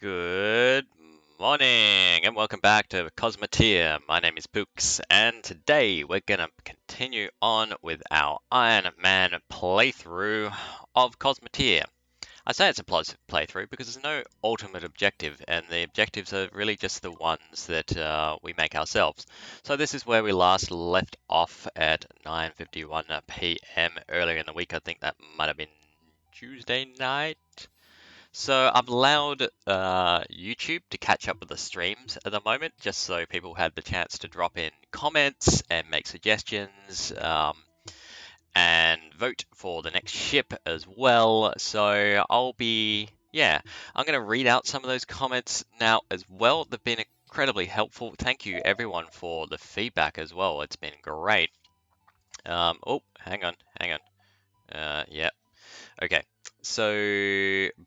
Good morning and welcome back to Cosmoteer. My name is Books and today we're going to continue on with our Ironman playthrough of Cosmoteer. I say it's a playthrough because there's no ultimate objective and the objectives are really just the ones that we make ourselves. So this is where we last left off at 9:51 p.m. earlier in the week. I think that might have been Tuesday night. So I've allowed YouTube to catch up with the streams at the moment, just so people had the chance to drop in comments and make suggestions and vote for the next ship as well. So I'm going to read out some of those comments now as well. They've been incredibly helpful. Thank you everyone for the feedback as well. It's been great. Oh, hang on. Yeah. Okay, so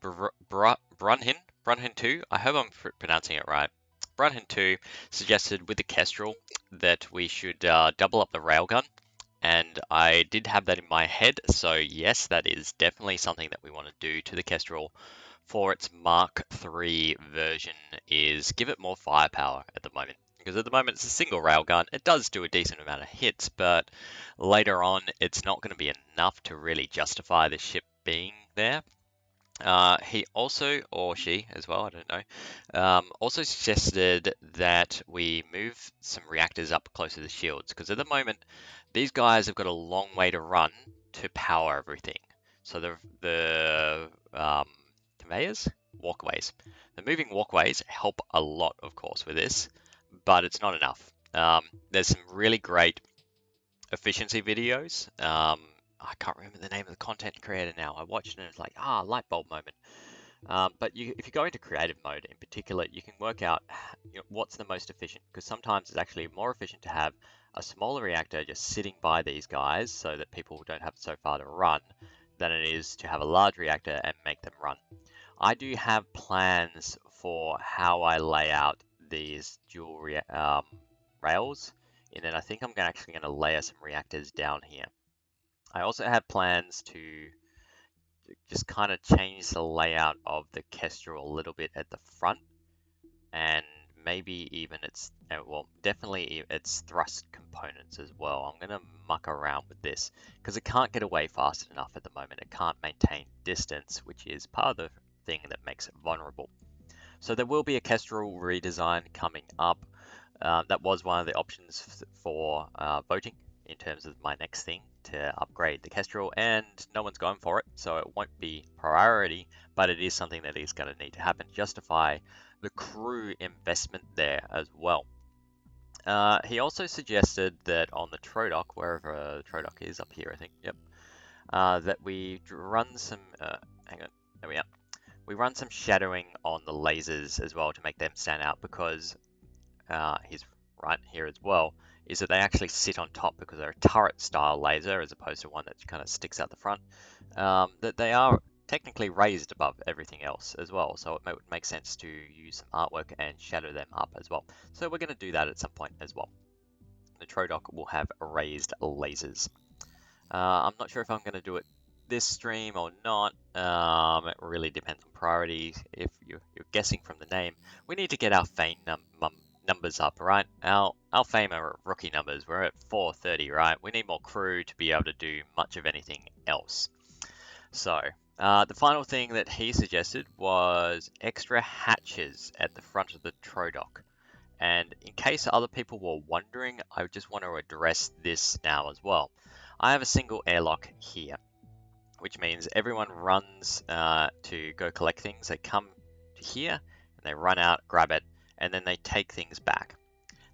Brunhin 2, I hope I'm pronouncing it right. Brunhin 2 suggested with the Kestrel that we should double up the railgun, and I did have that in my head, so yes, that is definitely something that we want to do to the Kestrel for its Mark III version, is give it more firepower at the moment. Because at the moment it's a single railgun, it does do a decent amount of hits, but later on it's not going to be enough to really justify the ship being there. He also, or she as well, I don't know, also suggested that we move some reactors up closer to the shields, because at the moment these guys have got a long way to run to power everything. So the walkways. The moving walkways help a lot, of course, with this, but it's not enough. There's some really great efficiency videos. I can't remember the name of the content creator now. I watched it and it's like, light bulb moment. But if you go into creative mode in particular, you can work out what's the most efficient, because sometimes it's actually more efficient to have a smaller reactor just sitting by these guys so that people don't have so far to run than it is to have a large reactor and make them run. I do have plans for how I lay out these dual rails, and then I think I'm actually going to layer some reactors down here. I also have plans to just kind of change the layout of the Kestrel a little bit at the front, and maybe even definitely its thrust components as well. I'm going to muck around with this because it can't get away fast enough at the moment. It can't maintain distance, which is part of the thing that makes it vulnerable. So there will be a Kestrel redesign coming up. That was one of the options for voting in terms of my next thing to upgrade the Kestrel, and no one's going for it, so it won't be priority, but it is something that is going to need to happen to justify the crew investment there as well. He also suggested that on the Trodoc, wherever the Trodoc is, up here I think, yep, that we run some, hang on, there we are. We run some shadowing on the lasers as well to make them stand out, because he's right here as well, is that they actually sit on top because they're a turret style laser as opposed to one that kind of sticks out the front, that they are technically raised above everything else as well, so it would make sense to use some artwork and shadow them up as well. So we're going to do that at some point as well. The Trodoc will have raised lasers. I'm not sure if I'm going to do it this stream or not. It really depends on priorities. If you're guessing from the name, we need to get our fame numbers up, right? Our fame are rookie numbers. We're at 430, right? We need more crew to be able to do much of anything else. So the final thing that he suggested was extra hatches at the front of the Trodoc. And in case other people were wondering, I just want to address this now as well. I have a single airlock here, which means everyone runs to go collect things. They come to here and they run out, grab it, and then they take things back.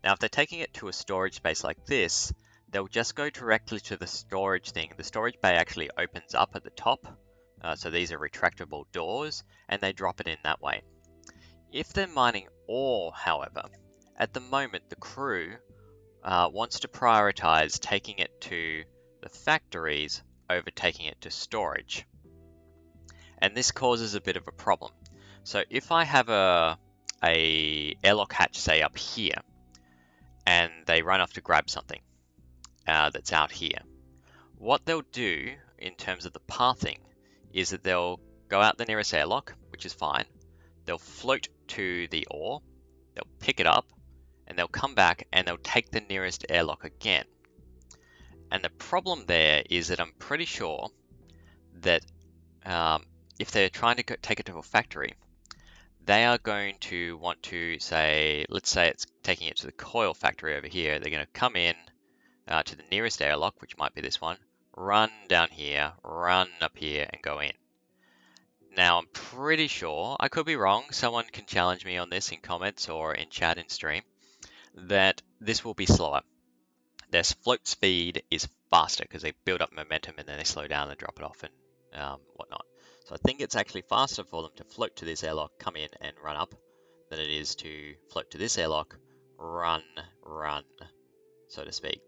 Now, if they're taking it to a storage space like this, they'll just go directly to the storage thing. The storage bay actually opens up at the top, so these are retractable doors, and they drop it in that way. If they're mining ore, however, at the moment the crew wants to prioritize taking it to the factories over taking it to storage. And this causes a bit of a problem. So if I have a airlock hatch, say up here, and they run off to grab something that's out here, what they'll do in terms of the pathing is that they'll go out the nearest airlock, which is fine. they'll float to the ore, they'll pick it up, and they'll come back and they'll take the nearest airlock again. And the problem there is that I'm pretty sure that if they're trying to take it to a factory, they are going to want to say, let's say it's taking it to the coil factory over here. They're going to come in to the nearest airlock, which might be this one, run down here, run up here, and go in. Now, I'm pretty sure, I could be wrong, someone can challenge me on this in comments or in chat in stream, that this will be slower. Their float speed is faster because they build up momentum and then they slow down and drop it off and whatnot. So I think it's actually faster for them to float to this airlock, come in and run up, than it is to float to this airlock, run, so to speak.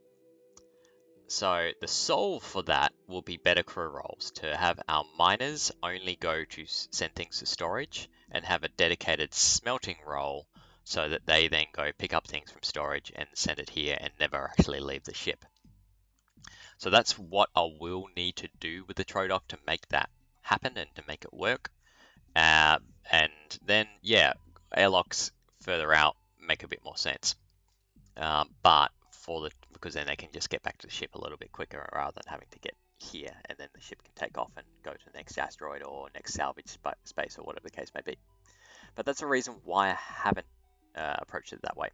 So the solve for that will be better crew roles, to have our miners only go to send things to storage and have a dedicated smelting role so that they then go pick up things from storage and send it here and never actually leave the ship. So that's what I will need to do with the Trodoc to make that happen and to make it work. And then, yeah, airlocks further out make a bit more sense. But because then they can just get back to the ship a little bit quicker rather than having to get here, and then the ship can take off and go to the next asteroid or next salvage space or whatever the case may be. But that's the reason why I haven't approached it that way.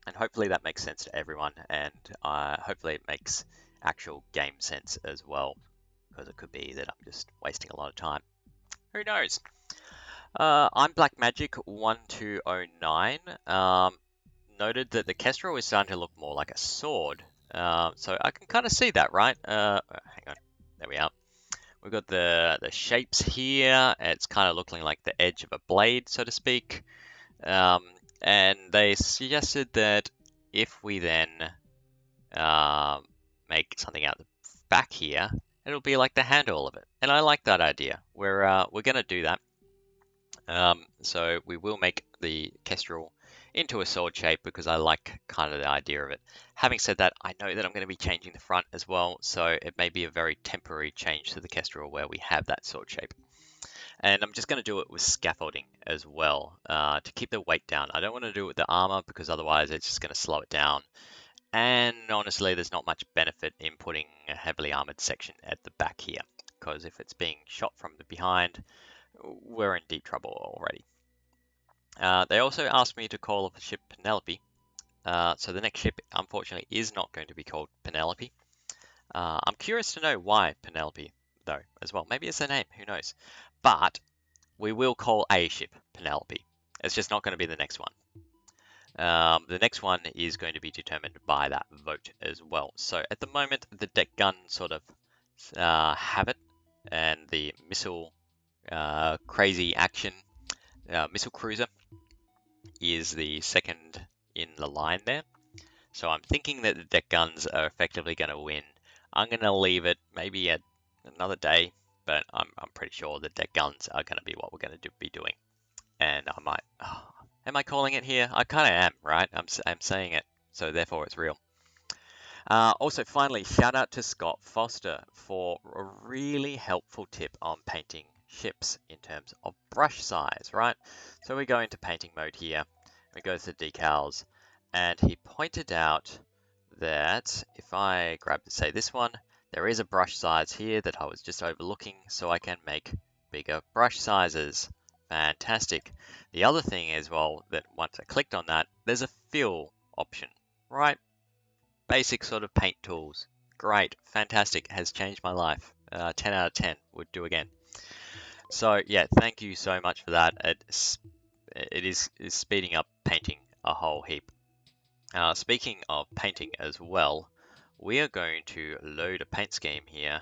And hopefully that makes sense to everyone, and hopefully it makes actual game sense as well, because it could be that I'm just wasting a lot of time. Who knows? I'm Black Magic 1209. Noted that the Kestrel is starting to look more like a sword. So I can kind of see that, right? Hang on. There we are. We've got the shapes here. It's kind of looking like the edge of a blade, so to speak. And they suggested that if we then make something out the back here, it'll be like the handle of it. And I like that idea. We're going to do that. So we will make the Kestrel into a sword shape because I like kind of the idea of it. Having said that, I know that I'm going to be changing the front as well, so it may be a very temporary change to the Kestrel where we have that sword shape. And I'm just going to do it with scaffolding as well to keep the weight down. I don't want to do it with the armor because otherwise it's just going to slow it down. And honestly, there's not much benefit in putting a heavily armored section at the back here, because if it's being shot from the behind, we're in deep trouble already. They also asked me to call the ship Penelope. So the next ship, unfortunately, is not going to be called Penelope. I'm curious to know why Penelope, though, as well. Maybe it's the name, who knows. But we will call a ship Penelope. It's just not going to be the next one. The next one is going to be determined by that vote as well. So at the moment, the deck gun sort of have it, and the missile crazy action missile cruiser is the second in the line there. So I'm thinking that the deck guns are effectively going to win. I'm going to leave it maybe at another day, but I'm pretty sure the deck guns are going to be what we're going to be doing. And I might, am I calling it here? I kind of am, right? I'm saying it, so therefore it's real. Also, finally, shout out to Scott Foster for a really helpful tip on painting ships in terms of brush size, right? So we go into painting mode here, we go to the decals, and he pointed out that if I grab, say, this one, there is a brush size here that I was just overlooking, so I can make bigger brush sizes. Fantastic. The other thing as well, that once I clicked on that, there's a fill option, right? Basic sort of paint tools. Great, fantastic, has changed my life. 10 out of 10 would do again. So yeah, thank you so much for that. It is speeding up painting a whole heap. Speaking of painting as well, we are going to load a paint scheme here,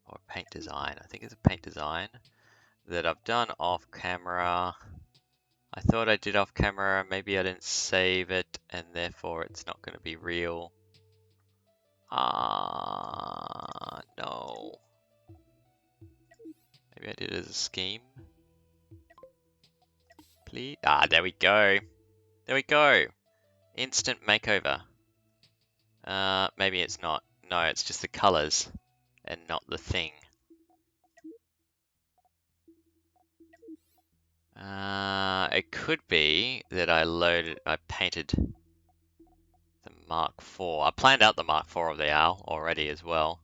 or paint design. I think it's a paint design that I've done off camera. I thought I did off camera, maybe I didn't save it, and therefore it's not going to be real. No. Maybe I did it as a scheme. Please. There we go. There we go. Instant makeover. Maybe it's not. No, it's just the colors and not the thing. It could be that I painted the Mark IV. I planned out the Mark IV of the owl already as well.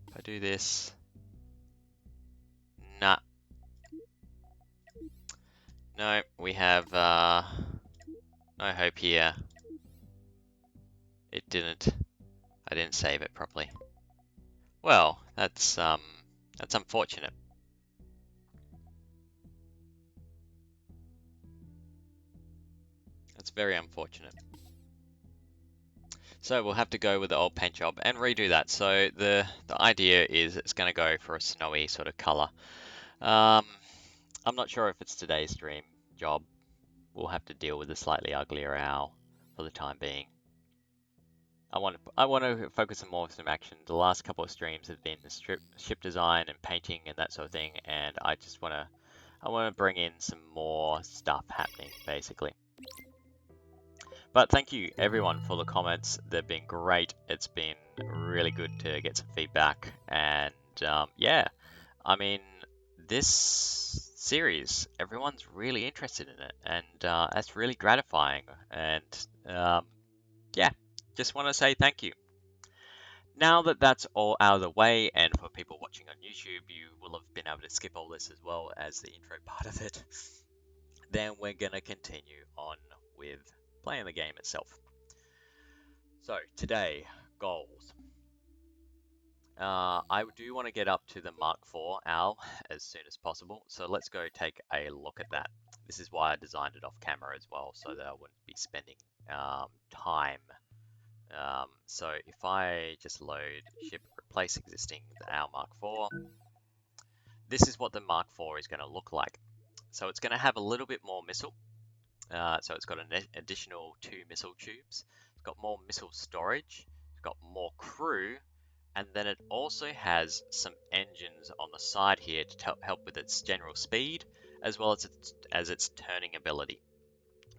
If I do this, nah. No, we have no hope here. It didn't. I didn't save it properly. Well, that's unfortunate. That's very unfortunate. So we'll have to go with the old paint job and redo that. So the idea is it's going to go for a snowy sort of color. I'm not sure if it's today's stream job. We'll have to deal with a slightly uglier owl for the time being. I want to focus on more of some action. The last couple of streams have been the ship design and painting and that sort of thing, and I want to bring in some more stuff happening basically. But thank you everyone for the comments. They've been great. It's been really good to get some feedback, and yeah, I mean, this series, everyone's really interested in it, and that's really gratifying. And yeah, just want to say thank you. Now that that's all out of the way, and for people watching on YouTube, you will have been able to skip all this as well as the intro part of it. Then we're gonna continue on with playing the game itself. So today, goals. I do want to get up to the Mark IV owl as soon as possible, so let's go take a look at that. This is why I designed it off camera as well, so that I wouldn't be spending time. So if I just load ship replace existing the owl Mark IV, this is what the Mark IV is going to look like. So it's going to have a little bit more missile. So it's got an additional 2 missile tubes. It's got more missile storage. It's got more crew. And then it also has some engines on the side here to help with its general speed, as well as its turning ability,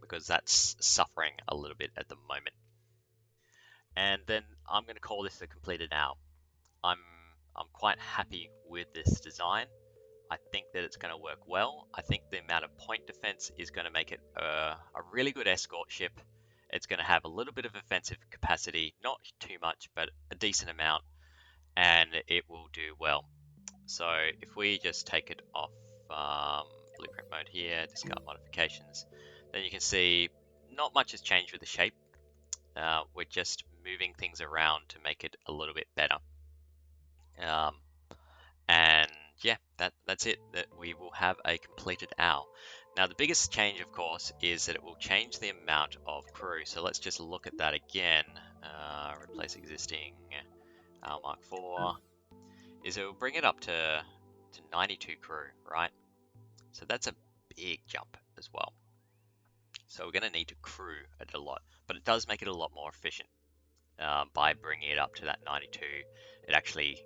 because that's suffering a little bit at the moment. And then I'm going to call this a completed owl. I'm quite happy with this design. I think that it's going to work well. I think the amount of point defense is going to make it a really good escort ship. It's going to have a little bit of offensive capacity, not too much, but a decent amount, and it will do well. So if we just take it off blueprint mode here, discard modifications, then you can see not much has changed with the shape. We're just moving things around to make it a little bit better. And yeah, that's it. That we will have a completed owl. Now the biggest change, of course, is that it will change the amount of crew. So let's just look at that again. Replace existing owl Mark IV. Is it will bring it up to 92 crew, right? So that's a big jump as well. So we're going to need to crew it a lot, but it does make it a lot more efficient by bringing it up to that 92. It actually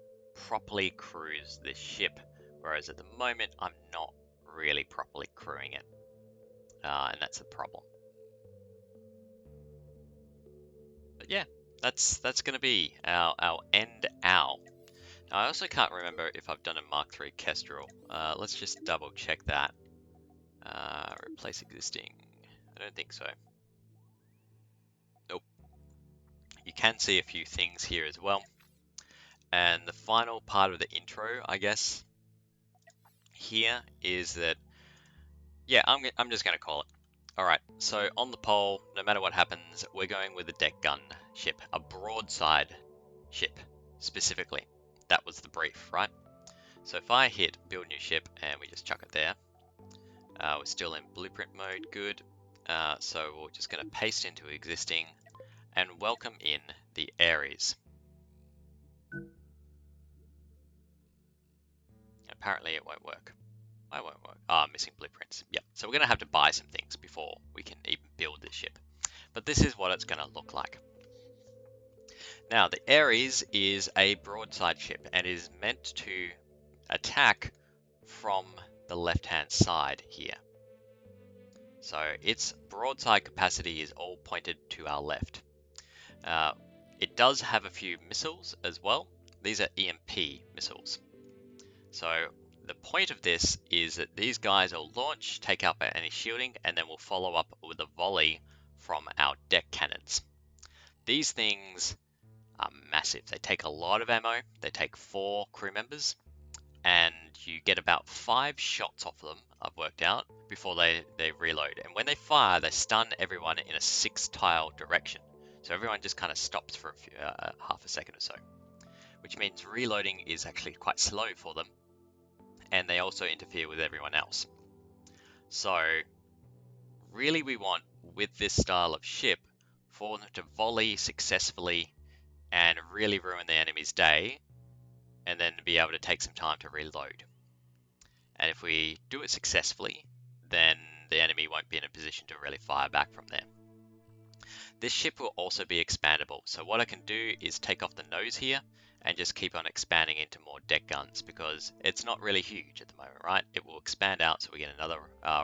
properly crews this ship, whereas at the moment I'm not really properly crewing it, and that's the problem. But yeah, that's going to be our end owl. Now, I also can't remember if I've done a Mark III Kestrel. Let's just double check that. Replace existing. I don't think so. Nope. You can see a few things here as well. And the final part of the intro, I guess, here is that, yeah, I'm just going to call it. All right, so on the poll, no matter what happens, we're going with a deck gun ship, a broadside ship specifically. That was the brief, right? So if I hit build new ship and we just chuck it there, we're still in blueprint mode, good. So we're just going to paste into existing and welcome in the Ares. Apparently it won't work. I won't work. Missing blueprints. Yep. So we're going to have to buy some things before we can even build this ship. But this is what it's going to look like. Now, the Ares is a broadside ship and is meant to attack from the left-hand side here. So its broadside capacity is all pointed to our left. It does have a few missiles as well. These are EMP missiles. So the point of this is that these guys will launch, take out any shielding, and then we'll follow up with a volley from our deck cannons. These things are massive. They take a lot of ammo. They take 4 crew members, and you get about 5 shots off them, I've worked out, before they reload. And when they fire, they stun everyone in a 6-tile direction. So everyone just kind of stops for half a second or so, which means reloading is actually quite slow for them, and they also interfere with everyone else. So really we want, with this style of ship, for them to volley successfully and really ruin the enemy's day, and then be able to take some time to reload. And if we do it successfully, then the enemy won't be in a position to really fire back from there. This ship will also be expandable, so what I can do is take off the nose here and just keep on expanding into more deck guns, because it's not really huge at the moment, right? It will expand out, so we get another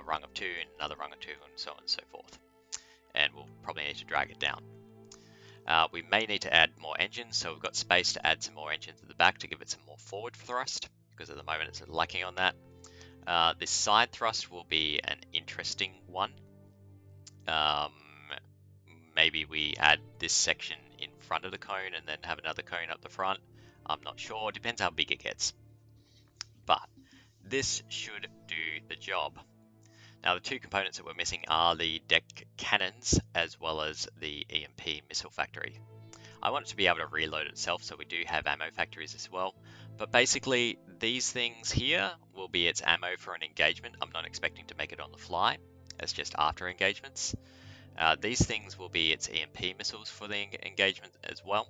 rung of 2 and another rung of 2 and so on and so forth. And we'll probably need to drag it down. We may need to add more engines, so we've got space to add some more engines at the back to give it some more forward thrust, because at the moment it's lacking on that. This side thrust will be an interesting one. Maybe we add this section in front of the cone and then have another cone up the front. I'm not sure. Depends how big it gets. But this should do the job. Now, the 2 components that we're missing are the deck cannons as well as the EMP missile factory. I want it to be able to reload itself, so we do have ammo factories as well. But basically, these things here will be its ammo for an engagement. I'm not expecting to make it on the fly. It's just after engagements. These things will be its EMP missiles for the engagement as well.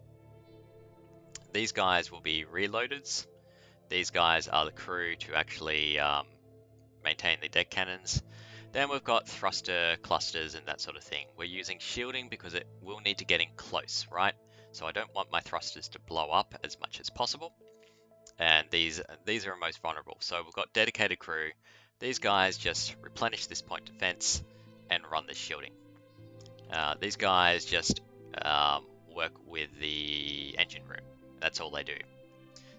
These guys will be reloaders. These guys are the crew to actually maintain the deck cannons. Then we've got thruster clusters and that sort of thing. We're using shielding because it will need to get in close, right? So I don't want my thrusters to blow up as much as possible. And these are most vulnerable. So we've got dedicated crew. These guys just replenish this point defense and run this shielding. These guys just work with the engine room. That's all they do.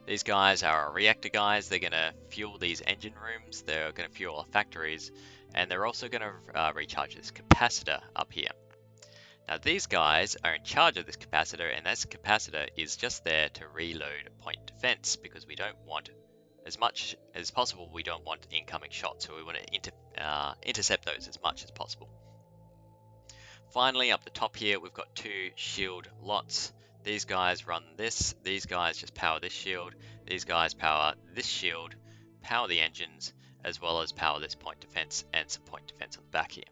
These guys are reactor guys. They're going to fuel these engine rooms. They're going to fuel our factories. And they're also going to recharge this capacitor up here. Now these guys are in charge of this capacitor, and this capacitor is just there to reload point defense, because we don't want, as much as possible, we don't want incoming shots. So we want to intercept those as much as possible. Finally, up the top here, we've got 2 shield lots. These guys run this. These guys just power this shield. These guys power this shield, power the engines, as well as power this point defense and some point defense on the back here.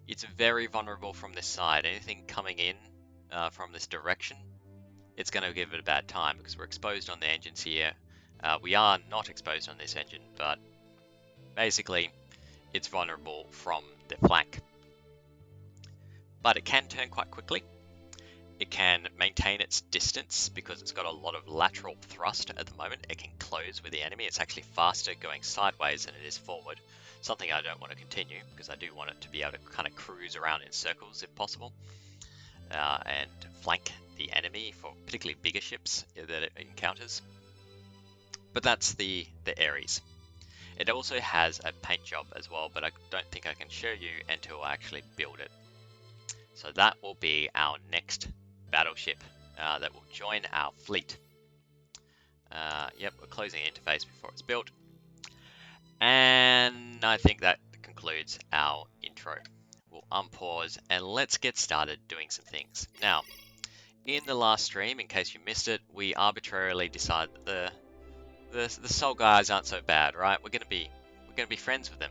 It's very vulnerable from this side. Anything coming in from this direction, it's going to give it a bad time because we're exposed on the engines here. We are not exposed on this engine, but basically it's vulnerable from the flank. But it can turn quite quickly. It can maintain its distance because it's got a lot of lateral thrust at the moment. It can close with the enemy. It's actually faster going sideways than it is forward. Something I don't want to continue because I do want it to be able to kind of cruise around in circles if possible. And flank the enemy for particularly bigger ships that it encounters. But that's the Ares. It also has a paint job as well, but I don't think I can show you until I actually build it. So that will be our next battleship that will join our fleet. Yep, we're closing the interface before it's built. And I think that concludes our intro. We'll unpause and let's get started doing some things. Now, in the last stream, in case you missed it, we arbitrarily decided that the Soul guys aren't so bad, right? We're gonna be friends with them.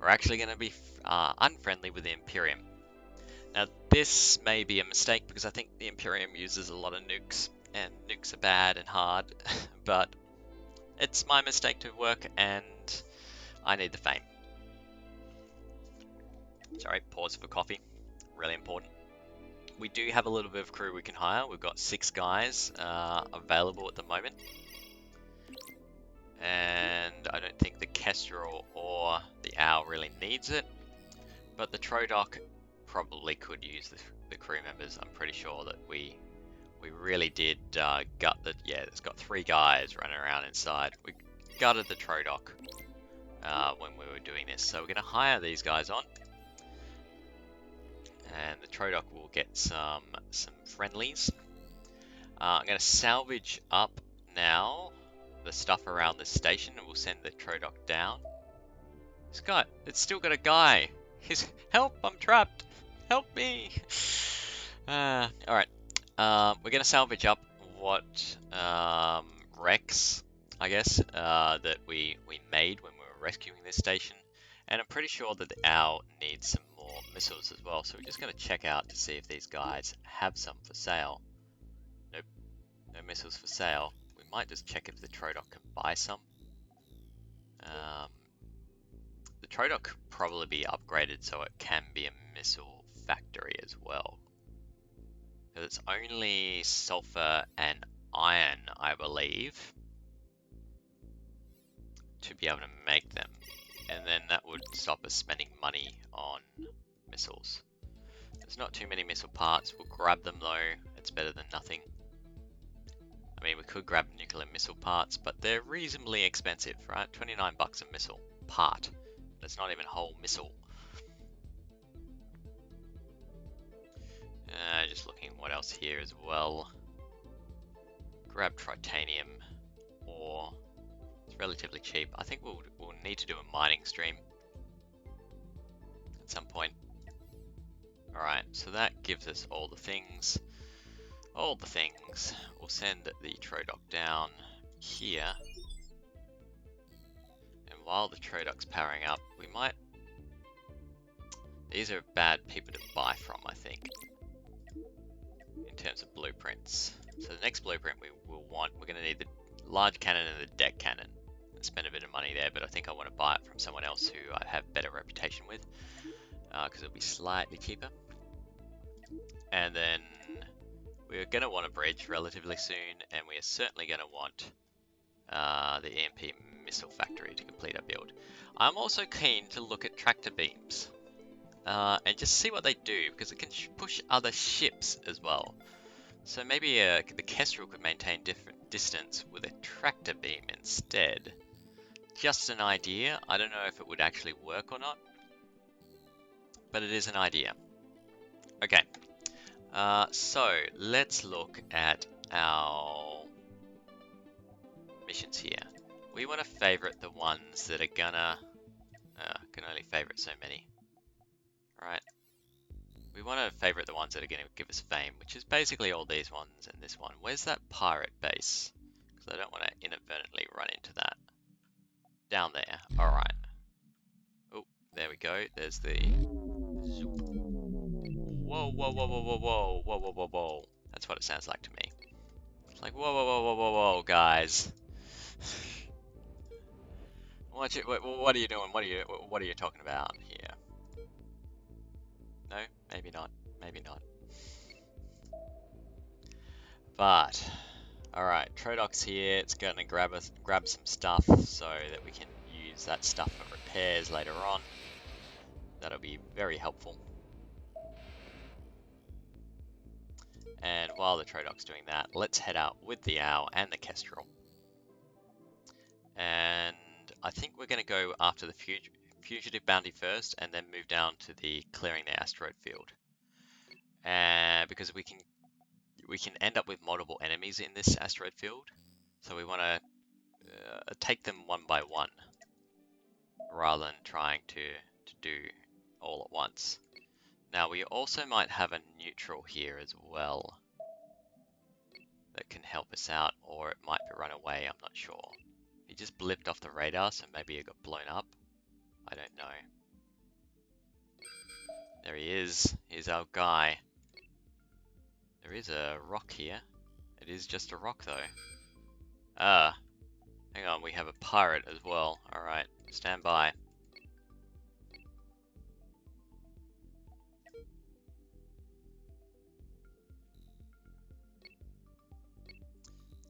We're actually gonna be unfriendly with the Imperium. Now, this may be a mistake because I think the Imperium uses a lot of nukes, and nukes are bad and hard, but it's my mistake to work, and I need the fame. Sorry, pause for coffee. Really important. We do have a little bit of crew we can hire. We've got 6 guys available at the moment. And I don't think the Kestrel or the Owl really needs it, but the Trodoc probably could use the crew members. I'm pretty sure that we really did gut that. Yeah, it's got 3 guys running around inside. gutted the Trodoc when we were doing this. So we're going to hire these guys on. And the Trodoc will get some friendlies. I'm going to salvage up now the stuff around the station, and we'll send the Trodoc down. It's still got a guy. Help, I'm trapped. Help me. Alright. We're going to salvage up what wrecks, I guess, that we made when we were rescuing this station. And I'm pretty sure that the owl needs some more missiles as well. So we're just going to check out to see if these guys have some for sale. Nope, no missiles for sale. We might just check if the Trodoc can buy some. The Trodoc could probably be upgraded so it can be a missile factory as well. Because it's only sulfur and iron, I believe, to be able to make them. And then that would stop us spending money on missiles. There's not too many missile parts. We'll grab them though. It's better than nothing. I mean, we could grab nuclear missile parts, but they're reasonably expensive, right? 29 bucks a missile part. It's not even a whole missile. Just looking what else here as well. Grab titanium ore. It's relatively cheap. I think we'll need to do a mining stream at some point. Alright, so that gives us all the things. All the things. We'll send the Trodoc down here. And while the Trodoc's powering up, we might... These are bad people to buy from, I think, in terms of blueprints. So the next blueprint we're going to need the large cannon and the deck cannon. And spend a bit of money there, but I think I want to buy it from someone else who I have better reputation with, because it'll be slightly cheaper. And then we're going to want a bridge relatively soon, and we are certainly going to want the EMP missile factory to complete our build. I'm also keen to look at tractor beams and just see what they do, because it can push other ships as well. So maybe the Kestrel could maintain different distance with a tractor beam instead. Just an idea. I don't know if it would actually work or not, but it is an idea. Okay, so let's look at our missions here. We want to favorite the ones that are gonna... can only favorite so many. Right. We want to favorite the ones that are going to give us fame, which is basically all these ones and this one. Where's that pirate base? Because I don't want to inadvertently run into that. Down there. Alright. Oh, there we go. There's the... Whoa, whoa, whoa, whoa, whoa, whoa, whoa, whoa, whoa, whoa. That's what it sounds like to me. It's like, whoa, whoa, whoa, whoa, whoa, whoa, guys. What are you doing? What are you talking about here? No, maybe not. Maybe not. But alright, Trodoc's here. It's going to grab some stuff so that we can use that stuff for repairs later on. That'll be very helpful. And while the Trodoc's doing that, let's head out with the Owl and the Kestrel. And I think we're going to go after the fugitive bounty first, and then move down to the clearing the asteroid field. Because we can end up with multiple enemies in this asteroid field, so we want to take them one by one, rather than trying to do all at once. Now we also might have a neutral here as well that can help us out, or it might run away, I'm not sure. He just blipped off the radar, so maybe it got blown up. I don't know. There he is. Here's our guy. There is a rock here. It is just a rock though. Hang on, we have a pirate as well. Alright, stand by.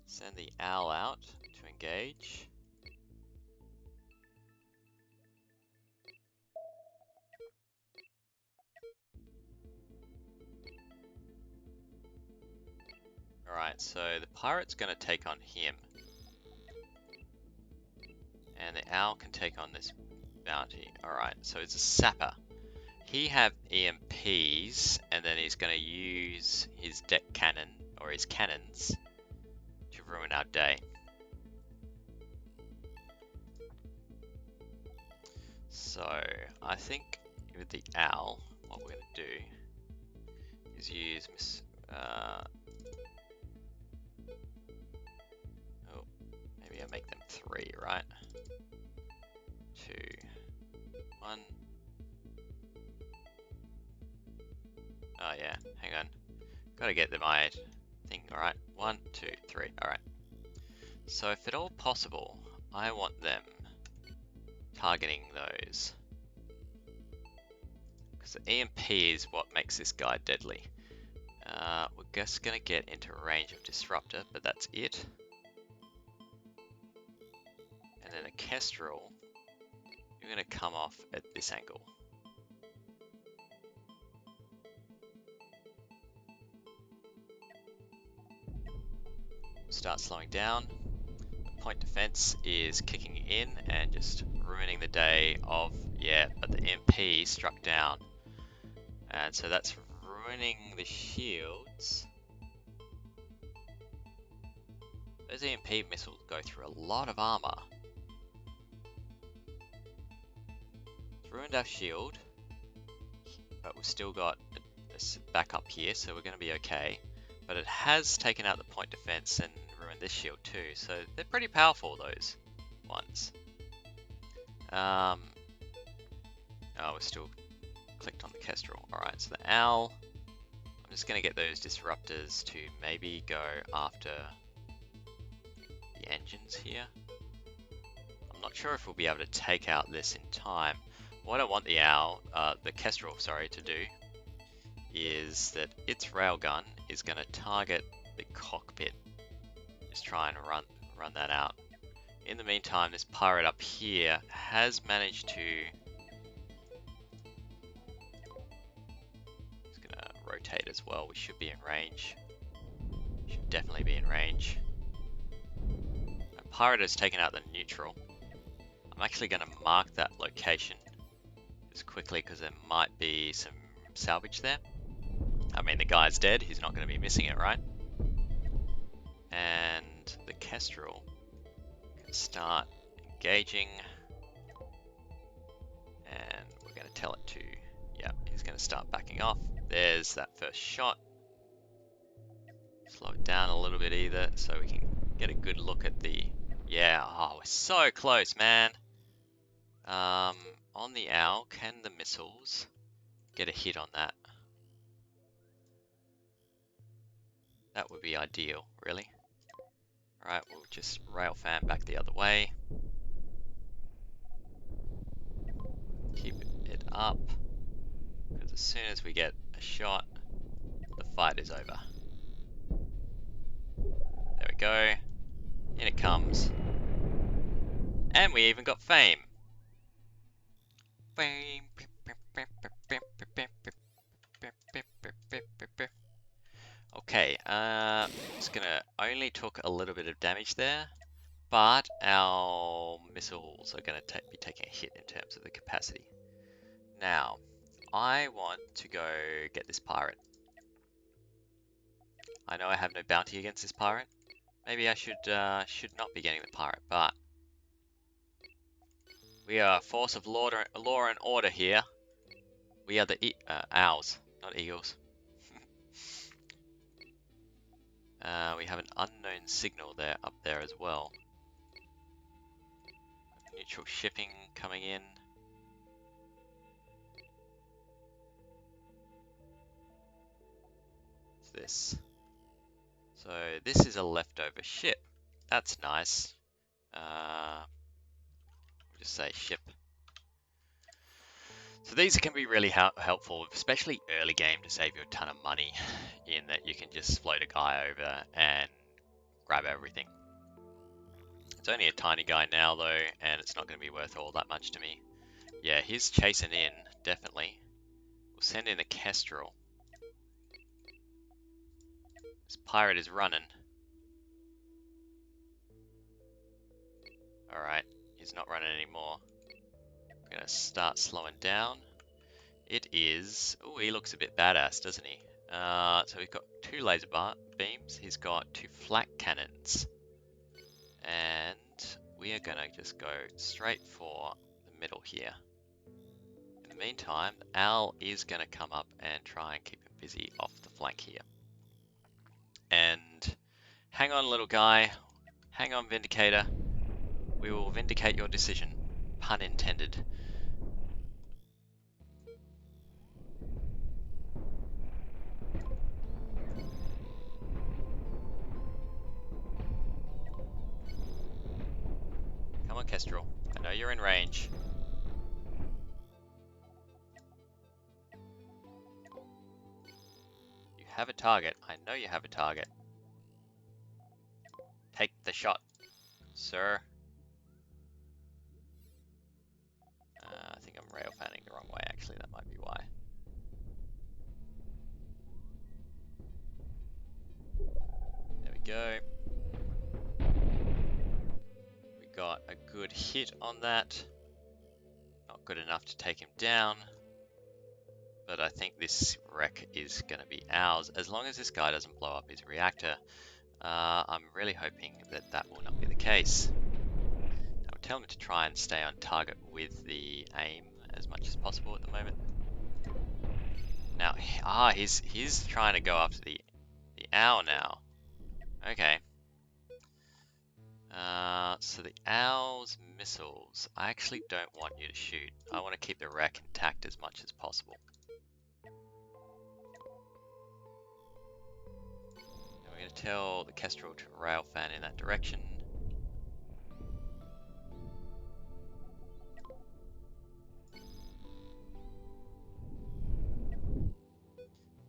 Send the owl out to engage. Alright, so the pirate's going to take on him. owl can take on this bounty. Alright, so it's a sapper. He have EMPs, and then he's going to use his deck cannon, or his cannons, to ruin our day. So, I think with the owl, what we're going to do is use oh, maybe I make them 3, right? 2, 1. Oh yeah, hang on. Gotta get my thing. Alright, 1, 2, 3. Alright. So if at all possible, I want them targeting those. Because the EMP is what makes this guy deadly. We're just gonna get into range of Disruptor, but that's it. And then a Kestrel, you're gonna come off at this angle. Start slowing down. The point defense is kicking in and just ruining the day of, yeah, but the MP struck down. And so that's ruining the shields. Those EMP missiles go through a lot of armor. It's ruined our shield, but we've still got a backup here, so we're going to be okay. But it has taken out the point defense and ruined this shield too, so they're pretty powerful, those ones. Oh, we're still clicked on the Kestrel. Alright, so the owl, I'm just going to get those disruptors to maybe go after the engines here. I'm not sure if we'll be able to take out this in time. What I want the owl, the Kestrel, sorry, to do is that its railgun is going to target the cockpit. Just try and run that out. In the meantime, this pirate up here has managed to... It's going to rotate as well. We should be in range. Should definitely be in range. A pirate has taken out the neutral. I'm actually going to mark that location just quickly because there might be some salvage there. I mean, the guy's dead, he's not going to be missing it, right? And the Kestrel can start engaging. And we're going to tell it to, yeah, he's going to start backing off. There's that first shot. Slow it down a little bit either, so we can get a good look at the, yeah, oh, we're so close, man. On the owl, can the missiles get a hit on that? That would be ideal, really. Alright, we'll just rail fan back the other way. Keep it up. Because as soon as we get a shot, the fight is over. There we go. In it comes. And we even got fame. Fame. Okay, just gonna only took a little bit of damage there, but our missiles are gonna be taking a hit in terms of the capacity. Now, I want to go get this pirate. I know I have no bounty against this pirate. Maybe I should not be getting the pirate, but we are a force of law and order here. We are the owls, not eagles. We have an unknown signal there up there as well. Neutral shipping coming in. What's this? So this is a leftover ship. That's nice. We'll just say ship. So these can be really helpful, especially early game, to save you a ton of money in that you can just float a guy over and grab everything. It's only a tiny guy now though, and it's not going to be worth all that much to me. Yeah, he's chasing in, definitely. We'll send in the Kestrel. This pirate is running. Alright, he's not running anymore. We're gonna start slowing down. It is... Oh, he looks a bit badass, doesn't he? So we've got 2 laser beams. He's got 2 flak cannons. And we are gonna just go straight for the middle here. In the meantime, Al is gonna come up and try and keep him busy off the flank here. And hang on, little guy. Hang on, Vindicator. We will vindicate your decision. Pun intended. Come on, Kestrel. I know you're in range. You have a target. I know you have a target. Take the shot, sir. I think I'm rail fanning the wrong way, actually. That might be why. There we go. We got a good hit on that. Not good enough to take him down. But I think this wreck is going to be ours. As long as this guy doesn't blow up his reactor, I'm really hoping that that will not be the case. I would tell him to try and stay on target with the aim as much as possible at the moment. Now, he's trying to go after the owl now. Okay. So the owl's missiles, I actually don't want you to shoot. I want to keep the wreck intact as much as possible. And we're going to tell the Kestrel to rail fan in that direction.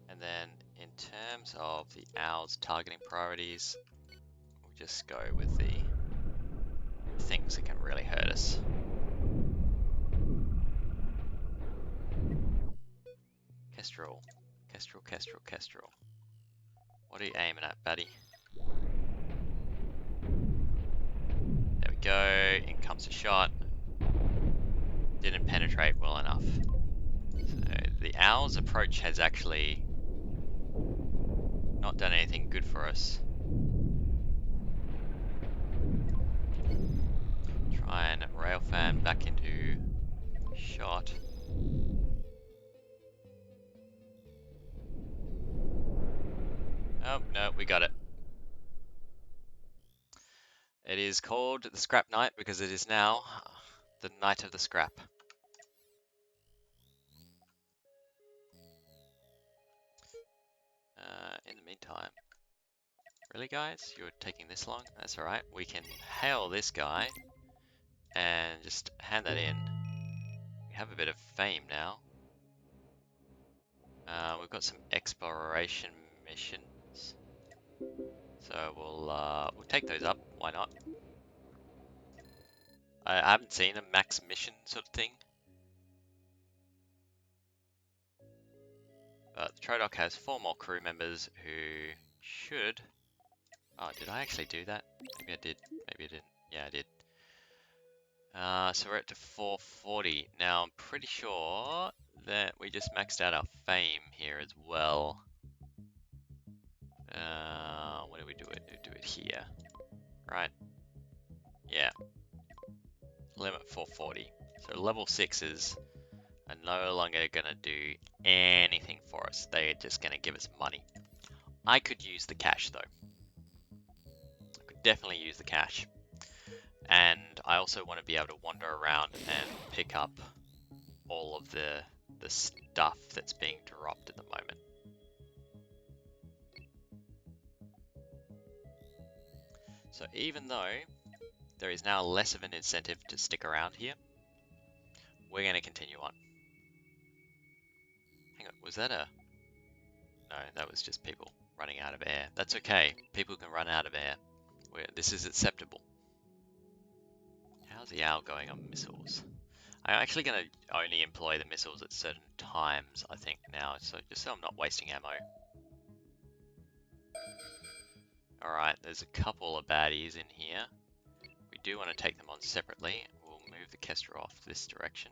And then in terms of the owl's targeting priorities, we'll just go with the things that can really hurt us. Kestrel, Kestrel, Kestrel, Kestrel. What are you aiming at, buddy? There we go, in comes a shot. Didn't penetrate well enough. So the owl's approach has actually not done anything good for us. Try and rail fan back into shot. Oh, no, we got it. It is called the Scrap Night because it is now the night of the scrap. In the meantime, really guys, you're taking this long? That's alright. We can hail this guy and just hand that in. We have a bit of fame now. We've got some exploration missions, so we'll take those up. Why not? I haven't seen a max mission sort of thing. But the Trodoc has 4 more crew members who should... Oh, did I actually do that? Maybe I did. Maybe I didn't. Yeah, I did. So we're at to 440. Now, I'm pretty sure that we just maxed out our fame here as well. Where do we do it? We do it here. Right. Yeah. Limit 440. So level 6s are no longer going to do anything for us. They're just going to give us money. I could use the cash though. I could definitely use the cash. And I also want to be able to wander around and pick up all of the stuff that's being dropped at the moment. So even though there is now less of an incentive to stick around here, we're going to continue on. Hang on, was that a... No, that was just people running out of air. That's okay. People can run out of air. This is acceptable. How's the owl going on missiles? I'm actually going to only employ the missiles at certain times, I think, now, so just so I'm not wasting ammo. Alright, there's a couple of baddies in here. We do want to take them on separately. We'll move the Kestrel off this direction.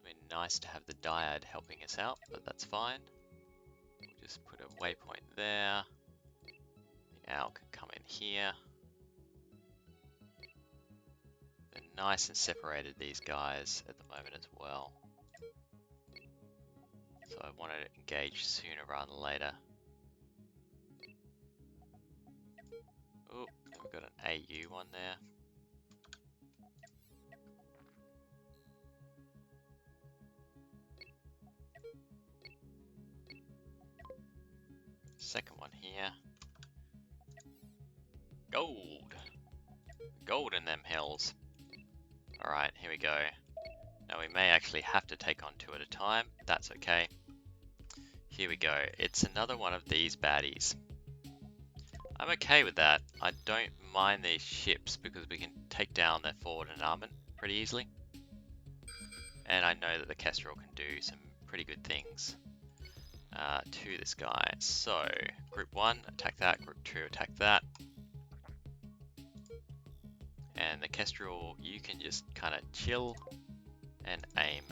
It'd be nice to have the Dyad helping us out, but that's fine. We'll just put a waypoint there. The owl can come in here. They're nice and separated, these guys, at the moment as well. So I want to engage sooner rather than later. Oh, we've got an AU one there. Second one here. Gold! Gold in them hills. Alright, here we go. Now we may actually have to take on 2 at a time. That's okay. Here we go. It's another one of these baddies. I'm okay with that. I don't mind these ships because we can take down their forward and armament pretty easily. And I know that the Kestrel can do some pretty good things to this guy. So, Group 1, attack that. Group 2, attack that. And the Kestrel, you can just kind of chill and aim.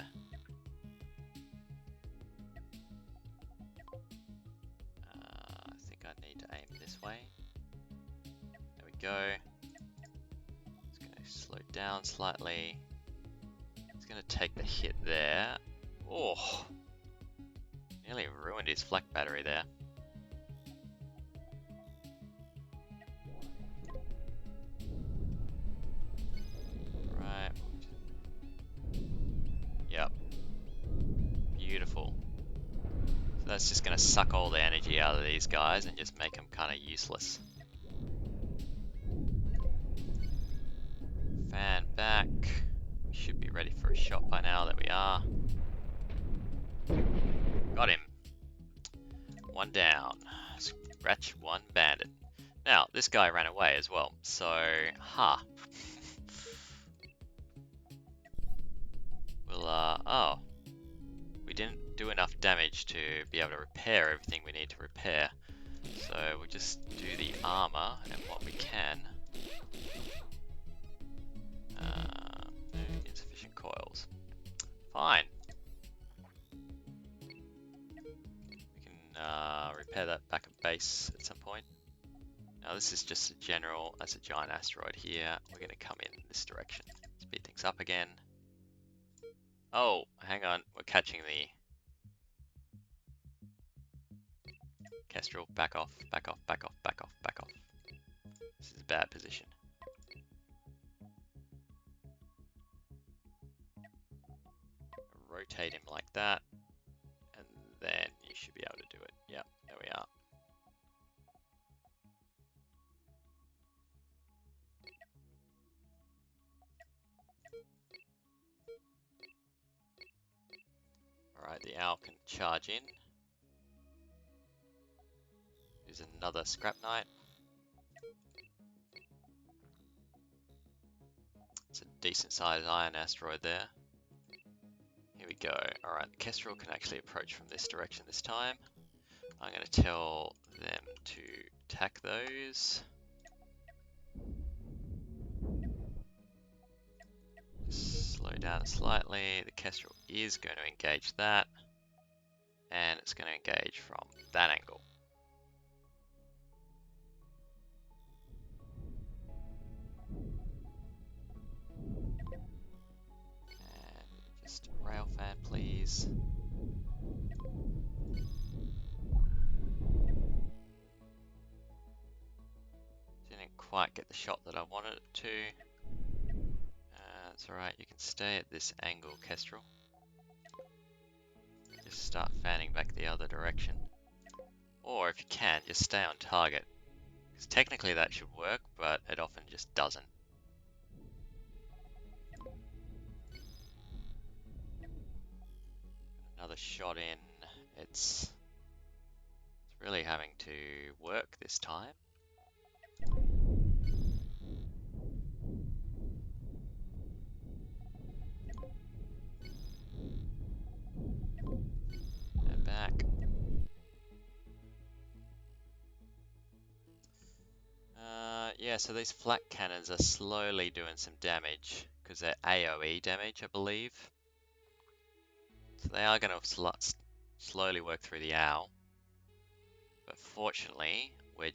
I think I need to aim this way. There we go. It's going to slow down slightly. It's going to take the hit there. Oh! Nearly ruined his flak battery there. Right. Yep. Beautiful. So that's just going to suck all the energy out of these guys and just make them kind of useless. Fan back. We should be ready for a shot by now. There we are. Got him. One down. Scratch one bandit. Now, this guy ran away as well, so, we'll, oh. We didn't do enough damage to be able to repair everything we need to repair. So, we'll just do the armor and what we can. No insufficient coils. Fine. We can repair that back at base at some point. Now this is just a general, that's a giant asteroid here. We're going to come in this direction. Speed things up again. Oh, hang on. We're catching the Kestrel. Back off, back off, back off, back off, back off. This is a bad position. Rotate him like that. And then you should be able to do it. Yep, there we are. Alright, the owl can charge in. Here's another scrap knight. It's a decent sized iron asteroid there. Here we go. Alright, the Kestrel can actually approach from this direction this time. I'm going to tell them to attack those. Slow down slightly. The Kestrel is going to engage that. And it's going to engage from that angle. And just railfan, please. Didn't quite get the shot that I wanted it to. That's alright, you can stay at this angle, Kestrel. Just start fanning back the other direction. Or if you can, just stay on target. Because technically that should work, but it often just doesn't. Another shot in. It's really having to work this time. And back. so these flak cannons are slowly doing some damage because they're AoE damage, I believe. So they are going to slowly work through the owl. But fortunately, we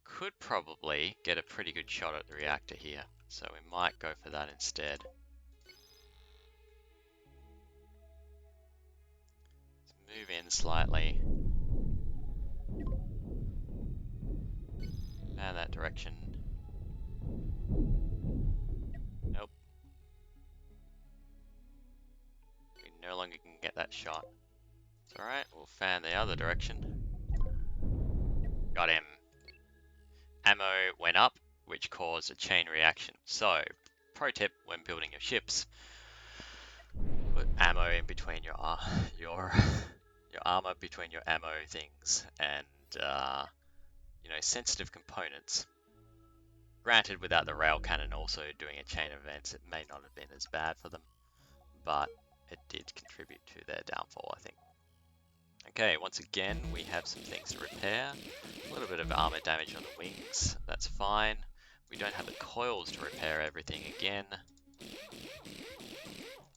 could probably get a pretty good shot at the reactor here. So we might go for that instead. Let's move in slightly. And that direction. Nope. We no longer can get that shot. It's alright, we'll fan the other direction. Got him. Ammo went up, which caused a chain reaction. So, pro tip when building your ships, put ammo in between your armor between your ammo things and you know, sensitive components. Granted, without the rail cannon also doing a chain of events, it may not have been as bad for them, but it did contribute to their downfall, I think. Okay, once again, we have some things to repair. A little bit of armor damage on the wings, that's fine. We don't have the coils to repair everything again.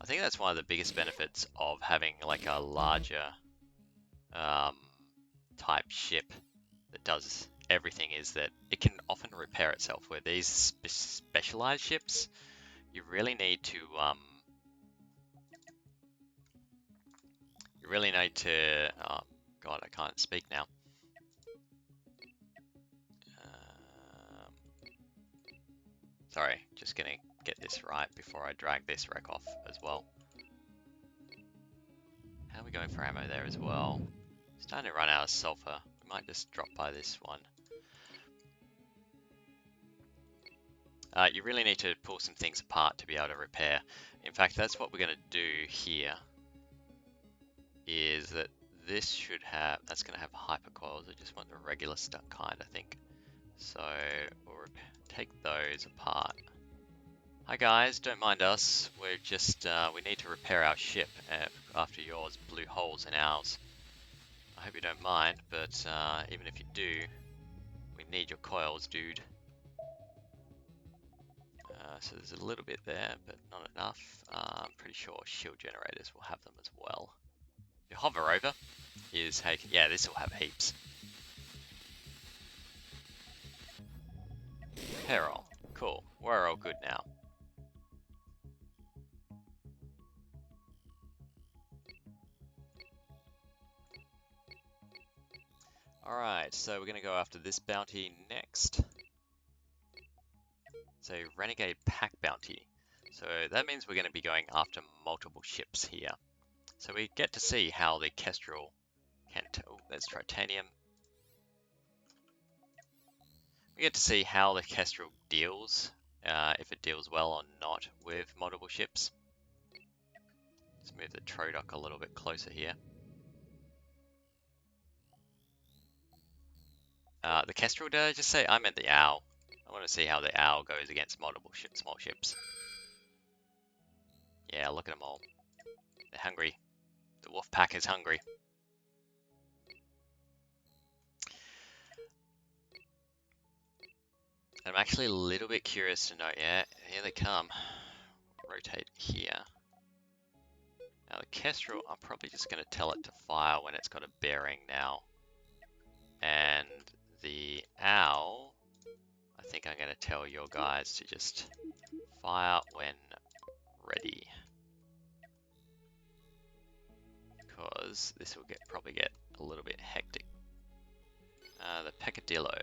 I think that's one of the biggest benefits of having like a larger type ship that does everything is that it can often repair itself, where these specialized ships, you really need to oh god, I can't speak now. Sorry, just gonna get this right before I drag this wreck off as well. How are we going for ammo there as well? Starting to run out of sulfur. We might just drop by this one. You really need to pull some things apart to be able to repair. In fact, that's what we're going to do here. Is that this should have, that's going to have hypercoils. I just want the regular stuff kind, I think. So we'll take those apart. Hi guys, don't mind us. We're just, we need to repair our ship after yours blew holes in ours. I hope you don't mind, but even if you do, we need your coils, dude. So there's a little bit there, but not enough. I'm pretty sure shield generators will have them as well. You hover over, hey, yeah, this will have heaps. Peril, cool. We're all good now. Alright, so we're going to go after this bounty next. So Renegade Pack Bounty. So that means we're going to be going after multiple ships here. So we get to see how the Kestrel can... Oh, there's Titanium. We get to see how the Kestrel deals, if it deals well or not with multiple ships. Let's move the Trodoc a little bit closer here. The Kestrel, did I just say? I meant the Owl. I want to see how the Owl goes against multiple small ships. Yeah, look at them all. They're hungry. The wolf pack is hungry. I'm actually a little bit curious to know. Yeah, here they come. Rotate here. Now the Kestrel, I'm probably just going to tell it to fire when it's got a bearing now. And the Owl, I think I'm going to tell your guys to just fire when ready. Because this will probably get a little bit hectic. The Peccadillo.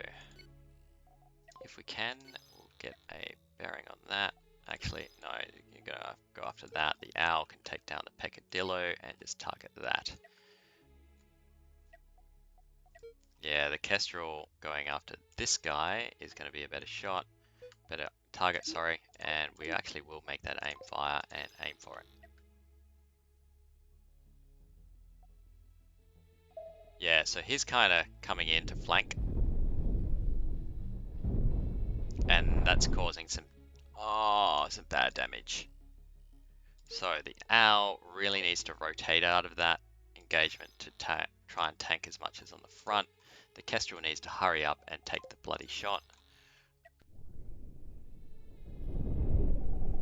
If we can, we'll get a bearing on that. Actually, no, you're going to go after that. The Owl can take down the Peccadillo and just target that. Yeah, the Kestrel going after this guy is going to be a better shot. Better target, sorry. And we actually will make that aim fire and aim for it. Yeah, so he's kind of coming in to flank. And that's causing some bad damage. So the Owl really needs to rotate out of that engagement to try and tank as much as on the front. The Kestrel needs to hurry up and take the bloody shot,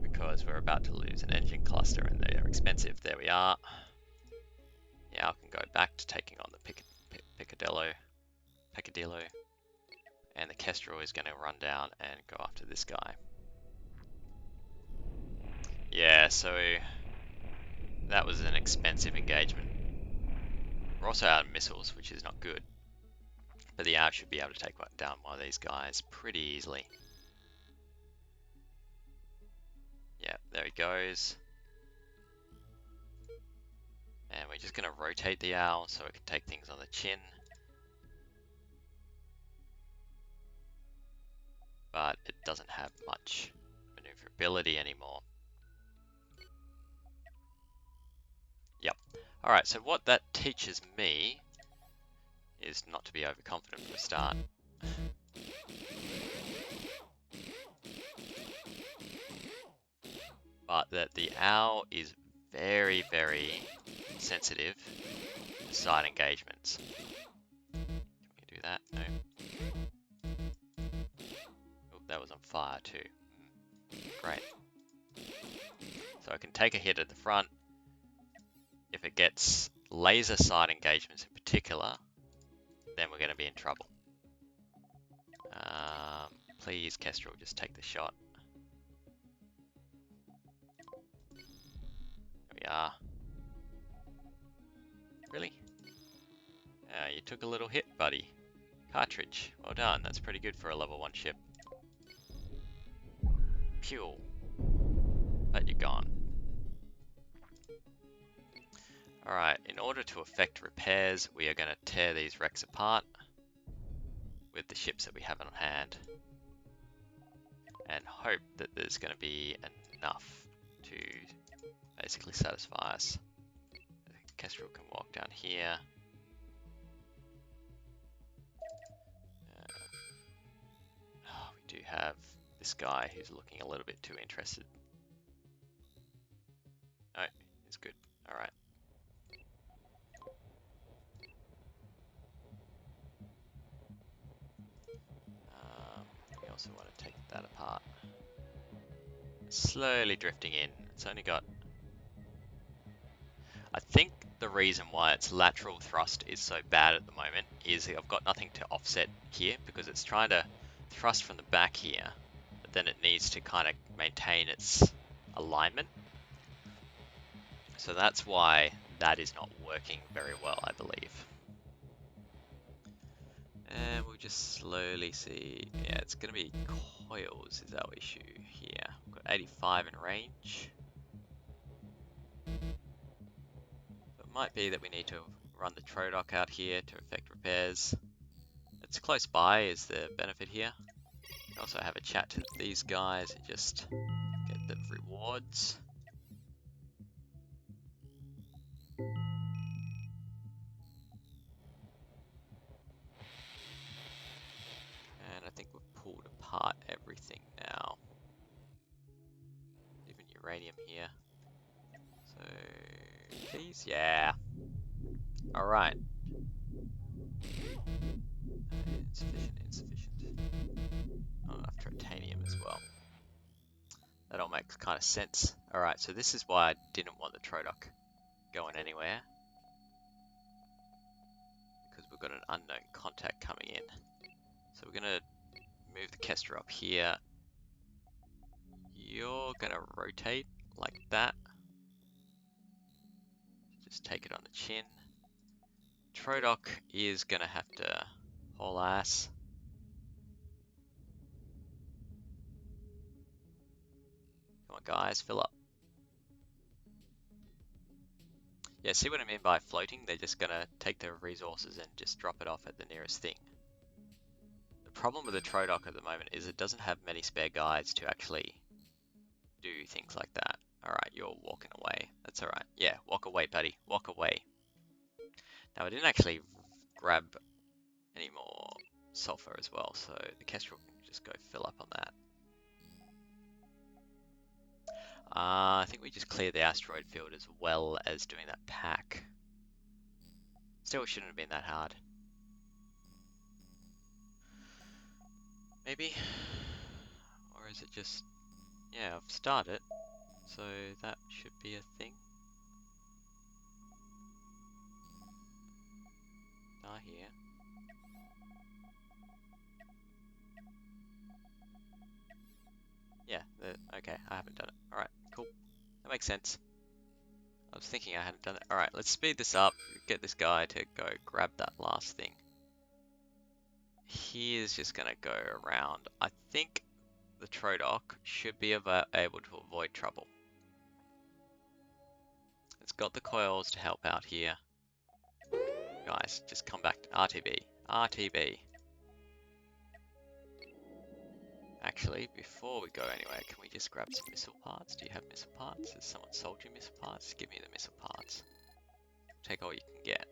because we're about to lose an engine cluster and they are expensive. There we are. Yeah, I can go back to taking on the Peccadillo, and the Kestrel is going to run down and go after this guy. Yeah, so that was an expensive engagement. We're also out of missiles, which is not good, but the AV should be able to take down one of these guys pretty easily. Yeah, there he goes. And we're just going to rotate the owl so it can take things on the chin. But it doesn't have much maneuverability anymore. Yep. Alright, so what that teaches me is not to be overconfident from the start. But that the owl is very, very sensitive to side engagements. Can we do that? No. Oh, that was on fire too. Great. So I can take a hit at the front. If it gets laser side engagements in particular, then we're going to be in trouble. Please, Kestrel, just take the shot. There we are. Really? You took a little hit, buddy. Cartridge. Well done. That's pretty good for a level 1 ship. Fuel. But you're gone. Alright, in order to effect repairs, we are going to tear these wrecks apart with the ships that we have on hand. And hope that there's going to be enough to basically satisfy us. Kestrel can walk down here. We do have this guy who's looking a little bit too interested. No, it's good. Alright. We also want to take that apart. Slowly drifting in. It's only got... I think the reason why its lateral thrust is so bad at the moment is I've got nothing to offset here because it's trying to thrust from the back here, but then it needs to kind of maintain its alignment. So that's why that is not working very well, I believe. And we'll just slowly see. Yeah, it's going to be coils is our issue here. We've got 85 in range. So it might be that we need to run the Trodoc out here to effect repairs. It's close by is the benefit here. You can also have a chat to these guys and just get the rewards. And I think we've pulled apart everything now. Even uranium here. So, please, yeah. Alright. Insufficient. Not enough titanium as well. That all makes kind of sense. Alright, so this is why I didn't want the Trodoc going anywhere. Because we've got an unknown contact coming in. So we're going to move the Kestrel up here. You're going to rotate like that. Just take it on the chin. Trodoc is going to have to haul ass. Come on guys, fill up. Yeah, see what I mean by floating? They're just going to take their resources and just drop it off at the nearest thing. The problem with the Trodoc at the moment is it doesn't have many spare guides to actually do things like that. Alright, you're walking away. That's alright. Yeah, walk away, buddy. Walk away. Now, I didn't actually grab any more sulfur as well, so the Kestrel can just go fill up on that. I think we just cleared the asteroid field as well as doing that pack. Still, it shouldn't have been that hard. maybe? Or is it just... Yeah, I've started, so that should be a thing. Here. Yeah, okay, I haven't done it. Alright, cool. That makes sense. I was thinking I hadn't done it. Alright, let's speed this up, get this guy to go grab that last thing. He is just going to go around. I think the Trodoc should be able to avoid trouble. It's got the coils to help out here. Guys, just come back to RTB. RTB. Actually, before we go anywhere, can we just grab some missile parts? Do you have missile parts? Has someone sold you missile parts? Give me the missile parts. Take all you can get.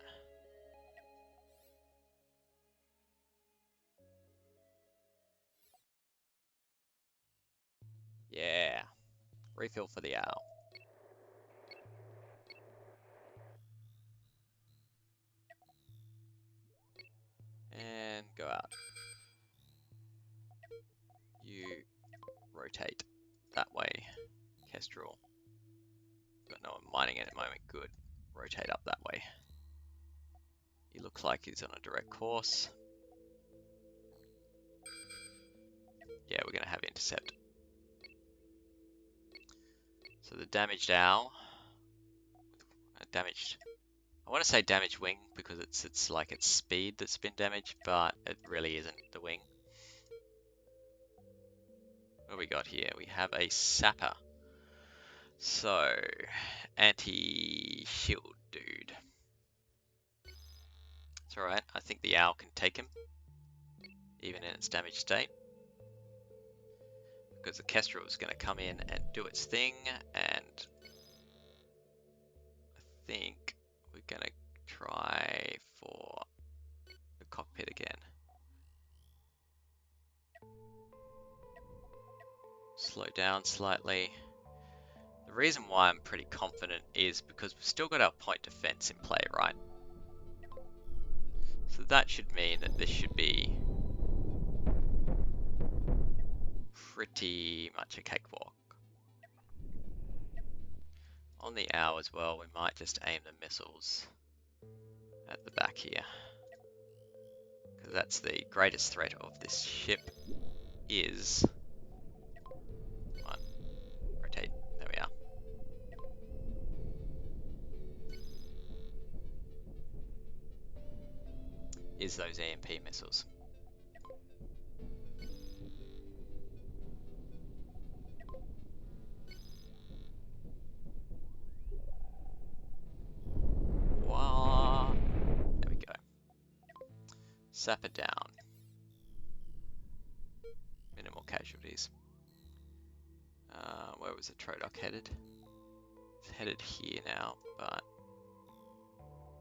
Yeah. Refill for the owl. And go out. You rotate that way, Kestrel. Got no one mining at the moment. Good. Rotate up that way. He looks like he's on a direct course. Yeah, we're going to have intercept. So the damaged owl, damaged, I want to say damaged wing because it's like its speed that's been damaged, but it really isn't the wing. What we got here? We have a sapper. So, anti-shield dude. It's alright, I think the owl can take him, even in its damaged state. Because the Kestrel is going to come in and do its thing, and I think we're going to try for the cockpit again. Slow down slightly. The reason why I'm pretty confident is because we've still got our point defense in play, right? So that should mean that this should be pretty much a cakewalk. On the owl as well, we might just aim the missiles at the back here. Because that's the greatest threat of this ship is... Come on, rotate, there we are. Is those EMP missiles. Wow. There we go. Sapper down. Minimal casualties. Where was the Trodoc headed? It's headed here now, but...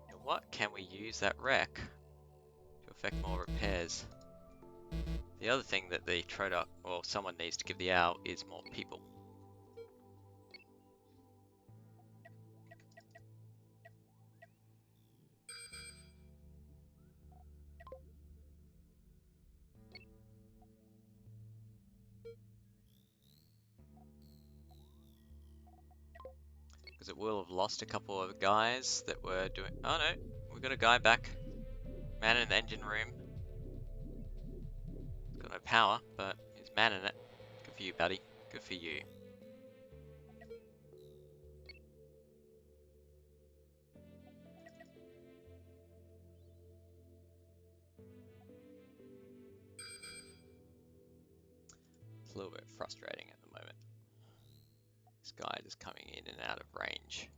You know what? Can we use that wreck to effect more repairs? The other thing that the Trodoc, or someone needs to give the owl, is more people. Because it will have lost a couple of guys that were doing... Oh no, we got a guy back. Man in the engine room. Got no power, but he's manning it. Good for you, buddy. Good for you. It's a little bit frustrating at the moment. This guy just coming in and out of range.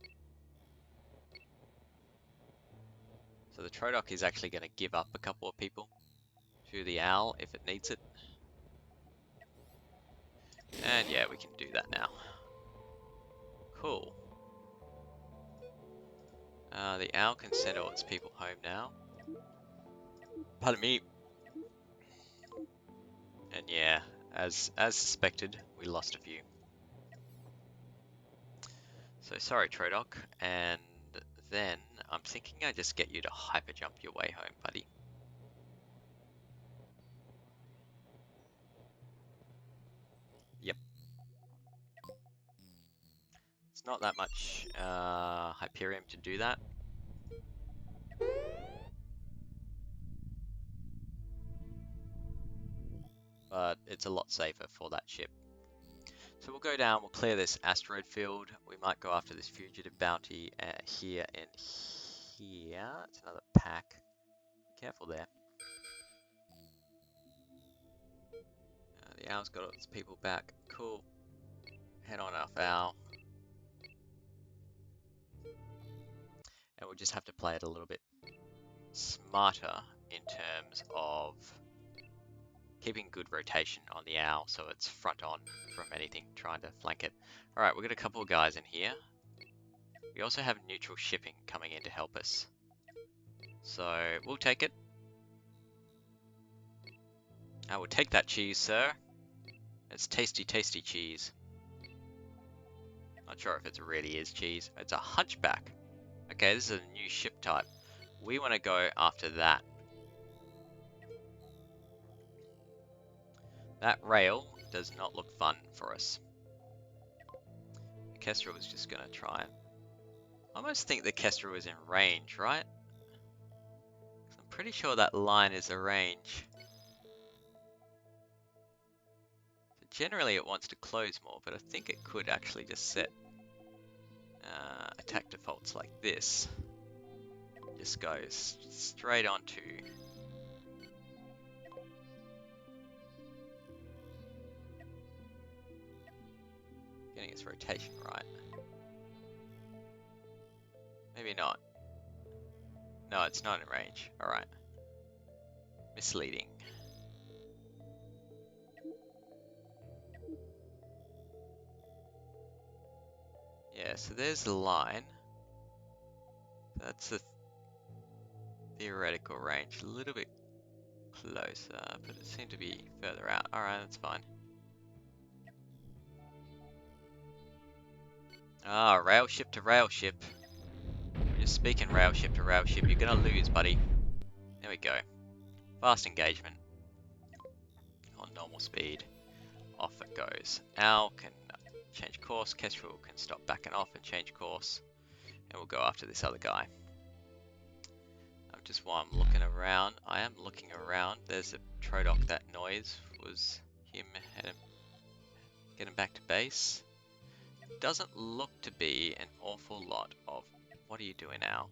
So the Trodoc is actually going to give up a couple of people to the owl if it needs it. And yeah, we can do that now. Cool. The owl can send all its people home now. Pardon me. And yeah, as suspected, we lost a few. So sorry, Trodoc, and then I'm thinking I just get you to hyper jump your way home, buddy. not that much Hyperium to do that. But it's a lot safer for that ship. So we'll go down, we'll clear this asteroid field. We might go after this fugitive bounty here and here. It's another pack. Be careful there. The owl's got its people back. Cool. Head on off owl. And we'll just have to play it a little bit smarter in terms of keeping good rotation on the owl so it's front on from anything trying to flank it. Alright, we've got a couple of guys in here. We also have neutral shipping coming in to help us. So we'll take it. I will take that cheese, sir. It's tasty, tasty cheese. Not sure if it really is cheese. It's a hunchback. Okay, this is a new ship type. We want to go after that. That rail does not look fun for us. The Kestrel is just going to try and... I almost think the Kestrel is in range, right? I'm pretty sure that line is a range. So generally it wants to close more, but I think it could actually just set attack defaults like this. Just goes straight onto... getting its rotation right. Maybe not. No, it's not in range. Alright. Misleading. Yeah, so there's the line. That's the theoretical range. A little bit closer, but it seemed to be further out. Alright, that's fine. Ah, rail ship to rail ship. We're just speaking rail ship to rail ship. You're gonna lose, buddy. There we go. Fast engagement. On normal speed. Off it goes. Owl can change course. Kestrel can stop backing off and change course. And we'll go after this other guy. Just while I'm looking around, I am looking around. There's a Trodoc. That noise was him getting back to base. Doesn't look to be an awful lot of... What are you doing now?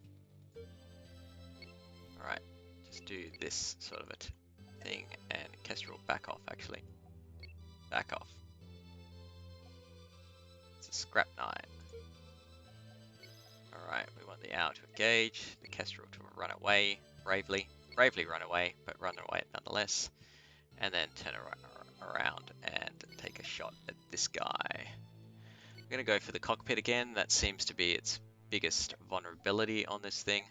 Alright, just do this sort of a thing, and Kestrel back off, actually. Back off. It's a scrap knight. Alright, we want the owl to engage, the Kestrel to run away, bravely run away, but run away nonetheless, and then turn around and take a shot at this guy. I'm going to go for the cockpit again. That seems to be its biggest vulnerability on this thing.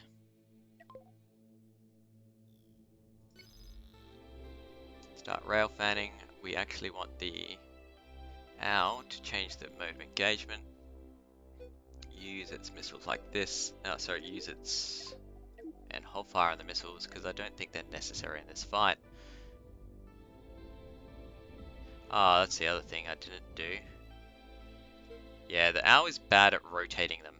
Start rail fanning. We actually want the owl to change the mode of engagement. Use its missiles like this. Use its... and hold fire on the missiles, because I don't think they're necessary in this fight. Ah, that's the other thing I didn't do. Yeah, the owl is bad at rotating them.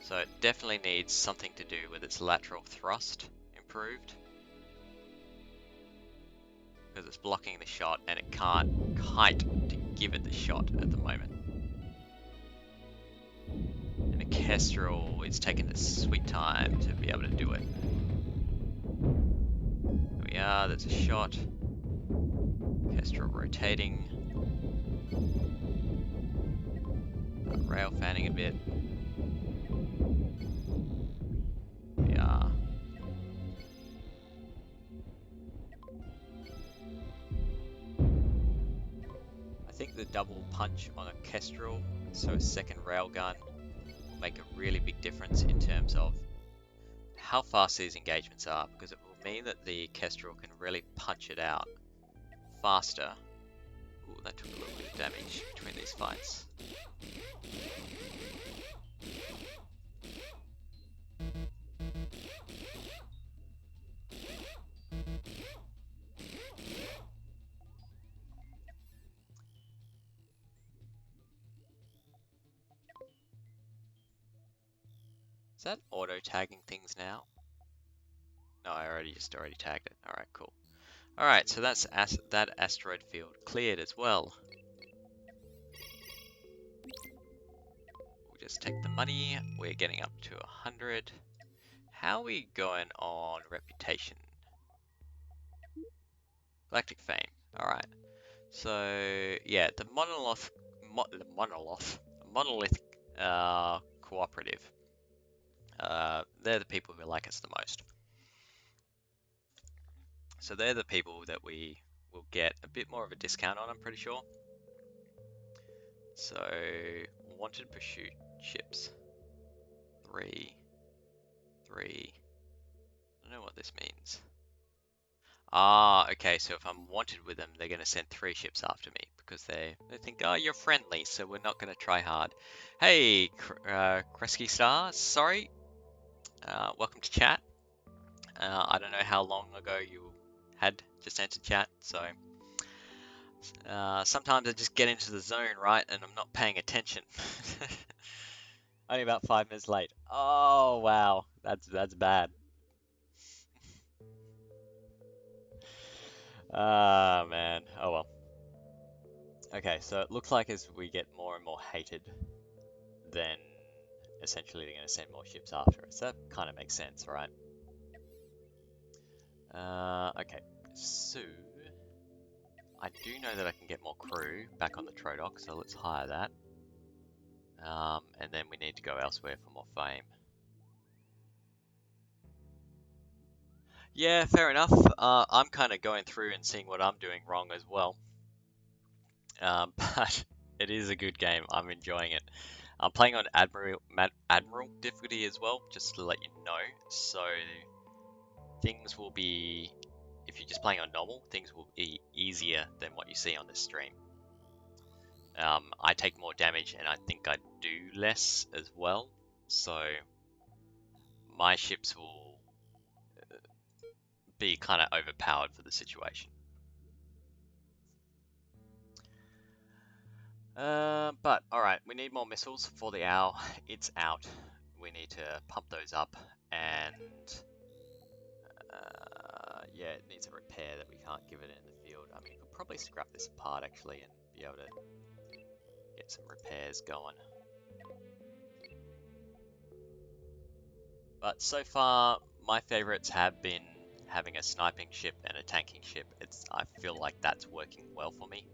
So it definitely needs something to do with its lateral thrust improved. Because it's blocking the shot and it can't kite to give it the shot at the moment. And the Kestrel is taking its sweet time to be able to do it. There we are, there's a shot. Kestrel rotating. Rail fanning a bit. We are. I think the double punch on a Kestrel, so a second railgun, will make a really big difference in terms of how fast these engagements are, because it will mean that the Kestrel can really punch it out faster. Ooh, that took a little bit of damage between these fights. Is that auto tagging things now? No, I already tagged it. All right, cool. All right, so that's that asteroid field cleared as well. We'll just take the money. We're getting up to 100. How are we going on reputation? Galactic fame. All right. So yeah, the monolith cooperative. They're the people who like us the most. So they're the people that we will get a bit more of a discount on, I'm pretty sure. So wanted pursuit ships. 3. I don't know what this means. Ah, okay, so if I'm wanted with them, they're going to send 3 ships after me because they think, oh, you're friendly, so we're not going to try hard. Hey, Kresky Star, sorry. Welcome to chat. I don't know how long ago you had just entered chat, so sometimes I just get into the zone, right, and I'm not paying attention. Only about 5 minutes late. Oh, wow, that's bad. Ah, man. Oh well. Okay, so it looks like as we get more and more hated, then essentially they're going to send more ships after us. That kind of makes sense, right? Okay, so I do know that I can get more crew back on the Trodoc, so let's hire that. And then we need to go elsewhere for more fame. Yeah, fair enough. I'm kind of going through and seeing what I'm doing wrong as well. But it is a good game. I'm enjoying it. I'm playing on Admiral difficulty as well, just to let you know. So things will be, if you're just playing on normal, things will be easier than what you see on this stream. I take more damage and I think I do less as well. So my ships will be kind of overpowered for the situation. But alright, we need more missiles for the owl. It's out. We need to pump those up, and yeah, it needs a repair that we can't give it in the field. I mean, we could probably scrap this apart actually and be able to get some repairs going. But so far, my favorites have been having a sniping ship and a tanking ship. I feel like that's working well for me.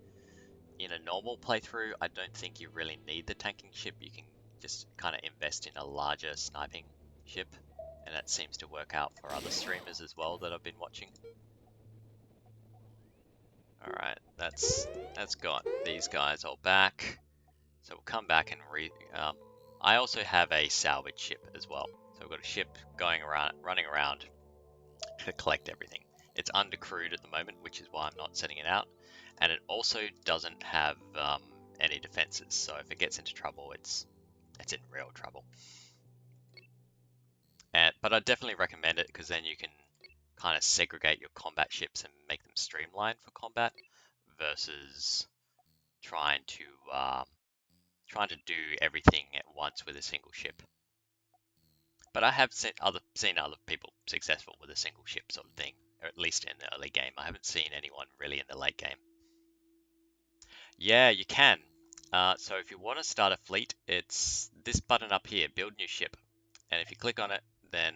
In a normal playthrough, I don't think you really need the tanking ship. You can just kind of invest in a larger sniping ship, and that seems to work out for other streamers as well that I've been watching. Alright, that's got these guys all back. So we'll come back and I also have a salvage ship as well. So we've got a ship running around to collect everything. It's undercrewed at the moment, which is why I'm not setting it out. And it also doesn't have any defenses, so if it gets into trouble, it's in real trouble. But I definitely recommend it because then you can kind of segregate your combat ships and make them streamlined for combat versus trying to do everything at once with a single ship. But I have seen other people successful with a single ship sort of thing, or at least in the early game. I haven't seen anyone really in the late game. Yeah, you can. So if you want to start a fleet, it's this button up here, build new ship. And if you click on it, then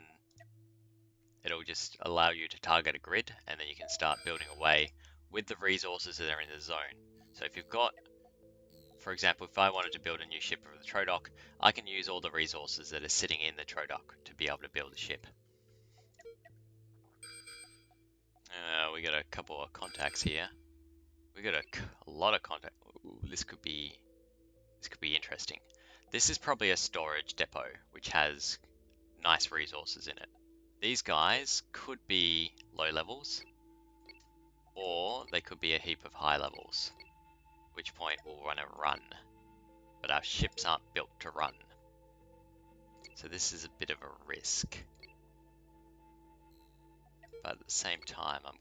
it'll just allow you to target a grid, and then you can start building away with the resources that are in the zone. So if you've got, for example, if I wanted to build a new ship for the Trodoc, I can use all the resources that are sitting in the Trodoc to be able to build a ship. We got a couple of contacts here. We got a lot of contact. Ooh, this could be interesting. This is probably a storage depot which has nice resources in it. These guys could be low levels, or they could be a heap of high levels, at which point we'll want to run. But our ships aren't built to run. So this is a bit of a risk. But at the same time, I'm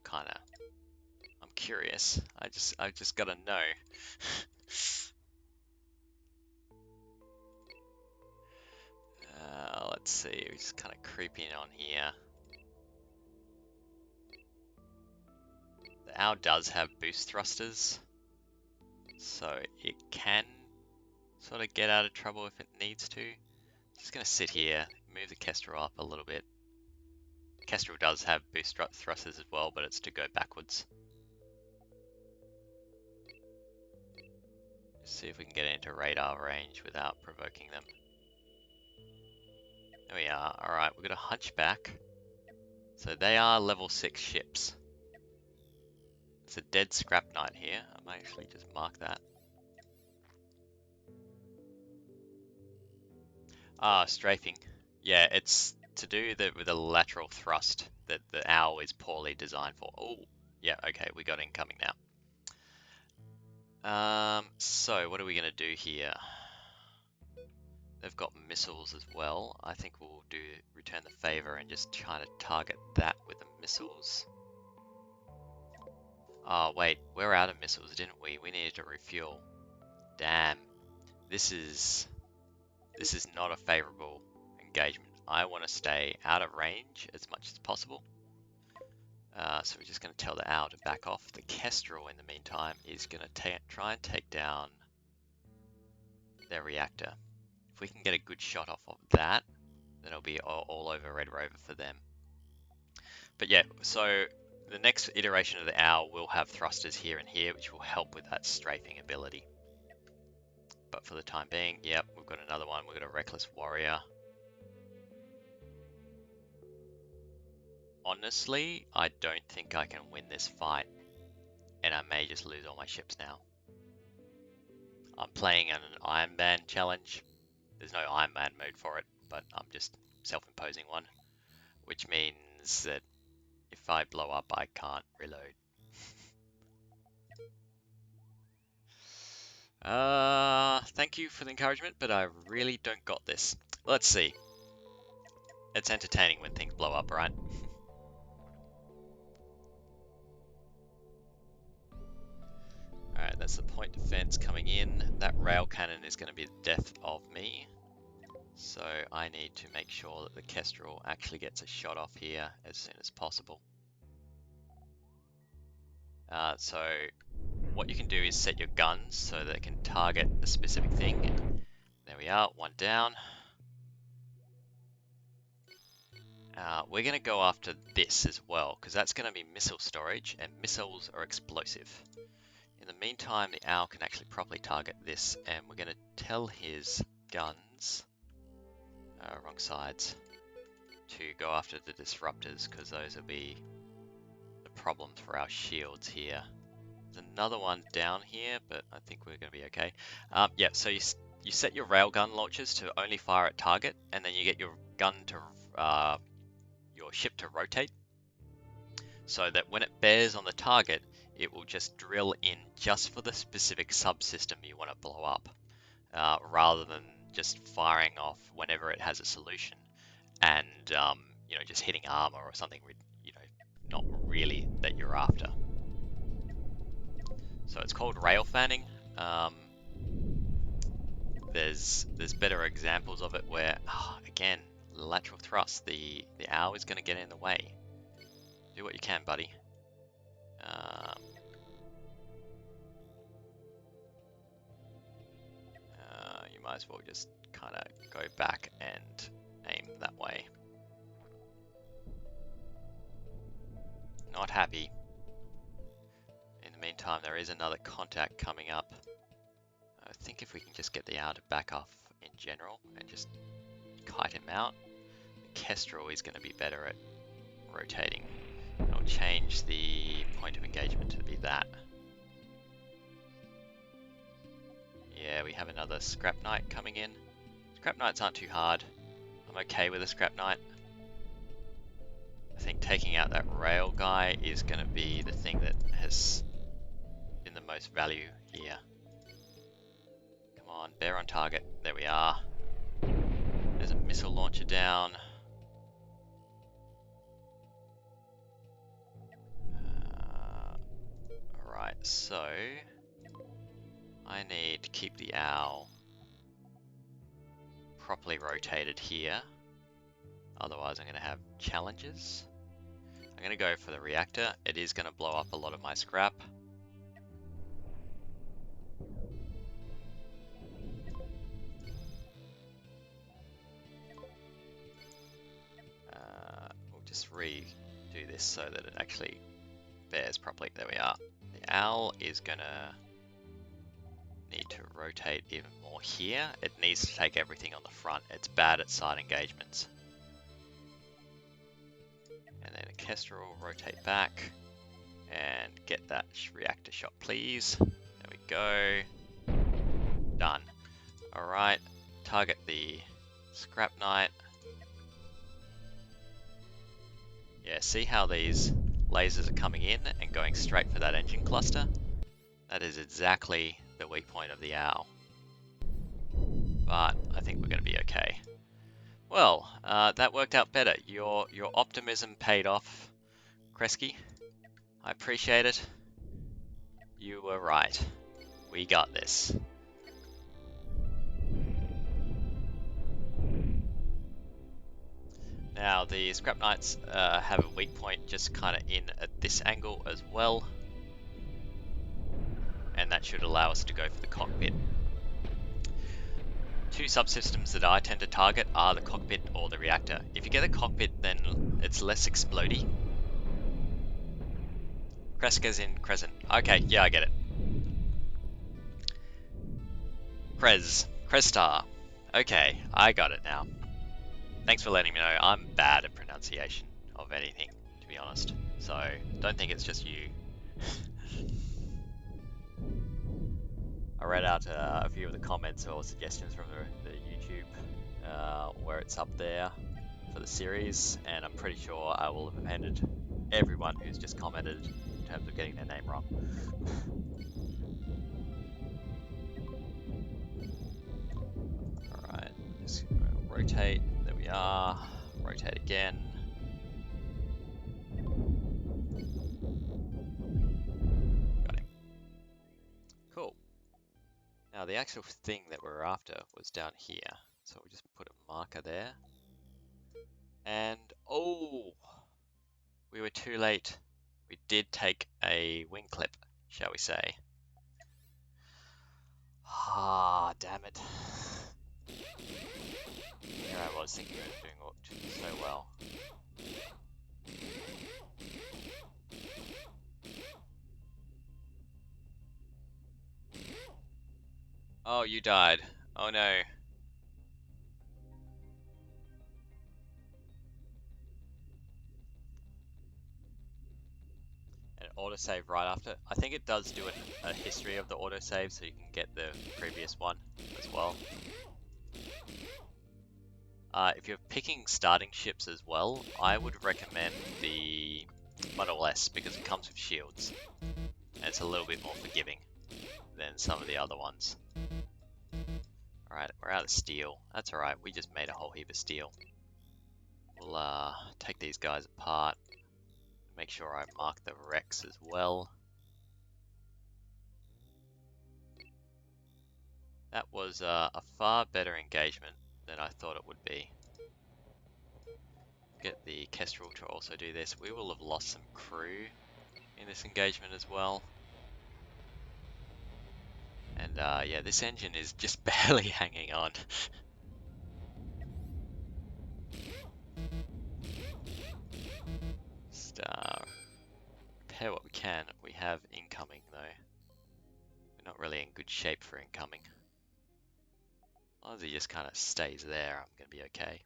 curious. I just gotta know. Let's see, we're just kind of creeping on here. The owl does have boost thrusters, so it can sort of get out of trouble if it needs to. Just going to sit here, move the Kestrel up a little bit. Kestrel does have boost thrusters as well, but it's to go backwards. Just see if we can get into radar range without provoking them. There we are. Alright, we're going to hunchback. So they are level 6 ships. It's a dead scrap knight here. I might actually just mark that. Ah, strafing. Yeah, it's to do with the lateral thrust that the owl is poorly designed for. Oh, yeah, okay, we got incoming now. So what are we going to do here? They've got missiles as well. I think we'll do return the favor and just try to target that with the missiles. Oh, wait, we're out of missiles, didn't we? We needed to refuel. Damn. This is not a favorable engagement. I want to stay out of range as much as possible. So we're just going to tell the owl to back off. The Kestrel, in the meantime, is going to try and take down their reactor. If we can get a good shot off of that, then it'll be all over Red Rover for them. But yeah, so the next iteration of the owl will have thrusters here and here, which will help with that strafing ability. But for the time being, yep, we've got another one. We've got a Reckless Warrior. Honestly, I don't think I can win this fight, and I may just lose all my ships now. I'm playing an Ironman challenge. There's no Ironman mode for it, but I'm just self-imposing one, which means that if I blow up, I can't reload. Thank you for the encouragement, but I really don't got this. Let's see. It's entertaining when things blow up, right? Alright, that's the point defense coming in. That rail cannon is going to be the death of me. So I need to make sure that the Kestrel actually gets a shot off here as soon as possible. So what you can do is set your guns so that it can target a specific thing. There we are, one down. We're going to go after this as well, because that's going to be missile storage, and missiles are explosive. In the meantime, the owl can actually properly target this, and we're going to tell his guns, wrong sides, to go after the disruptors, because those will be the problems for our shields here. There's another one down here, but I think we're going to be okay. Yeah, so you set your railgun launchers to only fire at target, and then you get your gun to your ship to rotate, so that when it bears on the target, it will just drill in just for the specific subsystem you want to blow up, rather than just firing off whenever it has a solution and you know, just hitting armor or something, you know, not really that you're after. So it's called rail fanning. There's better examples of it where, again, lateral thrust, the owl is going to get in the way. Do what you can, buddy. You might as well just kind of go back and aim that way. Not happy. In the meantime, there is another contact coming up. I think if we can just get the owl to back off in general and just kite him out, the Kestrel is going to be better at rotating. I'll change the point of engagement to be that. Yeah, we have another Scrap Knight coming in. Scrap Knights aren't too hard. I'm okay with a Scrap Knight. I think taking out that rail guy is going to be the thing that has been the most value here. Come on, bear on target. There we are. There's a missile launcher down. Alright, so I need to keep the owl properly rotated here. Otherwise I'm going to have challenges. I'm going to go for the reactor. It is going to blow up a lot of my scrap. We'll just redo this so that it actually bears properly. There we are. The owl is going to need to rotate even more here. It needs to take everything on the front. It's bad at side engagements. And then a Kestrel will rotate back and get that reactor shot, please. There we go. Done. Alright, target the Scrap Knight. Yeah, see how these lasers are coming in and going straight for that engine cluster? That is exactly the weak point of the owl. But I think we're going to be okay. Well, that worked out better. Your optimism paid off, Kresge. I appreciate it. You were right. We got this. Now the Scrap Knights have a weak point just kind of in at this angle as well. And that should allow us to go for the cockpit. Two subsystems that I tend to target are the cockpit or the reactor. If you get the cockpit, then it's less explodey. Kresge's in Crescent. Okay, yeah, I get it. Krezstar. Okay, I got it now. Thanks for letting me know. I'm bad at pronunciation of anything, to be honest. So, don't think it's just you. I read out a few of the comments or suggestions from the YouTube where it's up there for the series, and I'm pretty sure I will have offended everyone who's just commented in terms of getting their name wrong. Alright, just rotate. There we are. Rotate again. Got him. Cool. Now the actual thing that we're after was down here. So we'll just put a marker there. And, oh! We were too late. We did take a wing clip, shall we say. Ah, damn it. Here I was thinking we were doing so well. Oh, you died. Oh no. And autosave right after. I think it does do a history of the autosave so you can get the previous one as well. If you're picking starting ships as well, I would recommend the Model S because it comes with shields. And it's a little bit more forgiving than some of the other ones. Alright, we're out of steel. That's alright, we just made a whole heap of steel. We'll take these guys apart. Make sure I mark the wrecks as well. That was a far better engagement than I thought it would be. Get the Kestrel to also do this. We will have lost some crew in this engagement as well. And yeah, this engine is just barely hanging on. Just repair what we can. We have incoming though. We're not really in good shape for incoming. As long as he just kind of stays there, I'm going to be okay.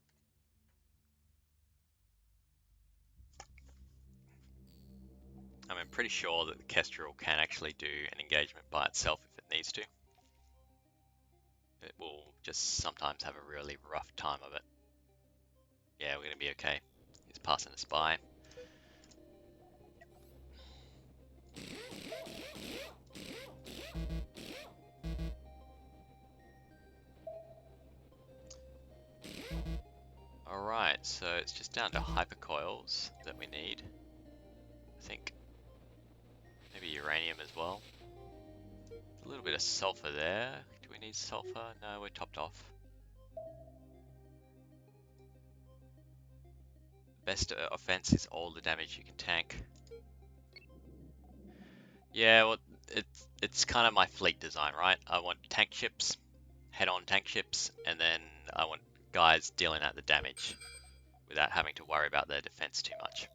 I'm pretty sure that the Kestrel can actually do an engagement by itself if it needs to. It will just sometimes have a really rough time of it. Yeah, we're going to be okay. He's passing us by. Alright, so it's just down to hypercoils that we need. I think maybe uranium as well. A little bit of sulfur there. Do we need sulfur? No, we're topped off. Best offense is all the damage you can tank. Yeah, well, it's kind of my fleet design, right? I want tank ships, head-on tank ships, and then I want guys dealing out the damage without having to worry about their defense too much.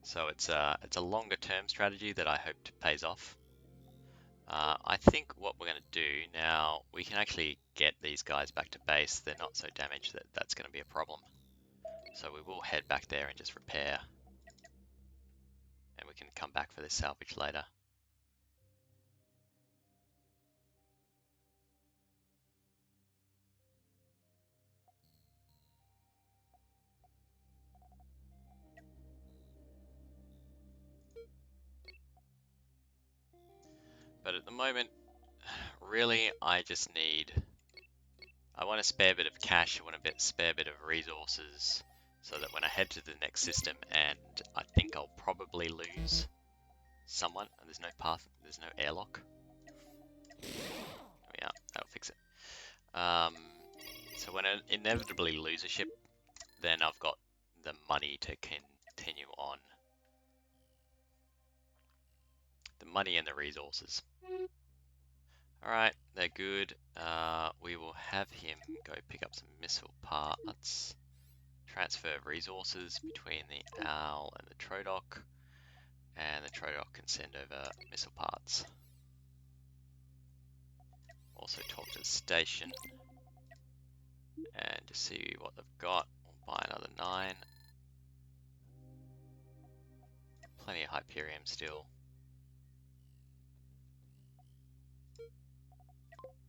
So it's a longer term strategy that I hope pays off. I think what we're going to do now, we can actually get these guys back to base. They're not so damaged that that's going to be a problem. So we will head back there and just repair. And we can come back for this salvage later. But at the moment, really, I just need... I want a spare bit of cash, I want a spare bit of resources, so that when I head to the next system, and I think I'll probably lose someone, and there's no path, there's no airlock. Yeah, that'll fix it. So when I inevitably lose a ship, then I've got the money to continue on. The money and the resources. Alright, they're good. We will have him go pick up some missile parts. Transfer resources between the Owl and the Trodoc. And the Trodoc can send over missile parts. Also talk to the station. And just see what they've got. We'll buy another 9. Plenty of Hyperium still.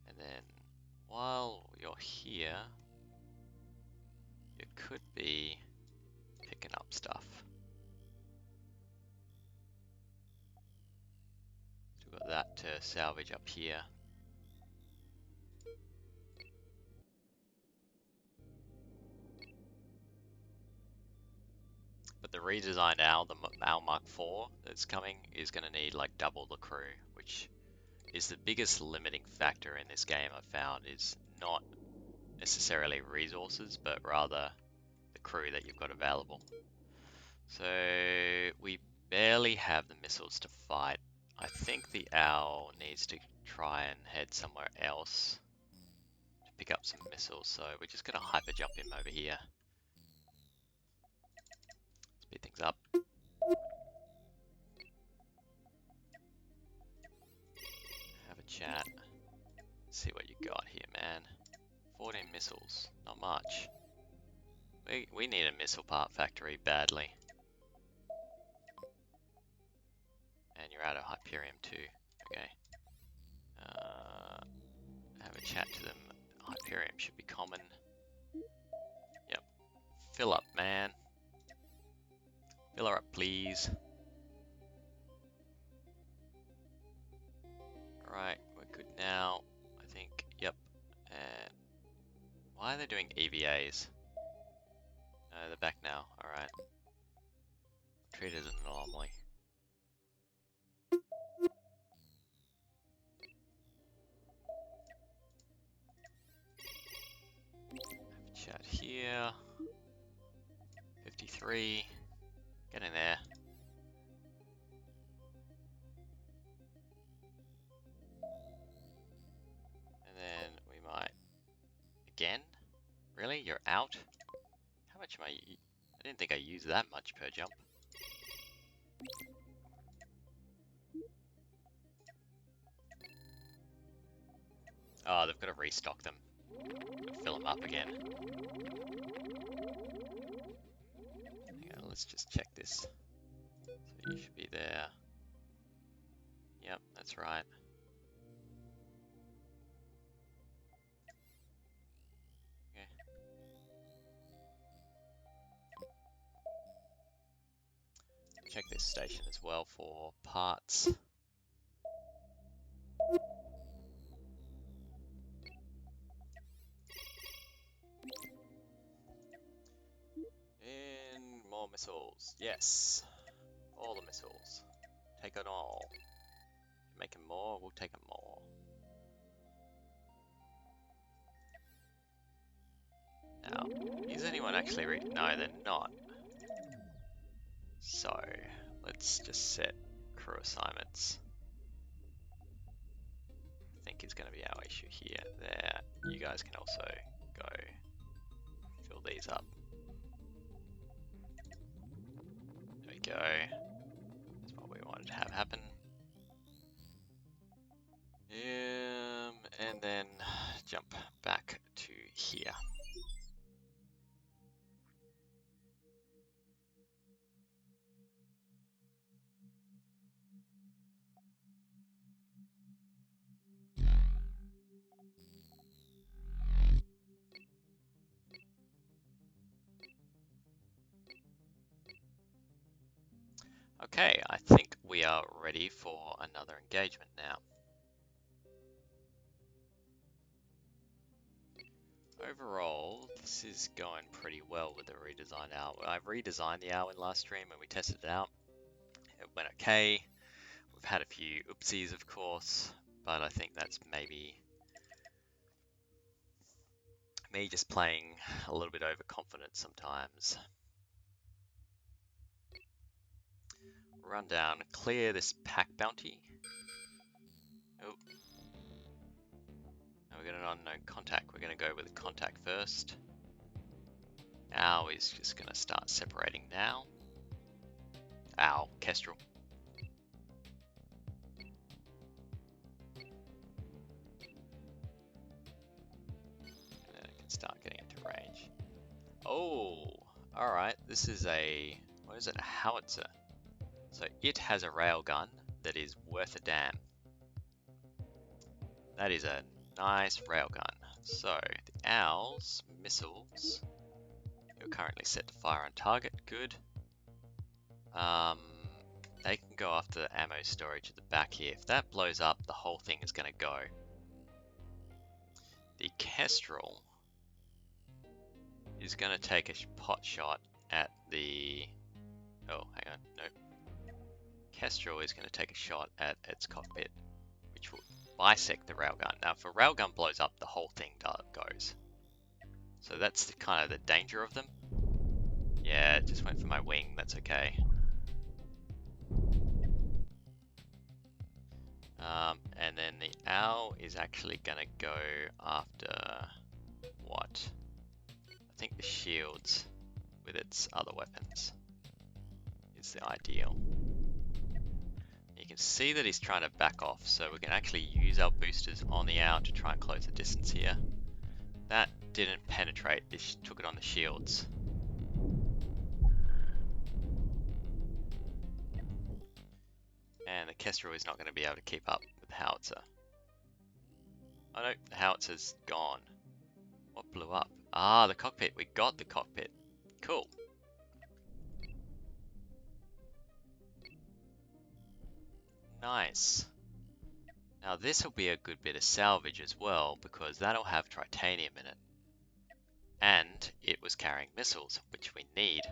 And then while you're here, you could be picking up stuff. So we've got that to salvage up here. But the redesigned Owl, the Owl Mark 4 that's coming, is going to need like double the crew, which is the biggest limiting factor in this game I've found, is not necessarily resources, but rather the crew that you've got available. So we barely have the missiles to fight. I think the Owl needs to try and head somewhere else to pick up some missiles, so we're just going to hyper jump him over here. Speed things up. Have a chat. See what you got here, man. 14 missiles, not much. We need a missile part factory badly. And you're out of Hyperium too. Okay. Have a chat to them. Hyperium should be common. Yep. Fill up, man. Fill her up, please. Alright, we're good now. I think, yep. And why are they doing EVAs? No, they're back now. Alright. Treat it as an anomaly. Have a chat here. 53. Get in there. And then we might... Again? Really? You're out? How much am I didn't think I used that much per jump. Oh, they've got to restock them. Fill them up again. Hang on, let's just check this. So you should be there. Yep, that's right. Okay. Check this station as well for parts. And more missiles. Yes. All the missiles. Take it all. Make them more, we'll take them more. Now, is anyone actually no, they're not. So let's just set crew assignments. I think is going to be our issue here. There, you guys can also go fill these up. There we go. That's what we wanted to have happen. And then jump back to here. Okay, I think we are ready for another engagement now. Overall, this is going pretty well with the redesign hour. I redesigned the hour in last stream and we tested it out. It went okay. We've had a few oopsies, of course, but I think that's maybe me just playing a little bit overconfident sometimes. Run down, clear this pack bounty. Oh. No, we're going to unknown contact. We're going to go with the contact first. Ow is just going to start separating now. Ow, Kestrel. And then it can start getting into range. Oh, alright. This is a, what is it, a howitzer. So it has a railgun that is worth a damn. That is a nice railgun. So the owl's missiles, you're currently set to fire on target, good. They can go after the ammo storage at the back here. If that blows up, the whole thing is going to go. The Kestrel is going to take a pot shot at the... Oh, hang on, nope. Kestrel is going to take a shot at its cockpit, which will bisect the railgun. Now, if a railgun blows up, the whole thing goes. So that's the kind of the danger of them. Yeah, it just went for my wing, that's okay. And then the owl is actually going to go after what? I think the shields with its other weapons is the ideal. You can see that he's trying to back off, so we can actually use our boosters on the owl to try and close the distance here. That didn't penetrate, this took it on the shields. And the Kestrel is not going to be able to keep up with the howitzer. Oh no, the howitzer's gone. What blew up? Ah, the cockpit. We got the cockpit. Cool. Nice. Now this will be a good bit of salvage as well, because that'll have titanium in it. And it was carrying missiles, which we need.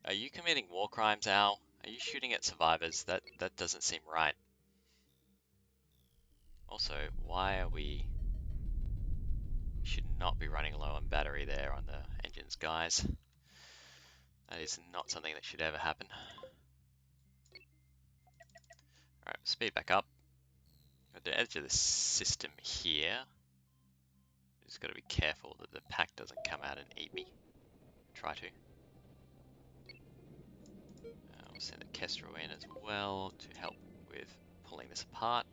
Are you committing war crimes, Al? Are you shooting at survivors? That doesn't seem right. Also, why are we... We should not be running low on battery there on the engines, guys. That is not something that should ever happen. Alright, speed back up. At the edge of the system here. Just got to be careful that the pack doesn't come out and eat me. Try to. We'll send the Kestrel in as well to help with pulling this apart.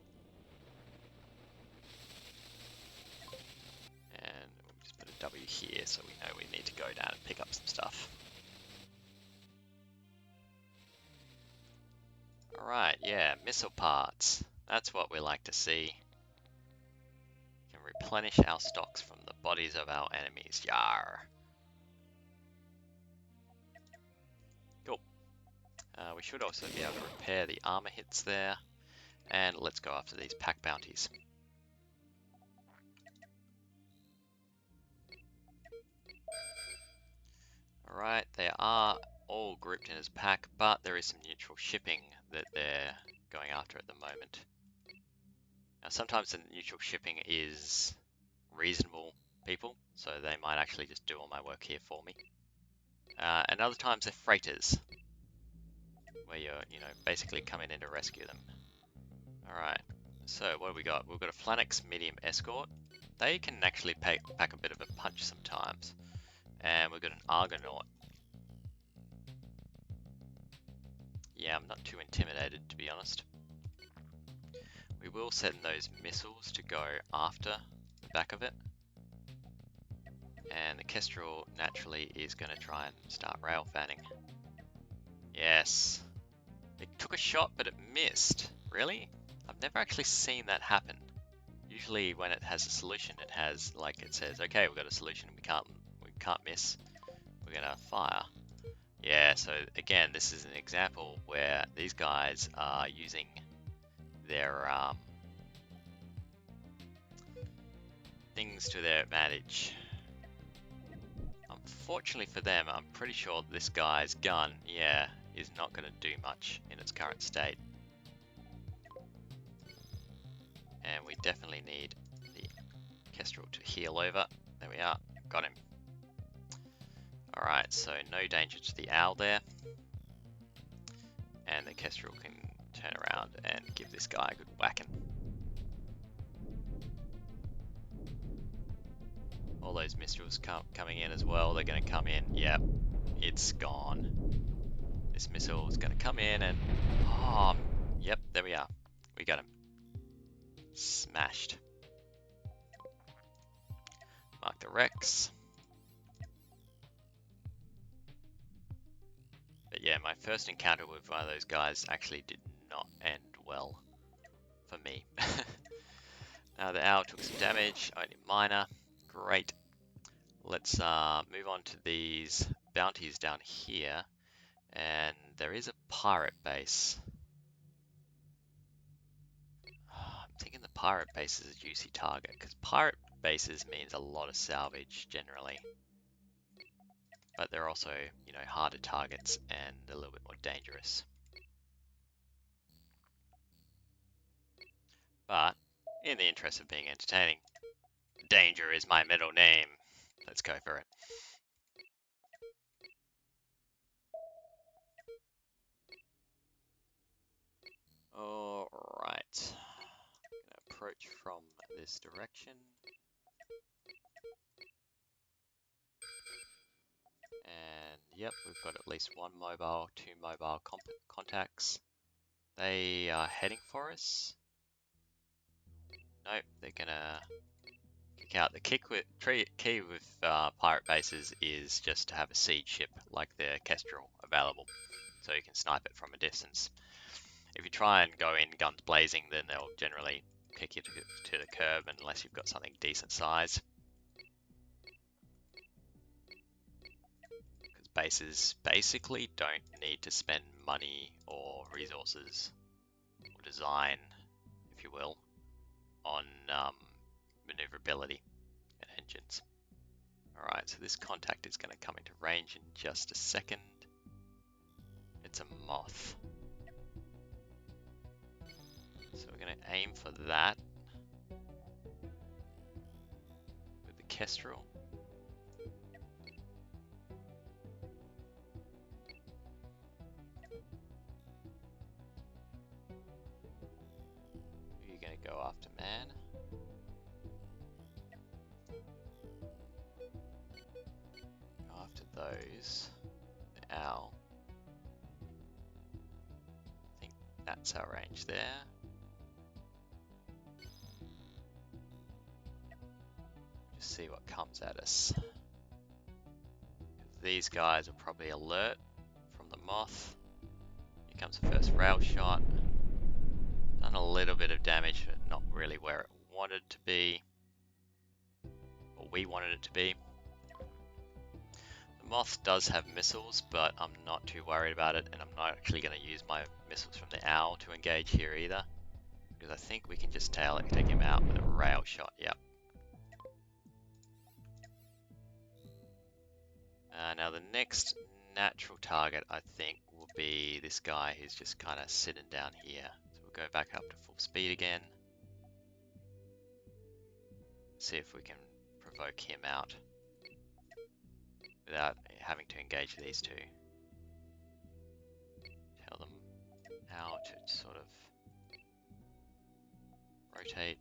And we'll just put a W here so we know we need to go down and pick up some stuff. Alright, yeah, missile parts. That's what we like to see. We can replenish our stocks from the bodies of our enemies. Yar! Cool. We should also be able to repair the armor hits there. And let's go after these pack bounties. Alright, they are all grouped in as pack, but there is some neutral shipping that they're going after at the moment. Now, sometimes the neutral shipping is reasonable people, so they might actually just do all my work here for me. And other times they're freighters, where you're, basically coming in to rescue them. Alright, so what have we got? We've got a Flannex medium escort. They can actually pack a bit of a punch sometimes. And we've got an Argonaut. Yeah, I'm not too intimidated, to be honest. We will send those missiles to go after the back of it. And the Kestrel naturally is going to try and start rail fanning. Yes. It took a shot, but it missed. Really? I've never actually seen that happen. Usually when it has a solution, it has, like, it says, okay, we've got a solution, we can't miss, we're gonna fire. Yeah, so again, this is an example where these guys are using their things to their advantage. Unfortunately for them, I'm pretty sure this guy's gun, yeah, is not going to do much in its current state. And we definitely need the Kestrel to heal over. There we are, got him. Alright, so no danger to the owl there. And the Kestrel can turn around and give this guy a good whacking. All those missiles coming in as well, they're going to come in. Yep, it's gone. This missile is going to come in and... oh, yep, there we are. We got him. Smashed. Mark the Rex. But yeah, my first encounter with one of those guys actually did not end well for me. Now the owl took some damage, only minor. Great. Let's move on to these bounties down here. And there is a pirate base. I'm thinking the pirate base is a juicy target, because pirate bases means a lot of salvage generally. But they're also, harder targets and a little bit more dangerous. But in the interest of being entertaining, danger is my middle name. Let's go for it. Alright. Gonna approach from this direction. And yep, we've got at least one mobile, two mobile contacts. They are heading for us. Nope, they're gonna kick out. The key with pirate bases is just to have a siege ship like the Kestrel available, so you can snipe it from a distance. If you try and go in guns blazing, then they'll generally kick you to the curb unless you've got something decent size. Because bases basically don't need to spend money or resources or design, if you will, on maneuverability and engines. Alright, so this contact is going to come into range in just a second. It's a moth. So we're going to aim for that with the Kestrel. Who are you going to go after, man? Go after those. The owl. I think that's our range there. Just see what comes at us. These guys are probably alert from the moth. Here comes the first rail shot. Done a little bit of damage, but not really where it wanted to be. Or we wanted it to be. The moth does have missiles, but I'm not too worried about it, and I'm not actually going to use my missiles from the owl to engage here either. Because I think we can just take him out with a rail shot, yep. Now the next natural target, I think, will be this guy who's just kind of sitting down here. So we'll go back up to full speed again. See if we can provoke him out without having to engage these two. Tell them how to sort of rotate.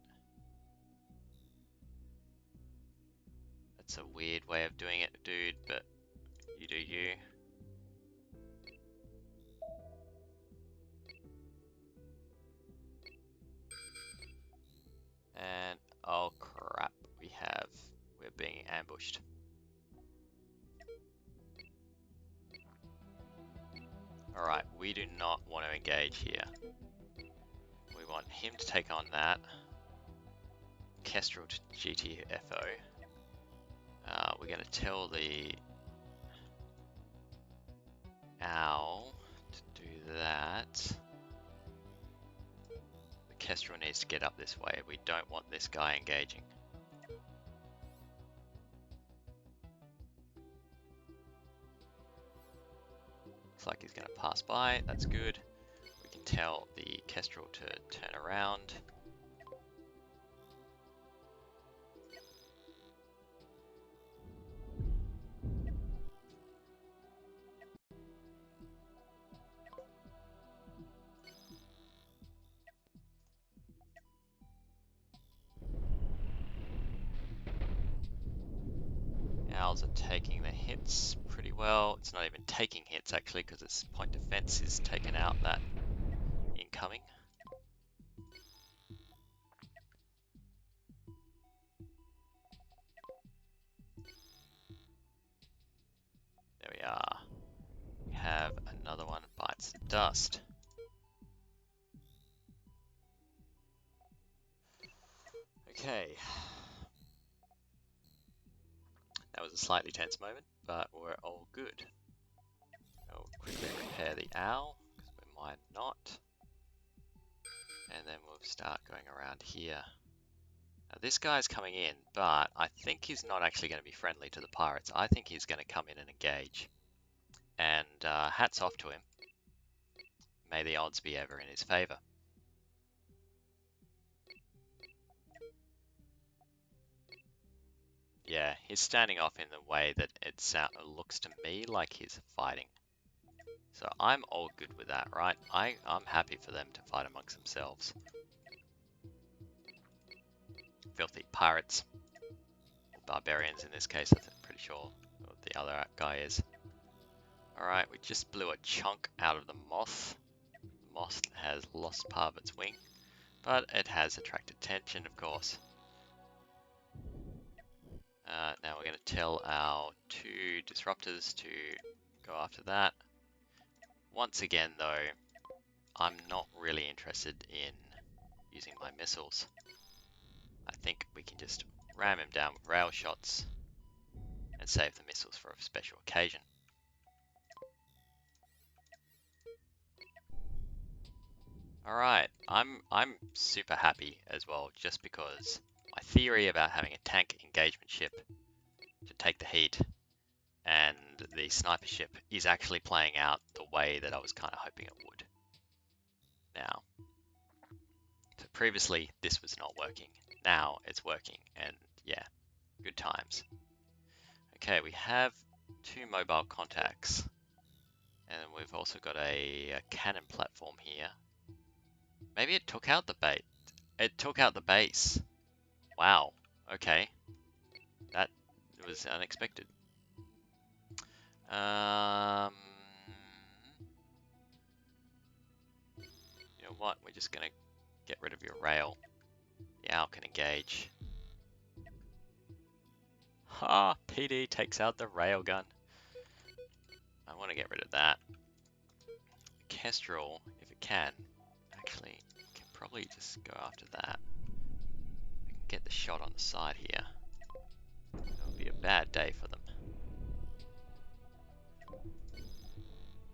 That's a weird way of doing it, dude, but you do you. And oh crap, we're being ambushed. Alright, we do not want to engage here. We want him to take on that. Kestrel to GTFO. We're going to tell the owl to do that. The Kestrel needs to get up this way. We don't want this guy engaging. Looks like he's going to pass by. That's good. We can tell the Kestrel to turn around. Owls are taking the hits pretty well. It's not even taking hits actually because its point defense is taken out that incoming. There we are. We have another one, bites the dust. Okay. That was a slightly tense moment, but we're all good. I'll quickly repair the owl, because we might not. And then we'll start going around here. Now this guy's coming in, but I think he's not actually going to be friendly to the pirates. I think he's going to come in and engage. And hats off to him. May the odds be ever in his favor. Yeah, he's standing off in the way that it looks to me like he's fighting. So I'm all good with that, right? I'm happy for them to fight amongst themselves. Filthy pirates. Or barbarians in this case, I'm pretty sure what the other guy is. Alright, we just blew a chunk out of the moth. The moth has lost part of its wing, but it has attracted attention, of course. Now we're going to tell our two disruptors to go after that. Once again, though, I'm not really interested in using my missiles. I think we can just ram him down with rail shots and save the missiles for a special occasion. Alright, I'm super happy as well, just because my theory about having a tank engagement ship to take the heat and the sniper ship is actually playing out the way that I was kind of hoping it would. Now, so previously this was not working. Now it's working, and yeah, good times. Okay, we have two mobile contacts, and we've also got a cannon platform here. Maybe it took out the bait. It took out the base. Wow. Okay. That was unexpected. You know what? We're just gonna get rid of your rail. The owl can engage. Ha! PD takes out the railgun. I want to get rid of that. Kestrel, if it can, actually can probably just go after that. We can get the shot on the side here. It would be a bad day for them.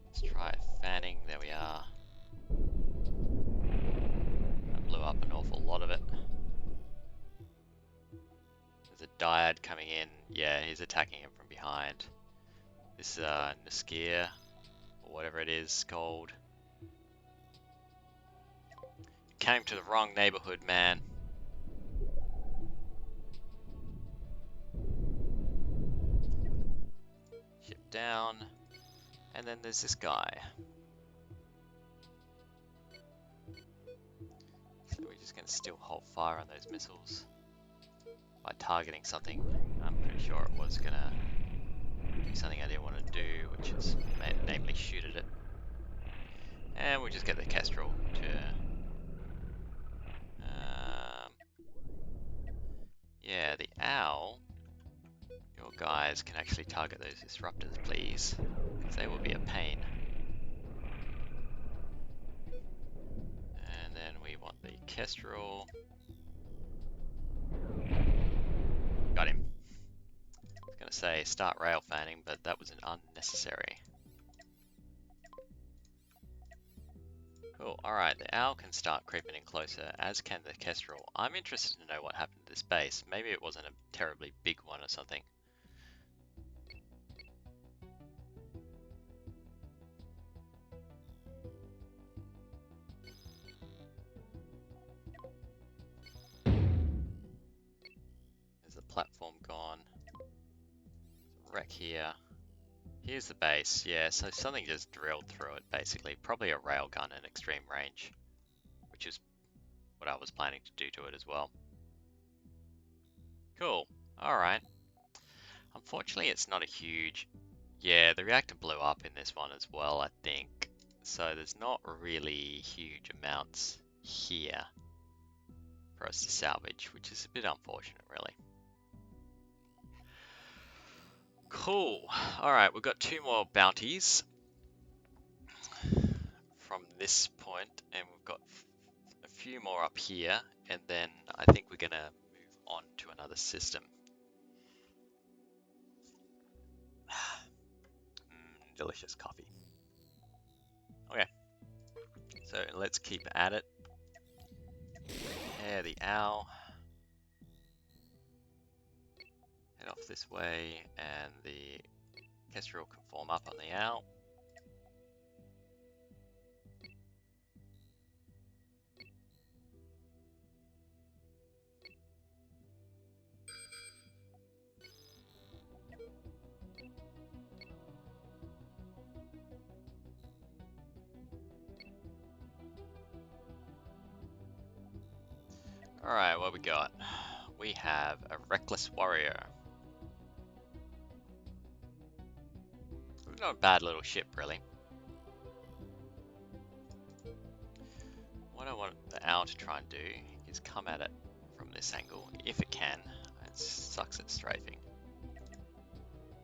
Let's try fanning. There we are. I blew up an awful lot of it. There's a dyad coming in. Yeah, he's attacking him from behind. This Niskier, or whatever it is called. You came to the wrong neighborhood, man. down. And then there's this guy. So we're just going to still hold fire on those missiles by targeting something. I'm pretty sure it was going to do something I didn't want to do, which is namely shoot at it. And we'll just get the Kestrel to... yeah, the owl. Your guys can actually target those disruptors, please, because they will be a pain. And then we want the Kestrel. Got him. I was going to say start rail fanning, but that was unnecessary. Cool. Alright, the owl can start creeping in closer, as can the Kestrel. I'm interested to know what happened to this base. Maybe it wasn't a terribly big one or something. There's the platform gone. There's a wreck here. Here's the base, yeah, so something just drilled through it, basically. Probably a railgun at extreme range, which is what I was planning to do to it as well. Cool, alright. Unfortunately, it's not a huge... yeah, the reactor blew up in this one as well, I think. So there's not really huge amounts here for us to salvage, which is a bit unfortunate, really. Cool. Alright, we've got 2 more bounties from this point, and we've got a few more up here, and then I think we're gonna move on to another system. Delicious coffee. Okay, so let's keep at it. Yeah, the owl. Head off this way, and the Kestrel can form up on the owl. Alright, what we got? We have a Reckless Warrior. Not a bad little ship, really. What I want the owl to try and do is come at it from this angle, if it can. It sucks at strafing.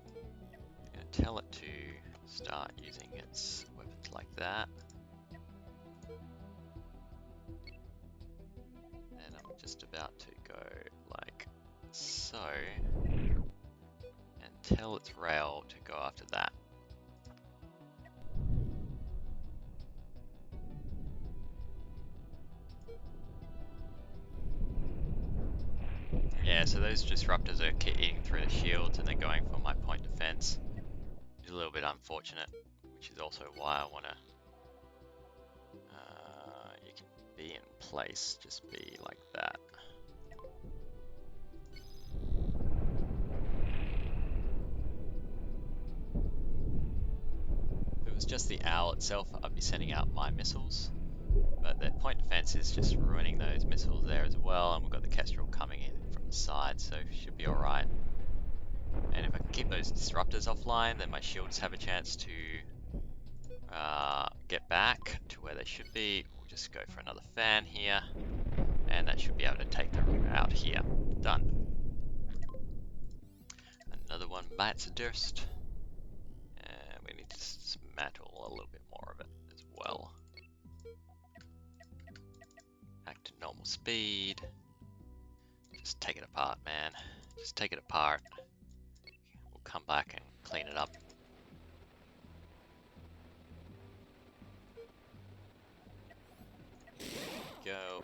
I'm going to tell it to start using its weapons like that. And I'm just about to go like so, and tell its rail to go after that. Yeah, so those disruptors are eating through the shields and they're going for my point defense. Which is a little bit unfortunate, which is also why I want to... you can be in place, just be like that. If it was just the owl itself, I'd be sending out my missiles. But the point defense is just ruining those missiles there as well, and we've got the Kestrel coming in from the side, so it should be alright. And if I can keep those disruptors offline, then my shields have a chance to get back to where they should be. We'll just go for another fan here, and that should be able to take them out here. Done. Another one bites the dust, and we need to dismantle a little bit more of it as well. Back to normal speed. Just take it apart, man. Just take it apart. We'll come back and clean it up. Go.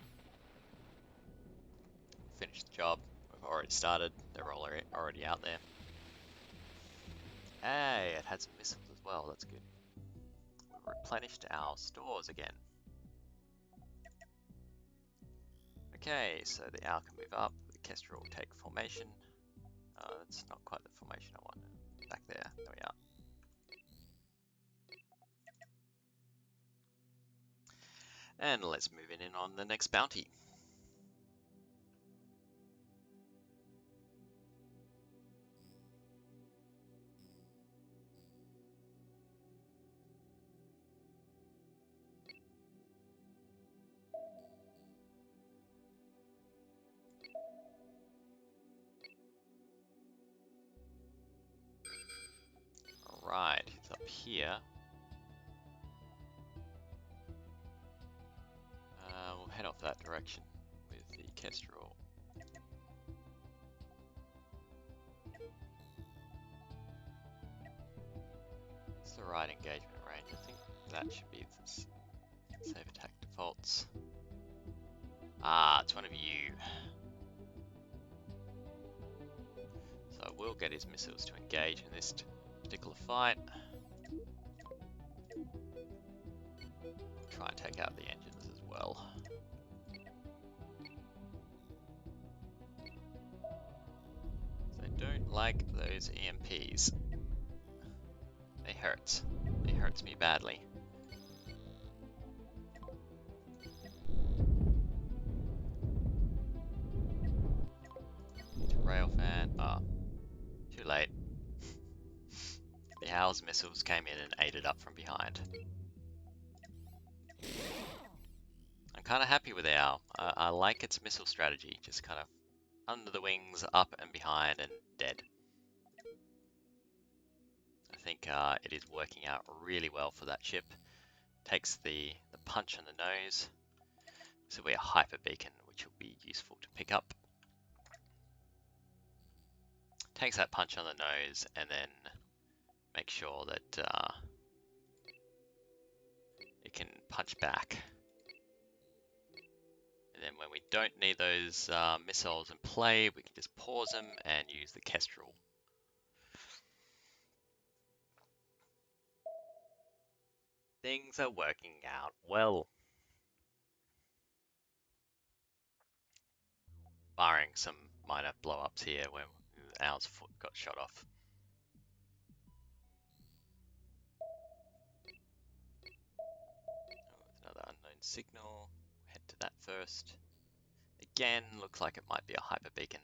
Finish the job. We've already started. They're all already out there. Hey, it had some missiles as well. That's good. We've replenished our stores again. Okay, so the owl can move up. The Kestrel will take formation. That's not quite the formation I want. Back there. There we are. And let's move in on the next bounty. Alright, it's up here. We'll head off that direction with the Kestrel. It's the right engagement range. I think that should be the save attack defaults. Ah, it's one of you. So I will get his missiles to engage in this particular fight. We'll try and take out the engines as well. So I don't like those EMPs. They hurt. They hurts me badly. Railfan. Ah, too late. The Owl's missiles came in and ate it up from behind. I'm kind of happy with the Owl. I like its missile strategy, just kind of under the wings, up and behind, and dead. I think it is working out really well for that ship. Takes the punch on the nose. This will be a hyper beacon, which will be useful to pick up. Takes that punch on the nose and then make sure that it can punch back. And then when we don't need those missiles in play, we can just pause them and use the Kestrel. Things are working out well. Barring some minor blow-ups here where Owl's foot got shot off. Another unknown signal. Head to that first. Again, looks like it might be a hyper beacon.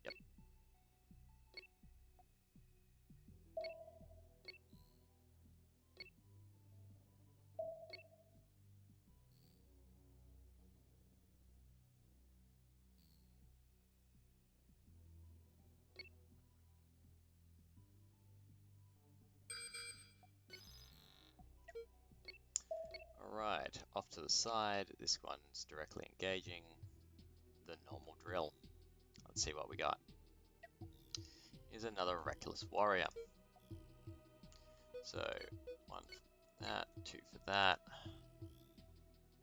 Yep. Alright, off to the side. This one's directly engaging the normal drill. Let's see what we got. Here's another Reckless Warrior. So, 1 for that, 2 for that.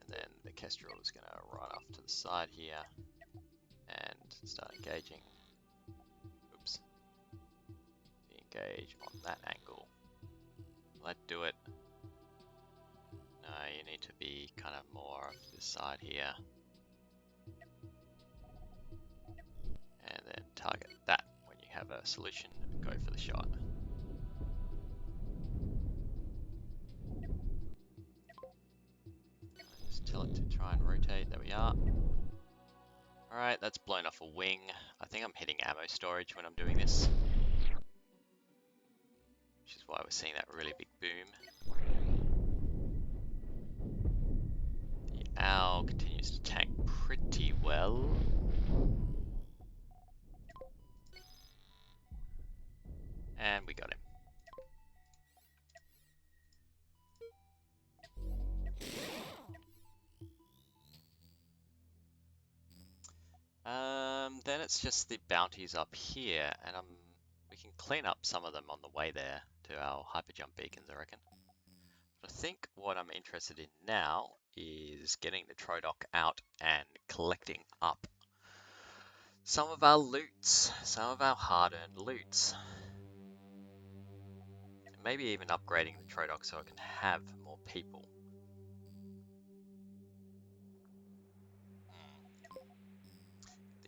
And then the Kestrel is going to run off to the side here and start engaging. Oops. Engage on that angle. Will that do it? No, you need to be kind of more off this side here. And then target that. When you have a solution, go for the shot. Just tell it to try and rotate. There we are. Alright, that's blown off a wing. I think I'm hitting ammo storage when I'm doing this. Which is why we're seeing that really big boom. The Owl continues to tank pretty well. And we got him. Then it's just the bounties up here, and we can clean up some of them on the way there to our hyper jump beacons, I reckon. But I think what I'm interested in now is getting the Trodoc out and collecting up some of our loots, some of our hard-earned loots. Maybe even upgrading the Trodoc so I can have more people.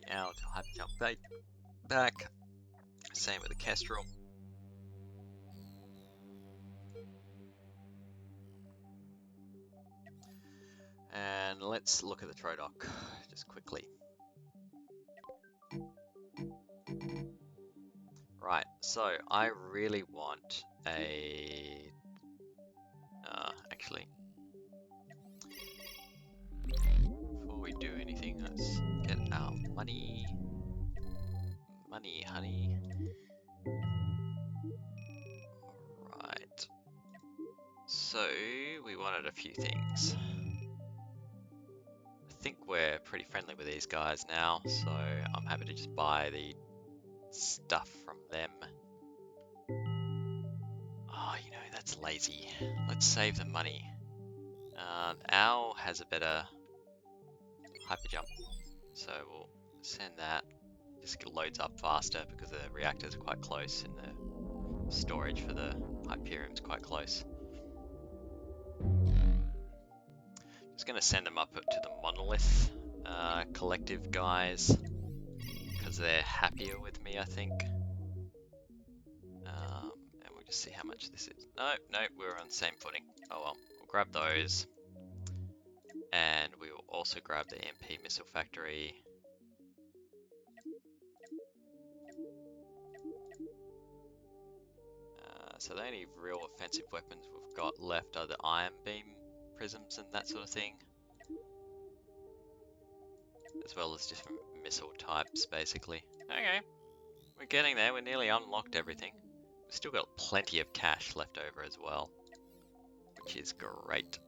The Owl to hyper jump back. Same with the Kestrel. And let's look at the Trodoc just quickly. Right, so I really want a... actually, before we do anything, let's get our money. Money, honey. Alright. So, we wanted a few things. I think we're pretty friendly with these guys now, so I'm happy to just buy the stuff from them. Oh, you know, that's lazy. Let's save the money. Owl has a better hyper jump, so we'll send that. Just loads up faster because the reactors are quite close and the storage for the Hyperium's quite close. Just going to send them up to the Monolith collective guys because they're happier with me, I think. And we'll just see how much this is. No, we're on the same footing. Oh well, we'll grab those. And we will also grab the MP missile factory. So the only real offensive weapons we've got left are the ion beam prisms and that sort of thing. As well as different missile types, basically. Okay, we're getting there. We're nearly unlocked everything. We've still got plenty of cash left over as well, which is great.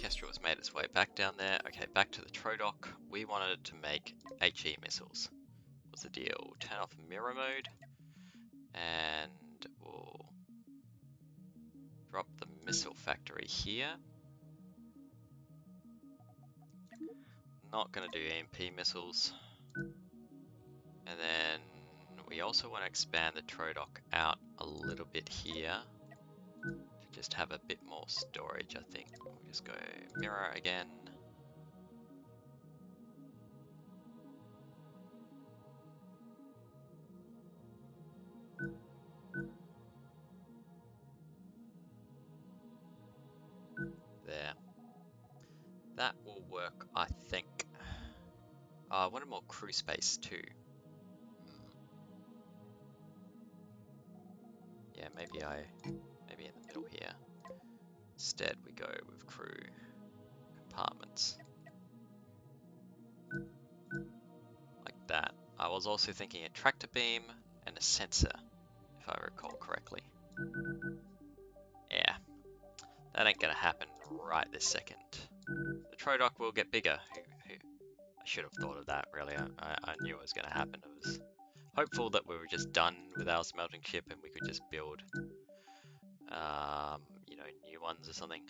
Kestrel has made its way back down there. Okay, back to the Trodoc. We wanted to make HE missiles. What's the deal? Turn off mirror mode. And we'll drop the missile factory here. Not going to do EMP missiles. And then we also want to expand the Trodoc out a little bit here to just have a bit more storage, I think. We'll just go mirror again. There. That will work, I think. I wanted more crew space too. Yeah, maybe in the middle here. Instead, we go with crew compartments. Like that. I was also thinking a tractor beam and a sensor, if I recall correctly. Yeah, that ain't gonna happen right this second. The Trodoc will get bigger. I should have thought of that, really. I knew it was gonna happen. I was hopeful that we were just done with our smelting ship and we could just build, you know, new ones or something.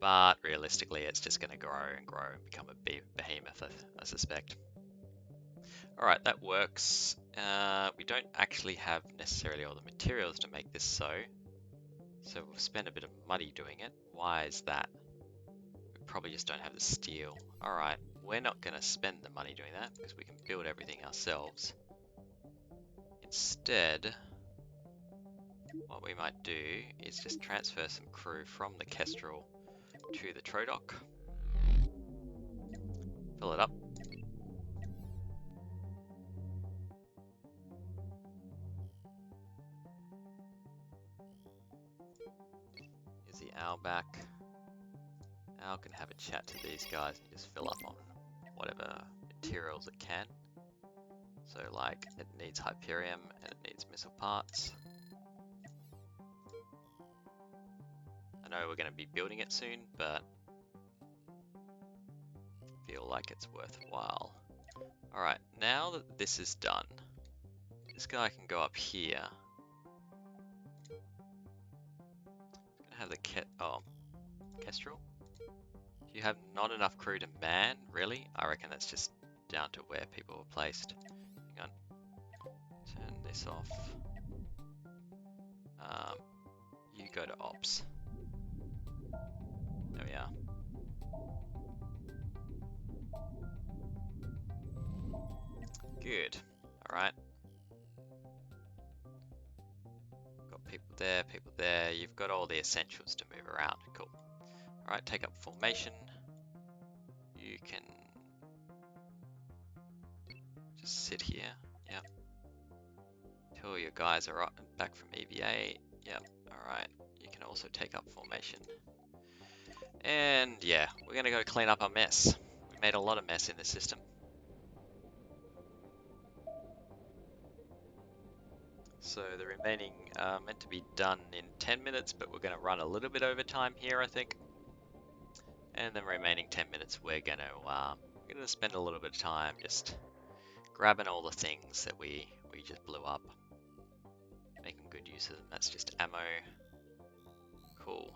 But realistically, it's just going to grow and grow and become a behemoth, I suspect. Alright, that works. We don't actually have necessarily all the materials to make this so we'll spend a bit of money doing it. Why is that? We probably just don't have the steel. Alright, we're not going to spend the money doing that because we can build everything ourselves. Instead, what we might do is just transfer some crew from the Kestrel to the Trodoc. Fill it up. Here's the owl back. Owl can have a chat to these guys and just fill up on whatever materials it can. So like it needs Hyperium and it needs missile parts. I know we're going to be building it soon, but I feel like it's worthwhile. Alright, now that this is done, this guy can go up here. It's gonna have the Kestrel? Do you have not enough crew to man? Really? I reckon that's just down to where people were placed. Hang on. Turn this off. You go to ops. There we are. Good. Alright. Got people there, people there. You've got all the essentials to move around. Cool. Alright, take up formation. You can just sit here. Yep. Till your guys are back from EVA. Yep. Alright. You can also take up formation. And yeah, we're gonna go clean up our mess. We made a lot of mess in this system. So the remaining meant to be done in 10 minutes, but we're going to run a little bit over time here, I think. And the remaining 10 minutes, we're going to spend a little bit of time just grabbing all the things that we just blew up, making good use of them. That's just ammo. Cool.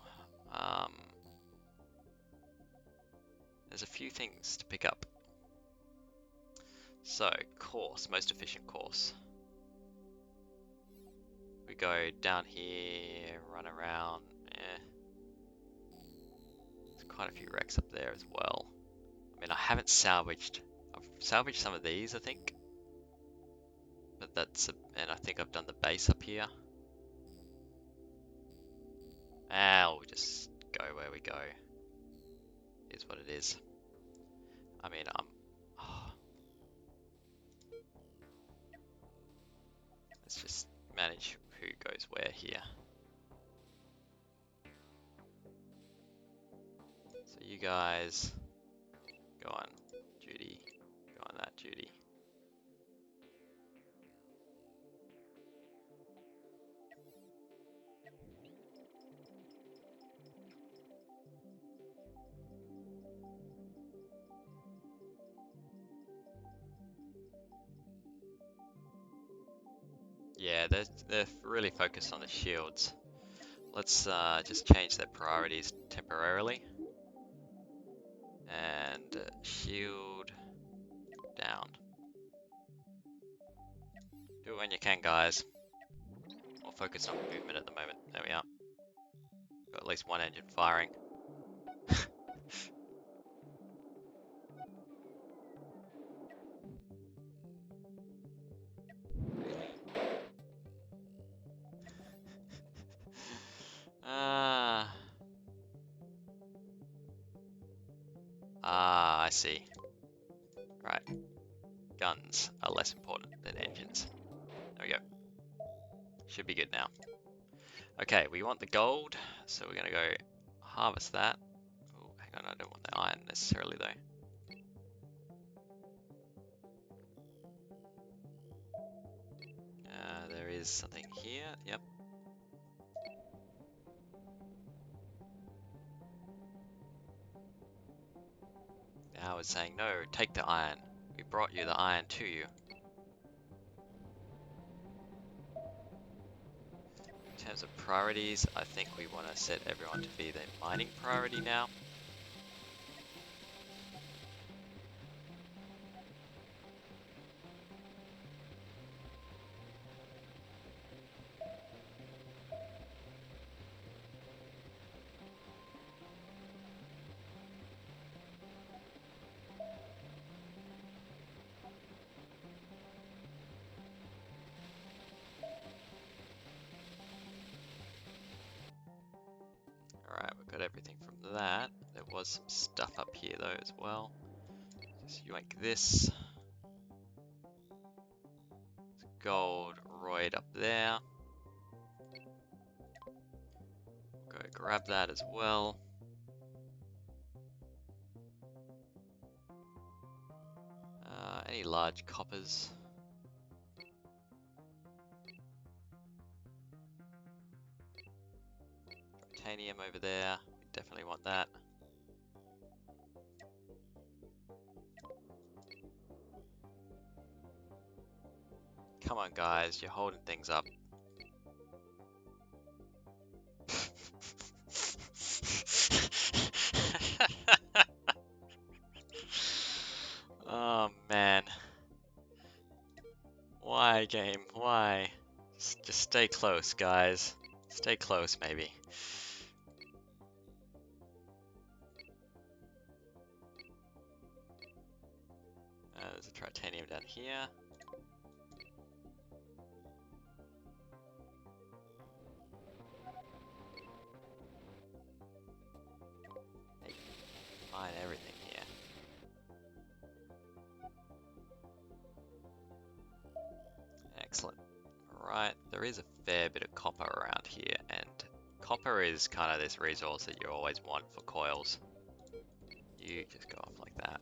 There's a few things to pick up. So course, most efficient course. We go down here, run around. There's quite a few wrecks up there as well. I mean, I haven't salvaged. I've salvaged some of these, I think. But and I think I've done the base up here. We'll just go where we go. Is what it is. I mean, let's just manage who goes where here. So you guys go on duty, go on that duty. Yeah, they're really focused on the shields. Let's just change their priorities temporarily. And shield down. Do it when you can, guys. More focused on movement at the moment. There we are. Got at least one engine firing. I see. Right. Guns are less important than engines. There we go. Should be good now. Okay, we want the gold, so we're gonna go harvest that. Oh, hang on, I don't want the iron necessarily though. There is something here, yep. Now it's saying, no, take the iron. We brought you the iron to you. In terms of priorities, I think we want to set everyone to be the mining priority now. Alright, we've got everything from that. There was some stuff up here though as well. Just yoink this. Gold roid up there. Go grab that as well. Any large coppers? Titanium over there. We definitely want that. Come on, guys, you're holding things up. Oh man. Why, game? Why? Just stay close, guys. Stay close, maybe. There's a titanium down here. Excellent. Alright, there is a fair bit of copper around here, and copper is kind of this resource that you always want for coils. You just go off like that.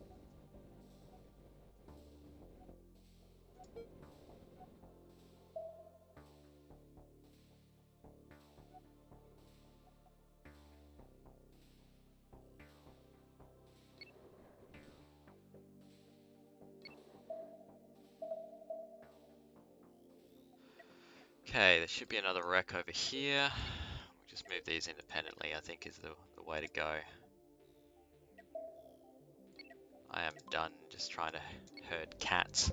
Okay, there should be another wreck over here. We'll just move these independently, I think is the way to go. I am done just trying to herd cats.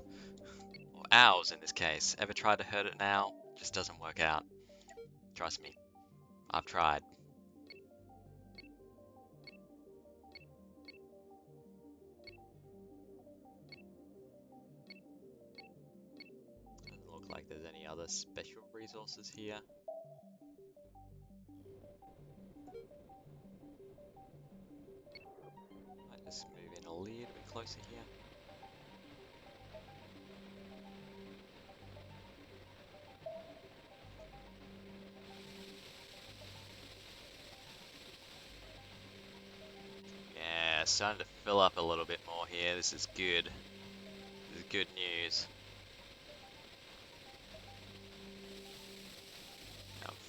Or owls in this case. Ever tried to herd it now? Just doesn't work out. Trust me. I've tried. Doesn't look like there's any other special resources here. Might just move in a little bit closer here. Yeah, it's starting to fill up a little bit more here. This is good. This is good news.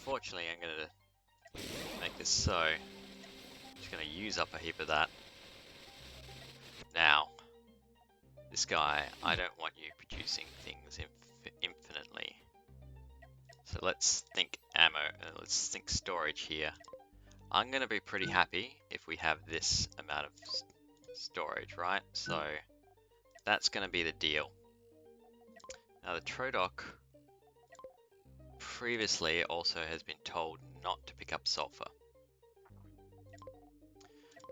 Unfortunately, I'm going to make this so. I'm just going to use up a heap of that. Now, this guy, I don't want you producing things infinitely. So let's think ammo, let's think storage here. I'm going to be pretty happy if we have this amount of storage, right? So that's going to be the deal. Now the Trodoc previously also has been told not to pick up sulfur.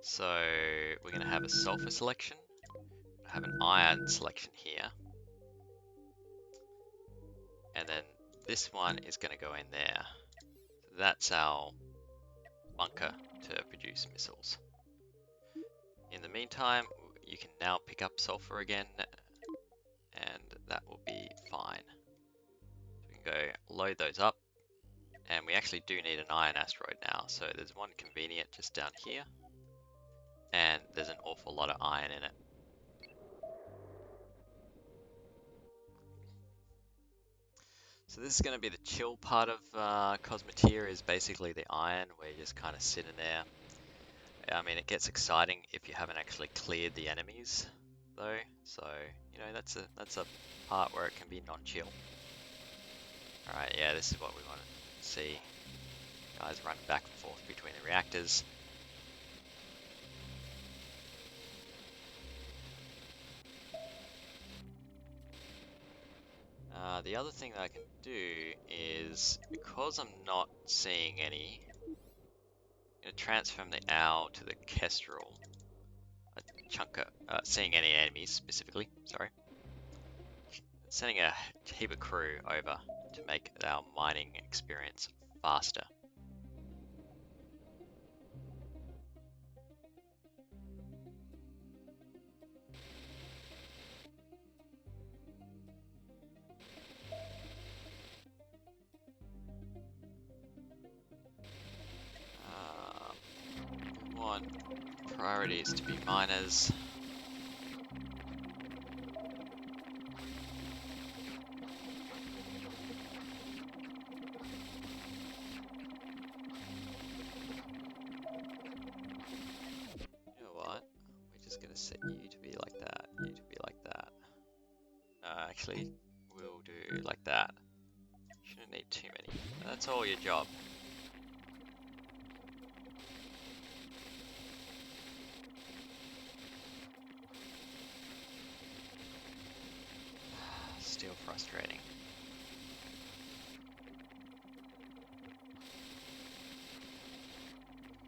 So we're going to have a sulfur selection, have an iron selection here, and then this one is going to go in there. So that's our bunker to produce missiles. In the meantime, you can now pick up sulfur again, and that will be fine. So we can go load those up, and we actually do need an iron asteroid now. So there's one convenient just down here, and there's an awful lot of iron in it. So this is going to be the chill part of Cosmoteer, is basically the iron, where you're just kind of sitting there. I mean, it gets exciting if you haven't actually cleared the enemies, though. So, you know, that's a part where it can be non-chill. Alright, yeah, this is what we want to see. Guys running back and forth between the reactors. The other thing that I can do is, because I'm not seeing any, I'm going to transform the owl to the Kestrel. Seeing any enemies specifically, sorry. Sending a heap of crew over to make our mining experience faster. We want priorities to be miners. You know what? We're just gonna set you to be like that, you to be like that. No, actually, we'll do like that. Shouldn't need too many. That's all your job. Still frustrating.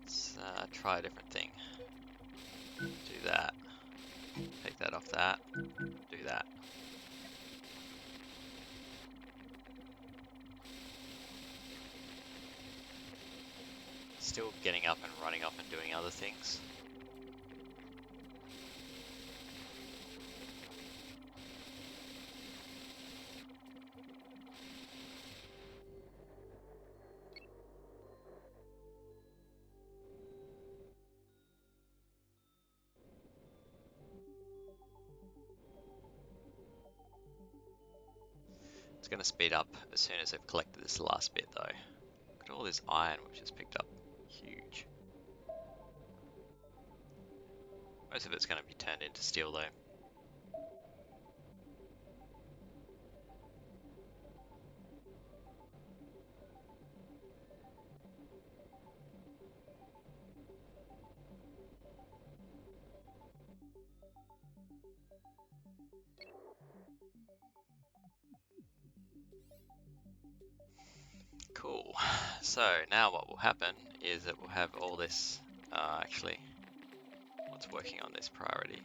Let's try a different thing. Do that. Take that off that. Do that. Still getting up and running off and doing other things. It's going to speed up as soon as I've collected this last bit though. Look at all this iron we've just picked up. Huge. Most of it's going to be turned into steel though. Cool. So now what will happen is that we'll have all this, actually, what's working on this priority?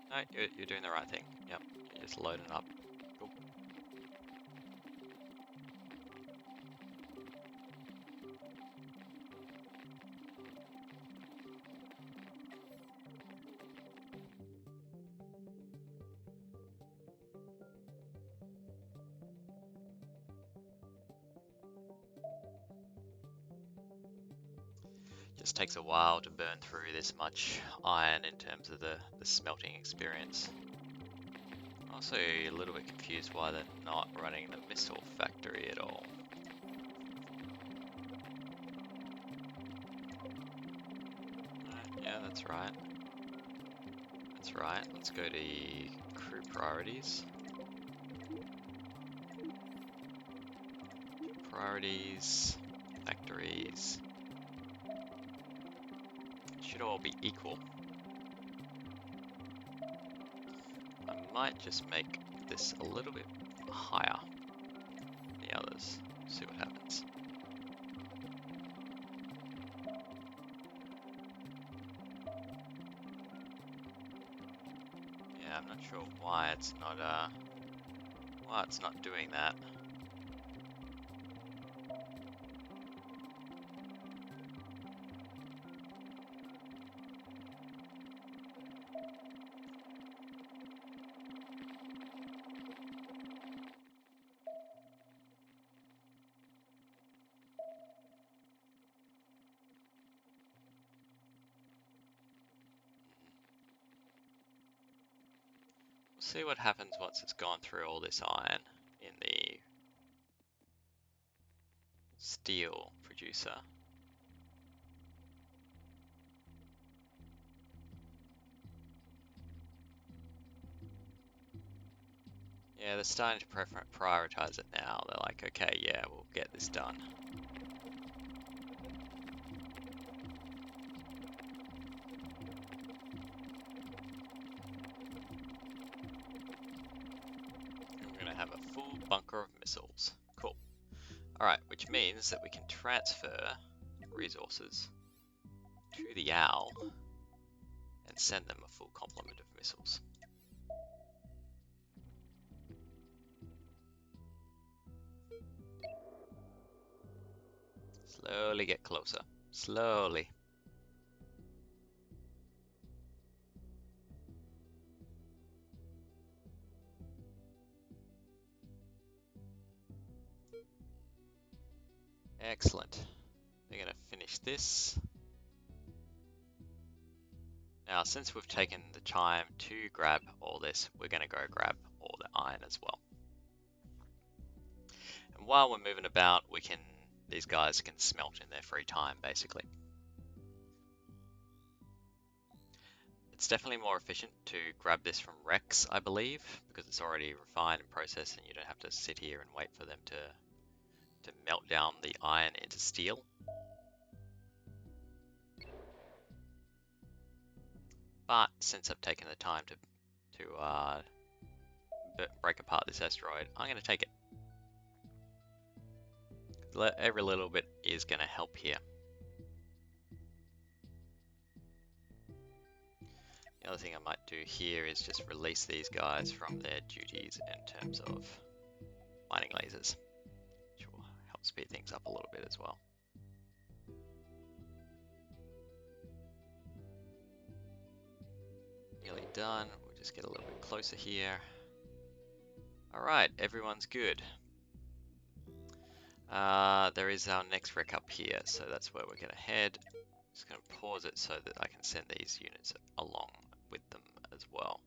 No, you're doing the right thing. Yep, you're just loading up. Cool. Just takes a while to burn through this much iron in terms of the smelting experience. Also a little bit confused why they're not running the missile factory at all. Yeah, that's right. That's right. Let's go to crew priorities. Priorities, factories. Should all be equal. I might just make this a little bit higher than the others. See what happens. Yeah, I'm not sure why it's not doing that. See what happens once it's gone through all this iron in the steel producer. Yeah, they're starting to prioritize it now. They're like, okay, yeah, we'll get this done. And we're going to have a full bunker of missiles. Cool. Alright, which means that we can transfer resources to the owl and send them a full complement of missiles. Slowly get closer. Slowly. Excellent. They're going to finish this. Now, since we've taken the time to grab all this, we're going to go grab all the iron as well. And while we're moving about, these guys can smelt in their free time, basically. It's definitely more efficient to grab this from Rex, I believe, because it's already refined and processed, and you don't have to sit here and wait for them to melt down the iron into steel. But since I've taken the time to break apart this asteroid, I'm going to take it. Every little bit is going to help here. The other thing I might do here is just release these guys from their duties in terms of mining lasers, which will help speed things up a little bit as well. Nearly done. We'll just get a little bit closer here. Alright, everyone's good. There is our next wreck up here, so that's where we're going to head. Just going to pause it so that I can send these units along with them as well.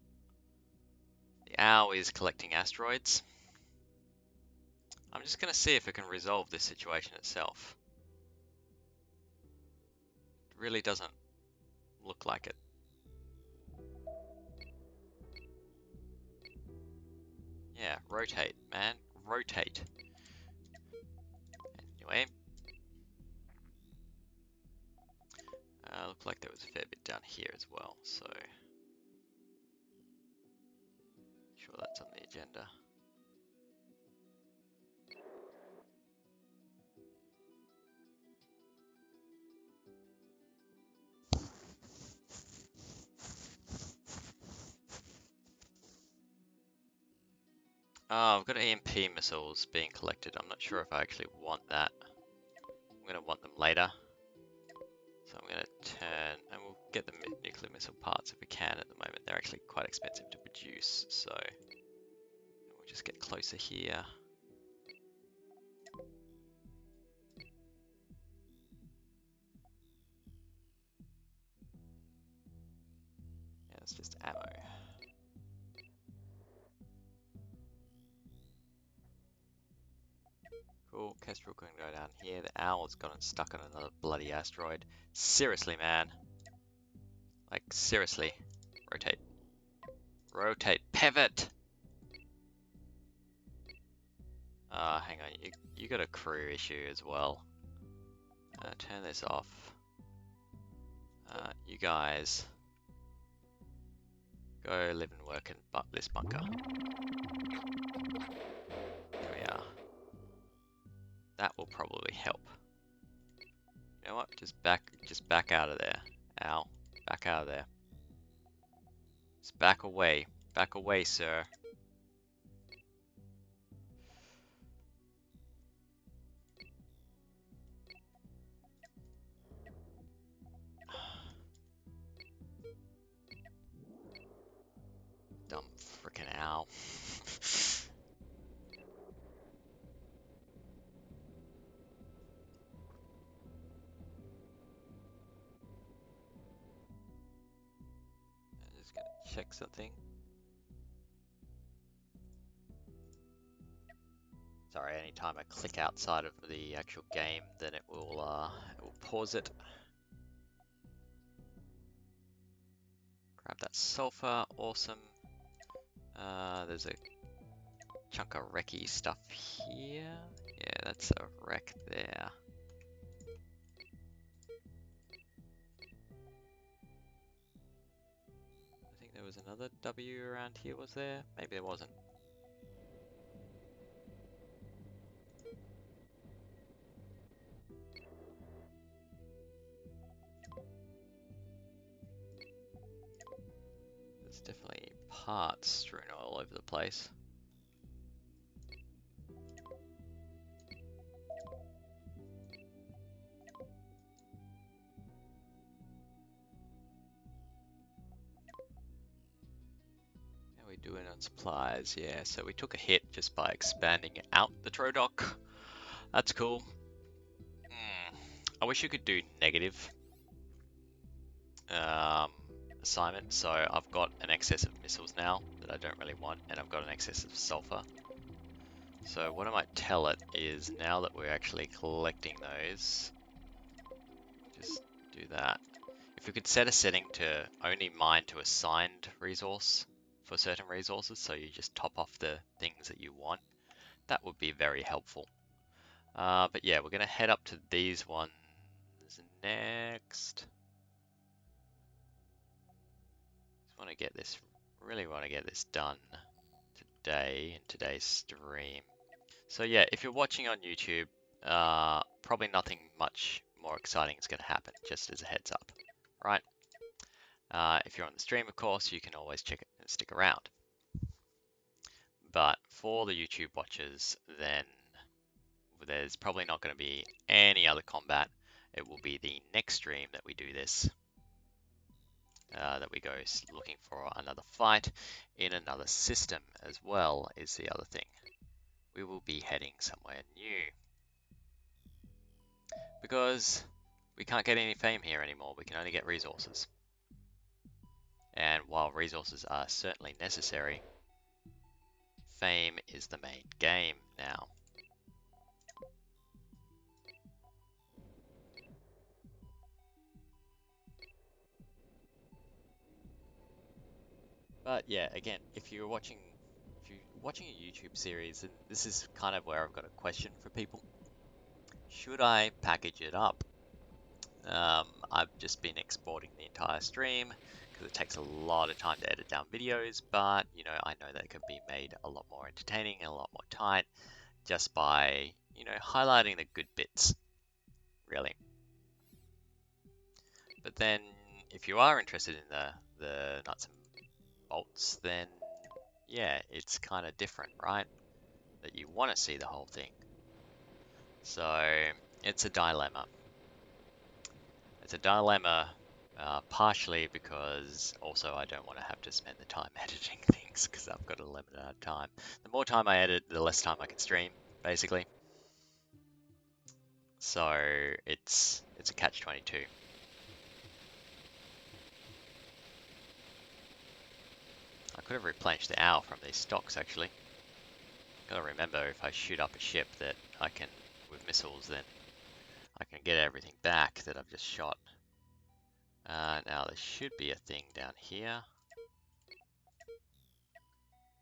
The owl is collecting asteroids. I'm just going to see if it can resolve this situation itself. It really doesn't look like it. Yeah, rotate, man. Rotate. Anyway. Looked like there was a fair bit down here as well, so... Sure that's on the agenda. Oh, I've got EMP missiles being collected. I'm not sure if I actually want that. I'm going to want them later. So I'm going to turn, and we'll get the nuclear missile parts if we can at the moment. They're actually quite expensive to produce, so we'll just get closer here. Yeah, it's just ammo. Cool, Kestrel can go down here. The owl's gotten stuck on another bloody asteroid. Seriously, man. Like, seriously. Rotate. Rotate. Pivot! Hang on. You got a crew issue as well. Turn this off. You guys go live and work in this bunker. There we are. That will probably help. You know what? Just back out of there. Ow. Back out of there. Just back away. Back away, sir. Dumb frickin' owl. I'm just gonna check something. Sorry, anytime I click outside of the actual game, then it will pause it. Grab that sulfur, awesome. There's a chunk of wrecky stuff here. Yeah, that's a wreck there. I think there was another W around here, was there? Maybe there wasn't. There's definitely parts strewn all over the place. How are we doing on supplies? Yeah, so we took a hit just by expanding out the Trodoc. That's cool. I wish you could do negative assignment. So I've got an excess of missiles now that I don't really want, and I've got an excess of sulfur. So what I might tell it is, now that we're actually collecting those, just do that. If we could set a setting to only mine to assigned resource for certain resources, so you just top off the things that you want, that would be very helpful. But yeah, we're going to head up to these ones next. Want to get this, really want to get this done today in today's stream. So yeah, if you're watching on YouTube, probably nothing much more exciting is going to happen, just as a heads up, right? If you're on the stream, of course, you can always check it and stick around. But for the YouTube watchers, then there's probably not going to be any other combat. It will be the next stream that we do this. That we go looking for another fight in another system as well is the other thing. We will be heading somewhere new. Because we can't get any fame here anymore, we can only get resources. And while resources are certainly necessary, fame is the main game now. But yeah, again, if you're watching a YouTube series, and this is kind of where I've got a question for people. Should I package it up? I've just been exporting the entire stream because it takes a lot of time to edit down videos, but you know, I know that it can be made a lot more entertaining and a lot more tight just by, you know, highlighting the good bits, really. But then if you are interested in the nuts and bolts, then yeah, it's kind of different, right? That you want to see the whole thing. So it's a dilemma. It's a dilemma partially because also I don't want to have to spend the time editing things because I've got a limited amount of time. The more time I edit, the less time I can stream, basically. So it's a catch-22. I could have replenished the owl from these stocks actually. Gotta remember if I shoot up a ship that I can, with missiles, then I can get everything back that I've just shot. Now there should be a thing down here.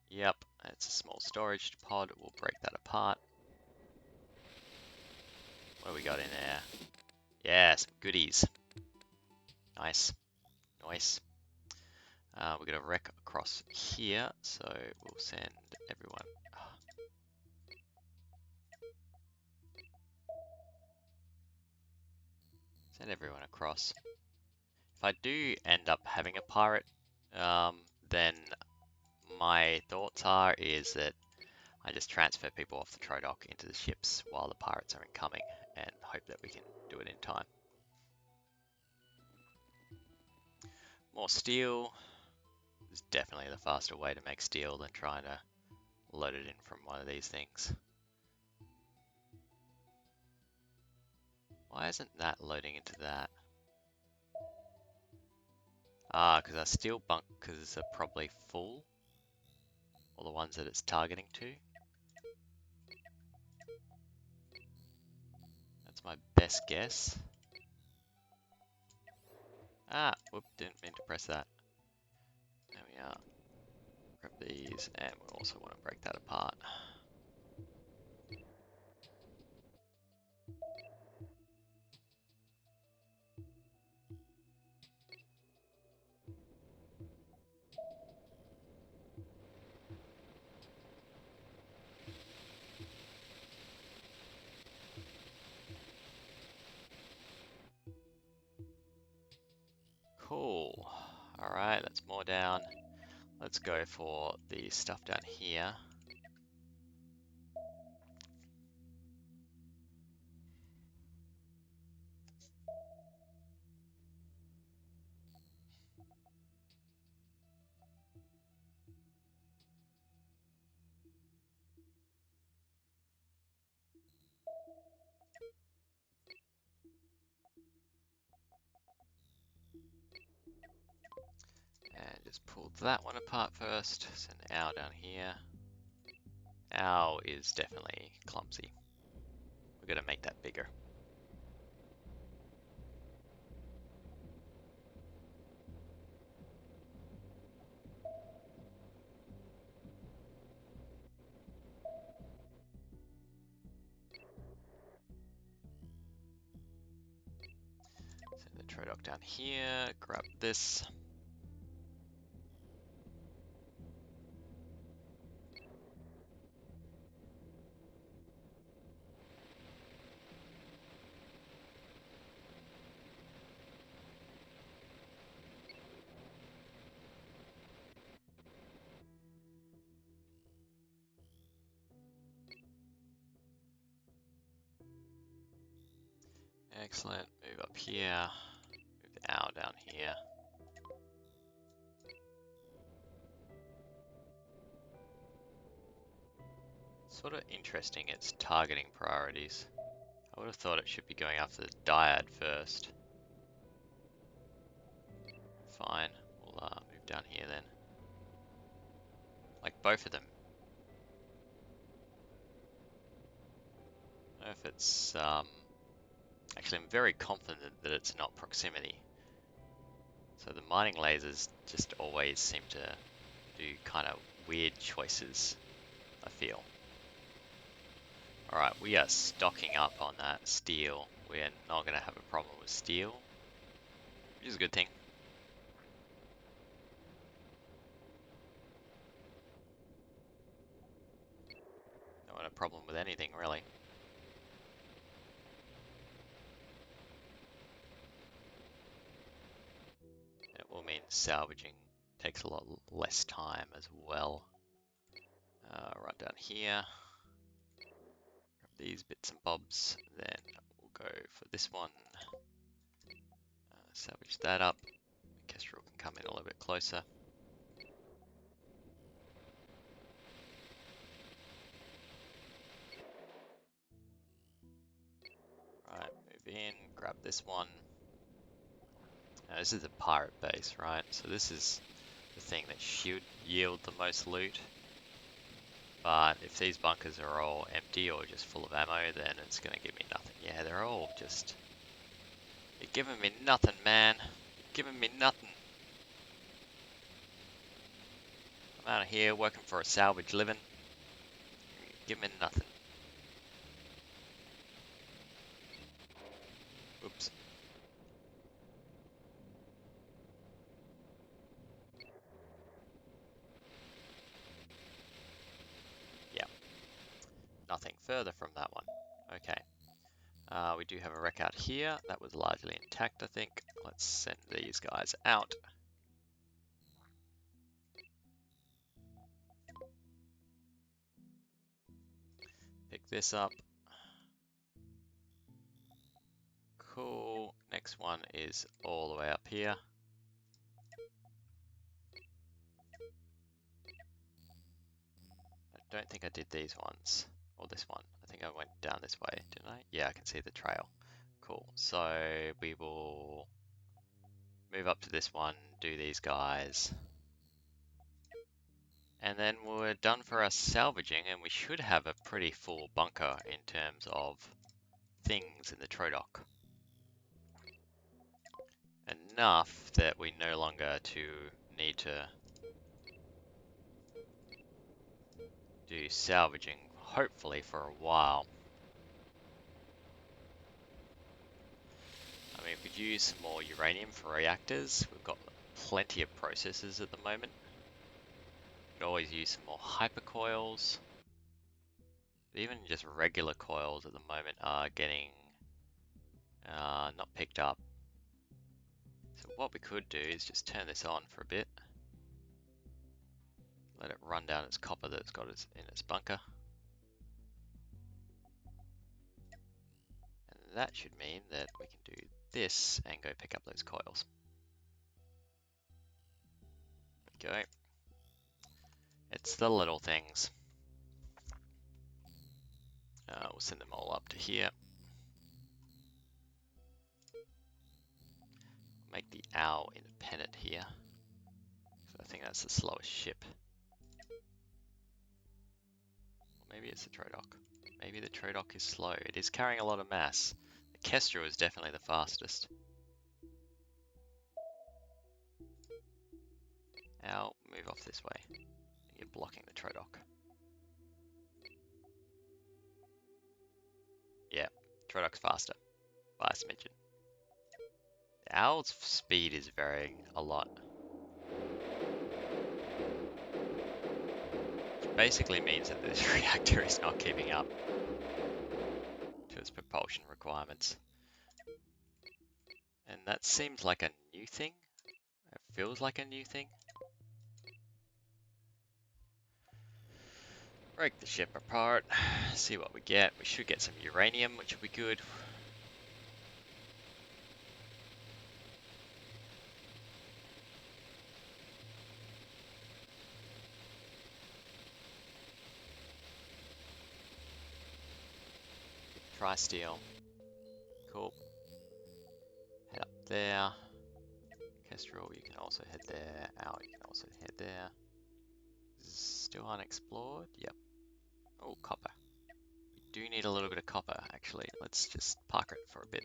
Yep, it's a small storage pod. We'll break that apart. What do we got in there? Yeah, some goodies. Nice. Nice. We're going to wreck across here, so we'll send everyone. Send everyone across. If I do end up having a pirate, then my thoughts is that I just transfer people off the Trodoc into the ships while the pirates are incoming and hope that we can do it in time. More steel is definitely the faster way to make steel than trying to load it in from one of these things. Why isn't that loading into that? Because our steel bunkers are probably full. Or the ones that it's targeting to. That's my best guess. Whoop, didn't mean to press that. There we are. Grab these, and we also want to break that apart. Cool. Alright, let's moor down. Let's go for the stuff down here. And just pull that one apart first. Send owl down here. Owl is definitely clumsy. We're going to make that bigger. Send the Trodoc down here. Grab this. Excellent. Move up here. Move the owl down here. Sort of interesting its targeting priorities. I would have thought it should be going after the dyad first. Fine. We'll move down here then. Like both of them. I don't know if it's actually I'm very confident that it's not proximity. So the mining lasers just always seem to do kind of weird choices, I feel. Alright, we are stocking up on that steel. We're not going to have a problem with steel, which is a good thing. Don't want a problem with anything, really. And it will mean salvaging takes a lot less time as well. Right down here. Grab these bits and bobs. Then we'll go for this one. Salvage that up. Kestrel can come in a little bit closer. Right, move in, grab this one. Now, this is a pirate base, right? So this is the thing that should yield the most loot. But if these bunkers are all empty or just full of ammo, then it's going to give me nothing. Yeah, they're all just... You're giving me nothing, man. You're giving me nothing. I'm out of here working for a salvage living. Give me nothing. Oops. Yeah. Nothing further from that one. Okay. We do have a wreck out here. That was largely intact, I think. Let's send these guys out. Pick this up. Cool. Next one is all the way up here. I don't think I did these ones, or this one. I think I went down this way, didn't I? Yeah, I can see the trail. Cool. So we will move up to this one, do these guys. And then we're done for our salvaging, and we should have a pretty full bunker in terms of things in the Trodoc. Enough that we no longer need to do salvaging, hopefully for a while. I mean, we could use some more uranium for reactors. We've got plenty of processors at the moment. Could always use some more hypercoils. But even just regular coils at the moment are getting not picked up. So what we could do is just turn this on for a bit. Let it run down its copper that it's got in its bunker. And that should mean that we can do this and go pick up those coils. There we go. It's the little things. We'll send them all up to here. Make the owl independent here. So I think that's the slowest ship. Or maybe it's the Trodoc. Maybe the Trodoc is slow. It is carrying a lot of mass. The Kestrel is definitely the fastest. Owl, move off this way. You're blocking the Trodoc. Yeah, Trodoc's faster by a smidgen. The Owl's speed is varying a lot. Which basically means that this reactor is not keeping up to its propulsion requirements. And that seems like a new thing. It feels like a new thing. Break the ship apart, see what we get. We should get some uranium, which would be good. Tri-steel. Cool. Head up there. Kestrel, you can also head there. Owl, you can also head there. Still unexplored? Yep. Oh, copper. We do need a little bit of copper, actually. Let's just park it for a bit.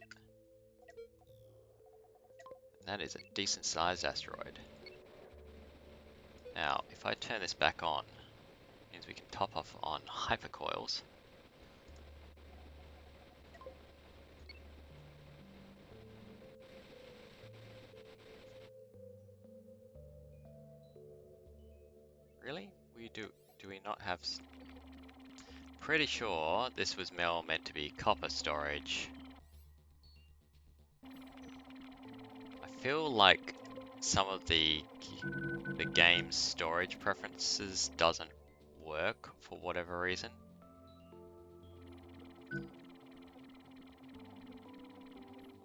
And that is a decent sized asteroid. Now, if I turn this back on, it means we can top off on hypercoils. Really? Do we not have... Pretty sure this was meant to be copper storage. I feel like some of the game's storage preferences doesn't work for whatever reason.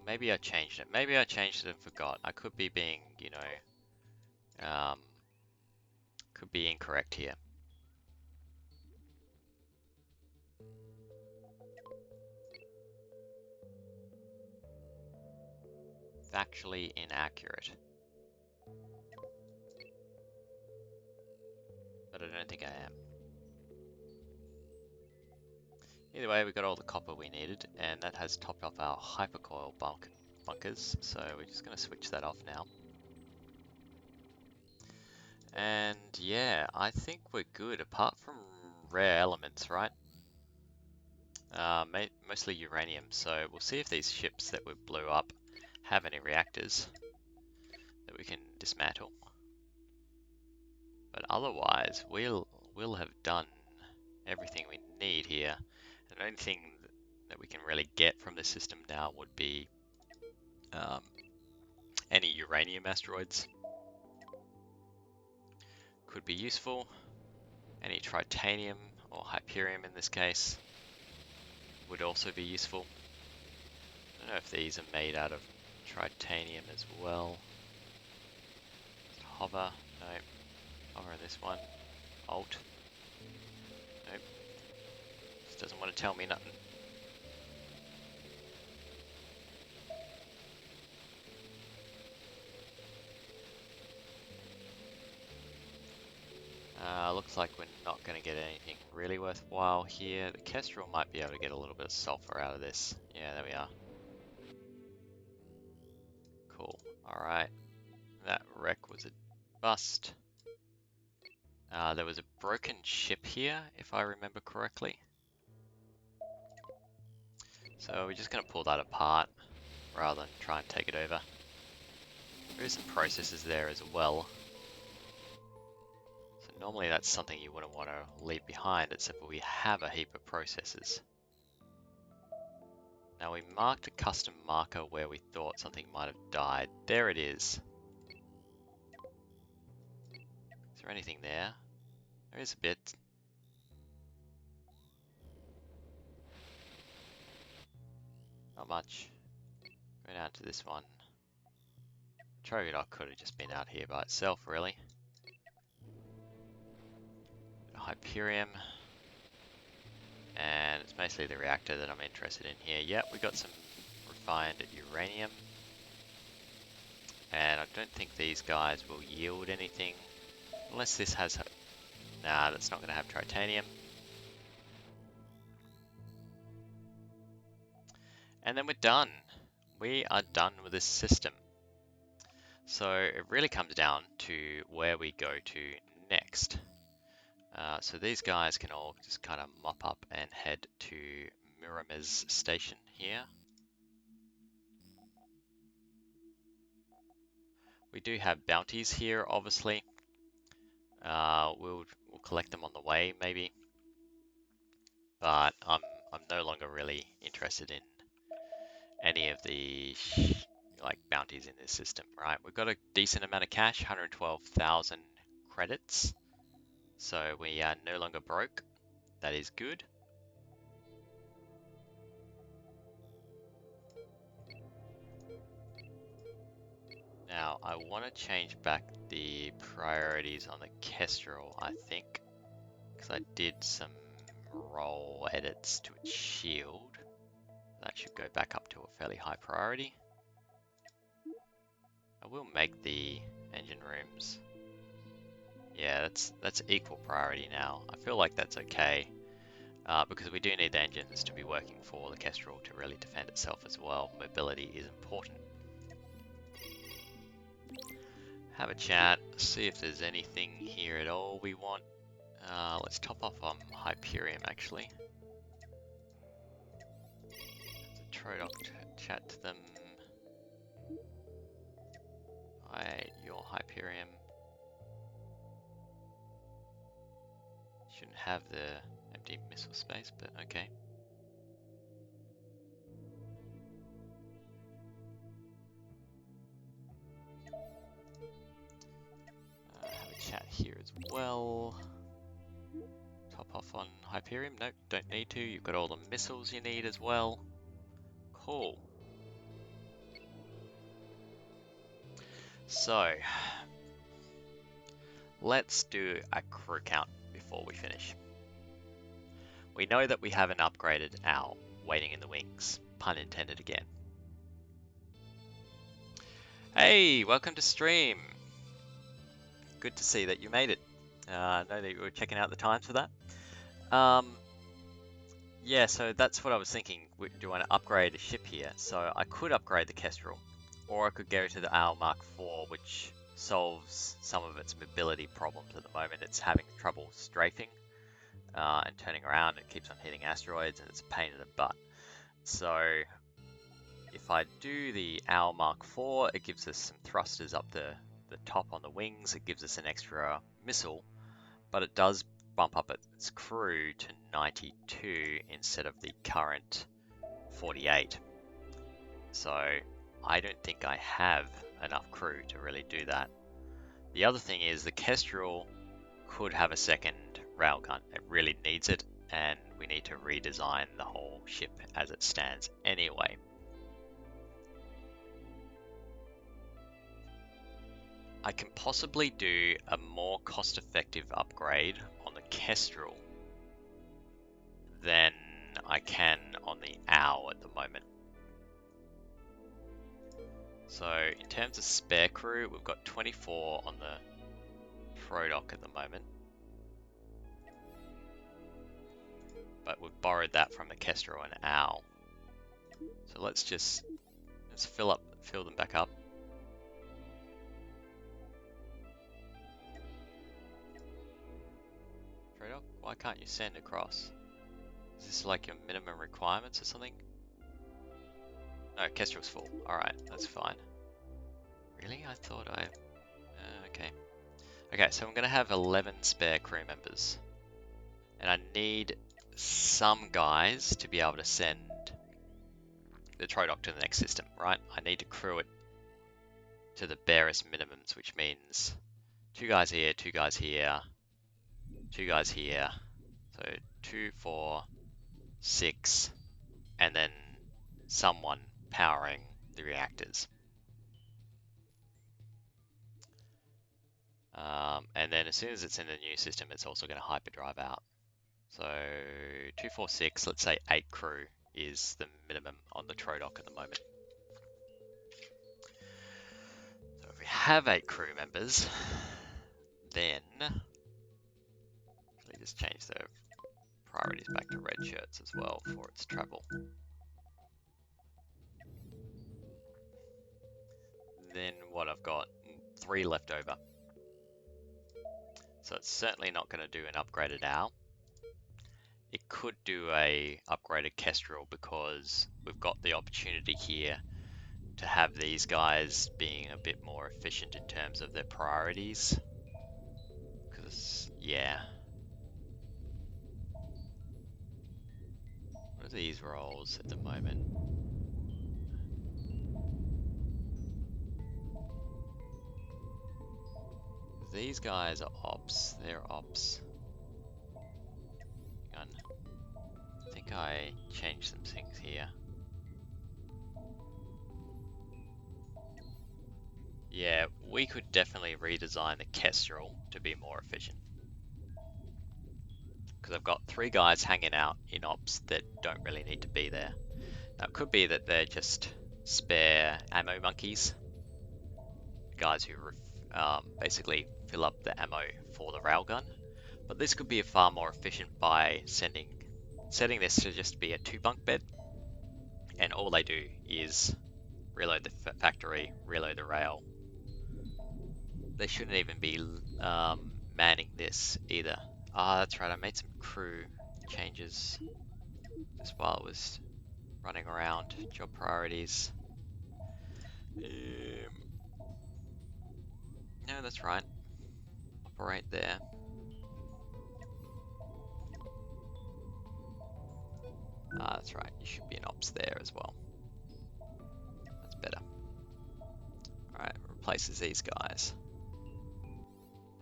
Maybe I changed it. Maybe I changed it and forgot. I could be being, you know, could be incorrect here. Factually inaccurate. But I don't think I am. Either way, we got all the copper we needed, and that has topped off our hypercoil bunkers, so we're just going to switch that off now. And yeah, I think we're good, apart from rare elements, right? Mostly uranium, so we'll see if these ships that we blew up have any reactors that we can dismantle. But otherwise, we'll have done everything we need here. And the only thing that we can really get from the system now would be any uranium asteroids. Could be useful. Any tritanium or hyperium in this case would also be useful. I don't know if these are made out of tritanium as well. Hover, no. Hover in this one. Alt. Nope. This doesn't want to tell me nothing. Looks like we're not going to get anything really worthwhile here. The Kestrel might be able to get a little bit of sulfur out of this. Yeah, there we are. Cool. Alright. That wreck was a bust. There was a broken ship here, if I remember correctly. So we're just going to pull that apart rather than try and take it over. There is some processes there as well. So normally that's something you wouldn't want to leave behind, except for we have a heap of processes. Now we marked a custom marker where we thought something might have died. There it is. Is there anything there? There is a bit. Not much. Go down to this one. Trogodot could have just been out here by itself, really. Hyperium. And it's mostly the reactor that I'm interested in here. Yep, we got some refined uranium. And I don't think these guys will yield anything. Unless this has... Nah, that's not going to have tritanium. And then we're done. We are done with this system. So it really comes down to where we go to next. So these guys can all just kind of mop up and head to Murame's station here. We do have bounties here, obviously. We'll collect them on the way, maybe. But I'm no longer really interested in any of the like bounties in this system, right? We've got a decent amount of cash, 112,000 credits. So we are no longer broke. That is good. Now, I want to change back the priorities on the Kestrel, I think, because I did some roll edits to its shield. That should go back up to a fairly high priority. I will make the engine rooms. Yeah, that's equal priority now. I feel like that's okay, because we do need the engines to be working for the Kestrel to really defend itself as well. Mobility is important. have a chat, see if there's anything here at all we want. Let's top off on Hyperion actually. Trodoc, chat to them. Your Hyperion shouldn't have the empty missile space, but okay. Have a chat here as well. Top off on Hyperion. Nope, don't need to. You've got all the missiles you need as well. Cool. So, let's do a crew count before we finish. We know that we have an upgraded owl waiting in the wings. Pun intended again. Hey, welcome to stream. Good to see that you made it. I know that you were checking out the times for that. Yeah, so that's what I was thinking. Do I want to upgrade a ship here? So I could upgrade the Kestrel, or I could go to the Owl Mark IV, which solves some of its mobility problems at the moment. It's having trouble strafing and turning around. It keeps on hitting asteroids, and it's a pain in the butt. So if I do the Owl Mark IV, it gives us some thrusters up the top on the wings. It gives us an extra missile, but it does bump up its crew to 92 instead of the current 48. So I don't think I have enough crew to really do that. The other thing is the Kestrel could have a second railgun. It really needs it, and we need to redesign the whole ship as it stands anyway. I can possibly do a more cost-effective upgrade on the Kestrel than I can on the Owl at the moment. So in terms of spare crew, we've got 24 on the Trodoc at the moment. But we've borrowed that from the Kestrel and Owl. So let's fill them back up. Trodoc, why can't you send across? Is this like your minimum requirements or something? No, Kestrel's full. Alright, that's fine. Really? I thought okay. Okay, so I'm going to have 11 spare crew members. And I need some guys to be able to send the Trodoc to the next system, right? I need to crew it to the barest minimums, which means 2 guys here, 2 guys here, 2 guys here. So 2, 4, 6, and then someone powering the reactors. And then as soon as it's in the new system, it's also going to hyperdrive out. So 2, 4, 6, let's say 8 crew is the minimum on the Trodoc at the moment. So if we have 8 crew members, then let me just change the priorities back to red shirts as well for its travel. Then what I've got, 3 left over. So it's certainly not going to do an upgraded Owl. It could do a upgraded Kestrel because we've got the opportunity here to have these guys being a bit more efficient in terms of their priorities. Because, yeah. What are these roles at the moment? These guys are ops. They're ops. Hang on. I think I changed some things here. Yeah, we could definitely redesign the Kestrel to be more efficient. Because I've got 3 guys hanging out in ops that don't really need to be there. Now, it could be that they're just spare ammo monkeys. Guys who basically fill up the ammo for the railgun. But this could be far more efficient by setting this to just be a 2 bunk bed. And all they do is reload the factory, reload the rail, they shouldn't even be manning this either. Ah, that's right, I made some crew changes just while I was running around. Job priorities. No, that's right. Operate there. Ah, that's right. You should be in ops there as well. That's better. Alright, replaces these guys.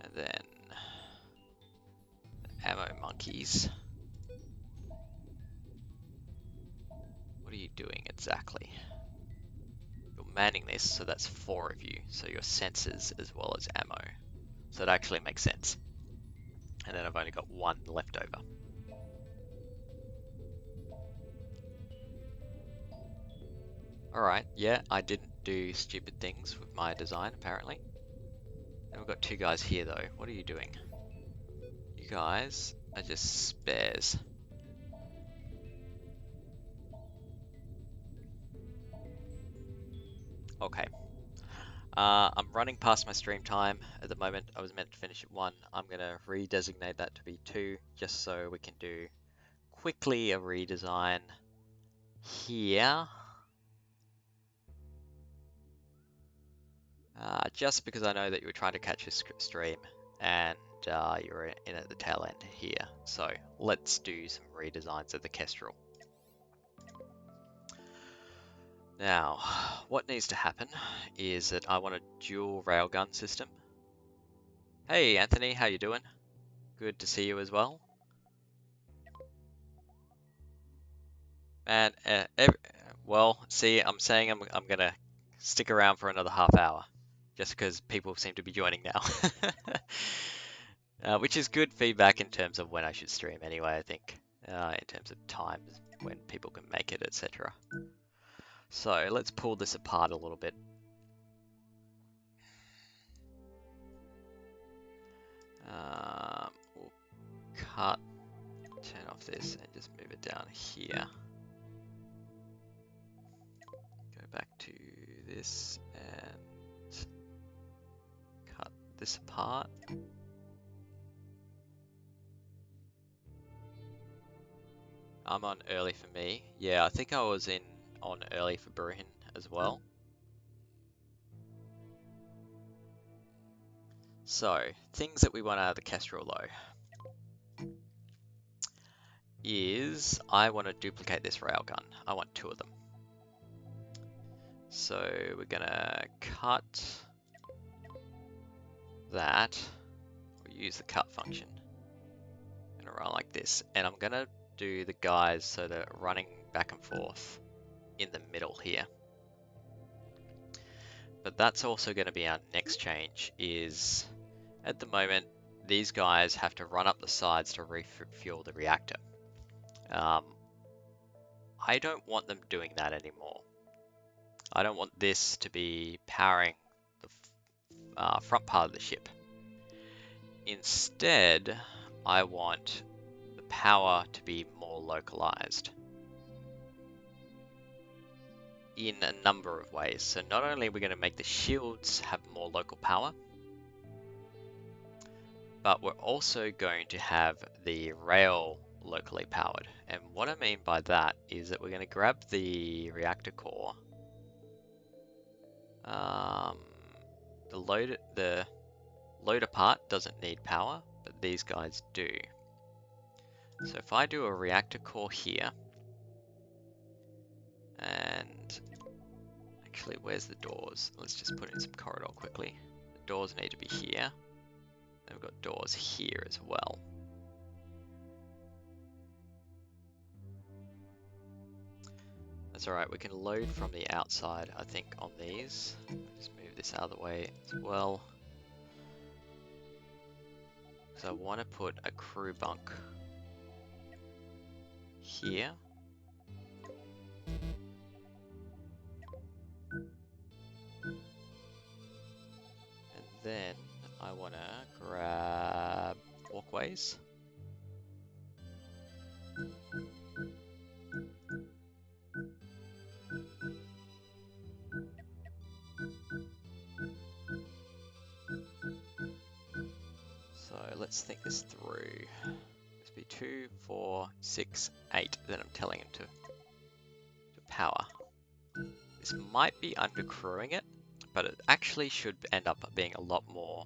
And then ammo monkeys. What are you doing exactly? You're manning this, so that's 4 of you. So your sensors as well as ammo. So it actually makes sense. And then I've only got 1 left over. Alright, yeah, I didn't do stupid things with my design, apparently. And we've got 2 guys here, though. What are you doing? You guys are just spares. Okay. I'm running past my stream time at the moment. I was meant to finish at 1. I'm going to redesignate that to be 2, just so we can do quickly a redesign here. Just because I know that you were trying to catch this stream and you're in at the tail end here. So let's do some redesigns of the Kestrel. Now, what needs to happen is that I want a dual railgun system. Hey Anthony, how you doing? Good to see you as well. And well, see, I'm saying I'm gonna stick around for another half hour, just because people seem to be joining now. Which is good feedback in terms of when I should stream anyway, I think, in terms of times when people can make it, etc. So let's pull this apart a little bit. We'll turn off this and just move it down here. Go back to this and cut this apart. I'm on early for me. Yeah, I think I was on early for Bruhin as well. So, things that we want out of the Kestrel though is I want to duplicate this railgun. I want 2 of them. So we're gonna cut that. We'll use the cut function. I'm gonna run like this, and I'm gonna do the guys so they're running back and forth in the middle here. But that's also going to be our next change is, at the moment, these guys have to run up the sides to refuel the reactor. I don't want them doing that anymore. I don't want this to be powering the front part of the ship. Instead, I want the power to be more localized in a number of ways. So not only are we going to make the shields have more local power, but we're also going to have the rail locally powered. And what I mean by that is that we're going to grab the reactor core. The loader part doesn't need power, but these guys do. So if I do a reactor core here, and actually, where's the doors? Let's just put in some corridor quickly. The doors need to be here. And we've got doors here as well. That's alright, we can load from the outside, I think, on these. Just move this out of the way as well. So I want to put a crew bunk here. And then I want to grab walkways. let's think this through. This be 2, 4, 6, 8 that I'm telling him to power. This might be undercrewing it, but it actually should end up being a lot more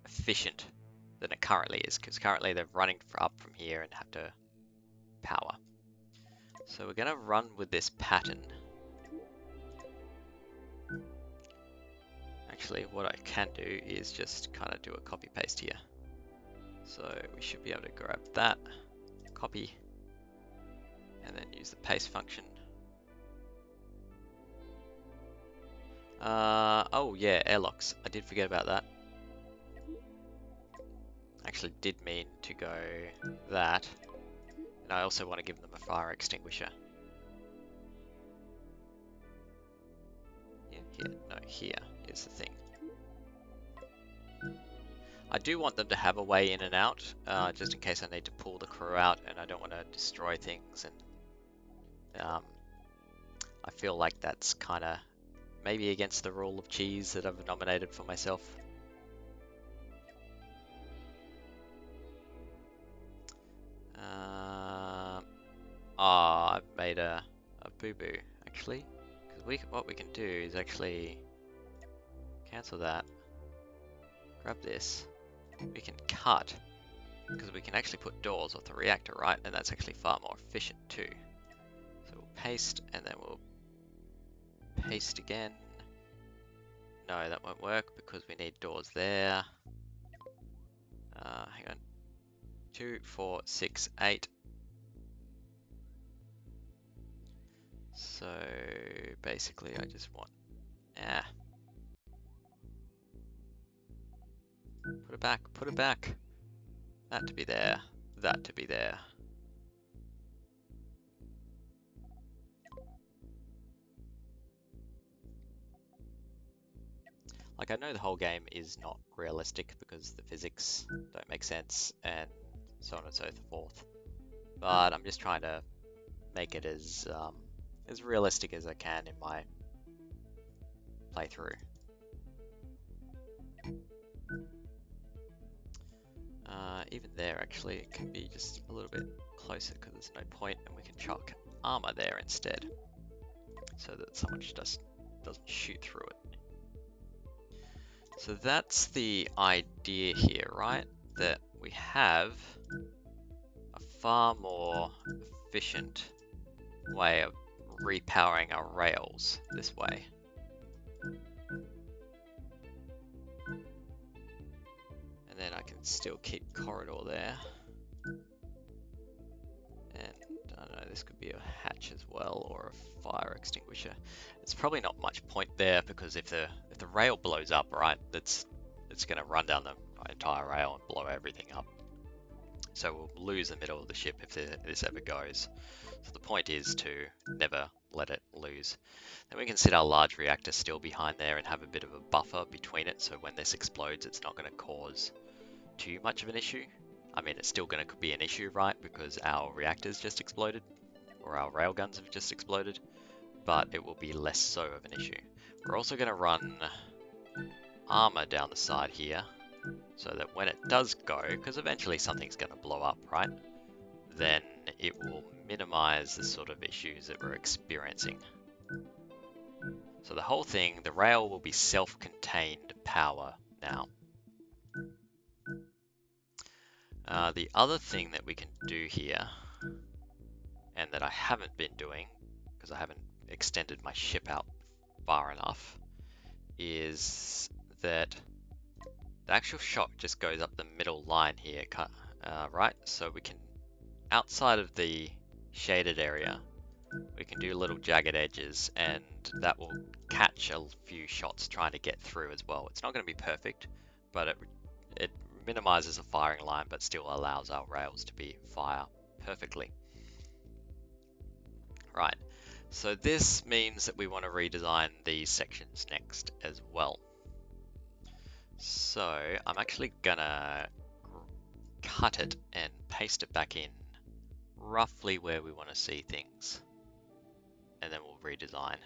efficient than it currently is, because currently they're running up from here and have to power. So we're going to run with this pattern. Actually, what I can do is just kind of do a copy paste here. So we should be able to grab that, copy, and then use the paste function. Oh yeah, airlocks. I did forget about that. Actually did mean to go that. And I also want to give them a fire extinguisher. Yeah, here. No, here. Here's the thing. I do want them to have a way in and out, just in case I need to pull the crew out and I don't want to destroy things. And I feel like that's kind of maybe against the rule of cheese that I've nominated for myself. I've made a boo-boo, actually. Because what we can do is actually cancel that, grab this, we can cut, because we can actually put doors off the reactor, right? And that's actually far more efficient too. So we'll paste, and then we'll paste again. No, that won't work because we need doors there. Hang on. 2, 4, 6, 8. So basically I just want, put it back, put it back. That to be there, that to be there. Like, I know the whole game is not realistic because the physics don't make sense and so on and so forth, but I'm just trying to make it as realistic as I can in my playthrough. Even there, actually, it could be just a little bit closer because there's no point, and we can chuck armor there instead, so that someone just doesn't shoot through it. So that's the idea here, right? That we have a far more efficient way of repowering our rails this way. And then I can still keep corridor there. And I don't know, this could be a hatch as well, or a fire extinguisher. It's probably not much point there because if the rail blows up, right, it's going to run down the entire rail and blow everything up. So we'll lose the middle of the ship if this ever goes. So the point is to never let it lose. Then we can sit our large reactor still behind there and have a bit of a buffer between it, so when this explodes it's not going to cause too much of an issue. I mean, it's still going to be an issue, right, because our reactors just exploded, or our railguns have just exploded, but it will be less so of an issue. We're also going to run armor down the side here, so that when it does go, because eventually something's going to blow up, right, then it will minimize the sort of issues that we're experiencing. So the whole thing, the rail will be self-contained power now. The other thing that we can do here, and that I haven't been doing, because I haven't extended my ship out far enough, is that the actual shot just goes up the middle line here, right? So we can, outside of the shaded area, we can do little jagged edges, and that will catch a few shots trying to get through as well. It's not going to be perfect, but it minimizes the firing line, but still allows our rails to fire perfectly. Right, so this means that we want to redesign these sections next as well. So I'm actually gonna cut it and paste it back in roughly where we want to see things, and then we'll redesign.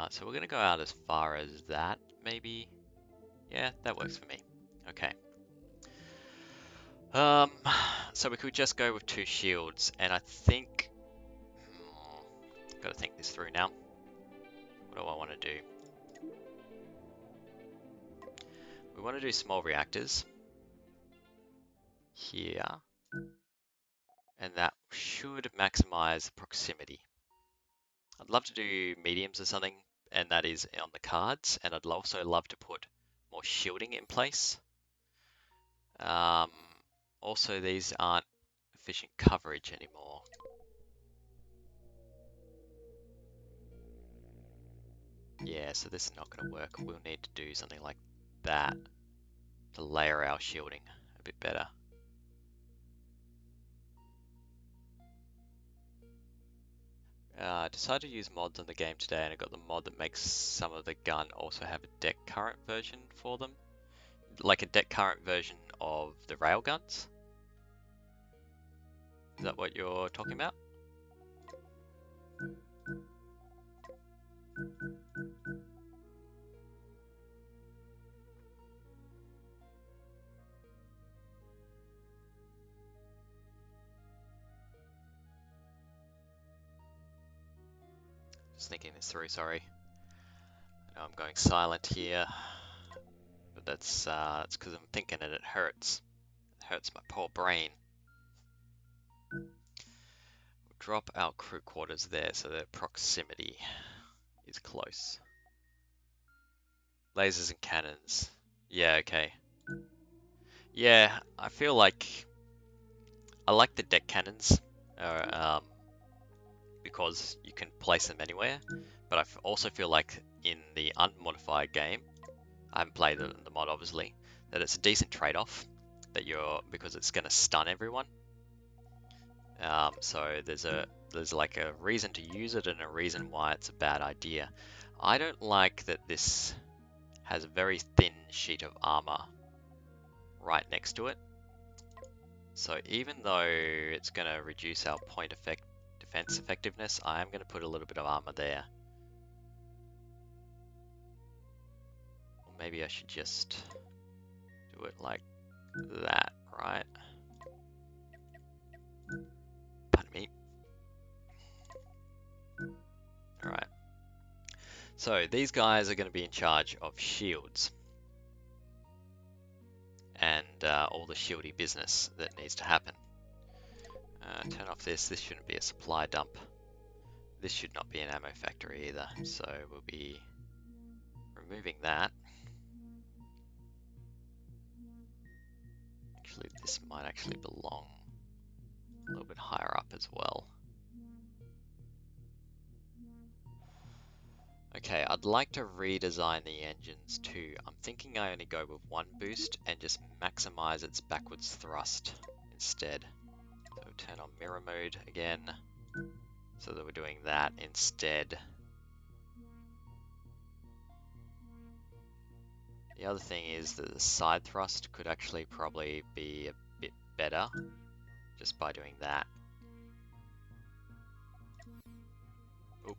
So we're gonna go out as far as that, maybe. Yeah, that works for me. Okay. So we could just go with 2 shields, and I think... gotta think this through now. What do I want to do? We want to do small reactors here, and that should maximize proximity. I'd love to do mediums or something, and that is on the cards, and I'd also love to put more shielding in place. Also, these aren't efficient coverage anymore. Yeah, so this is not going to work. We'll need to do something like that to layer our shielding a bit better. I decided to use mods on the game today, and I got the mod that makes some of the gun also have a deck current version for them. Like a deck current version of the railguns. Is that what you're talking about? Just thinking this through, sorry. I know I'm going silent here, but that's because I'm thinking and it hurts. It hurts my poor brain. We'll drop our crew quarters there so their proximity is close. Lasers and cannons. Yeah, okay. Yeah, I feel like I like the deck cannons because you can place them anywhere, but I also feel like in the unmodified game, I haven't played the mod obviously, that it's a decent trade-off that because it's going to stun everyone. So there's like a reason to use it and a reason why it's a bad idea. I don't like that this has a very thin sheet of armor right next to it. So even though it's going to reduce our defense effectiveness, I am going to put a little bit of armor there. Or maybe I should just do it like that, right? Pardon me. Alright. So these guys are going to be in charge of shields. And all the shieldy business that needs to happen. Turn off this. This shouldn't be a supply dump. This should not be an ammo factory either. So we'll be removing that. Actually, this might actually belong a little bit higher up as well. Okay, I'd like to redesign the engines too. I'm thinking I only go with 1 boost and just maximize its backwards thrust instead. So turn on mirror mode again, so that we're doing that instead. The other thing is that the side thrust could actually probably be a bit better just by doing that. Oh,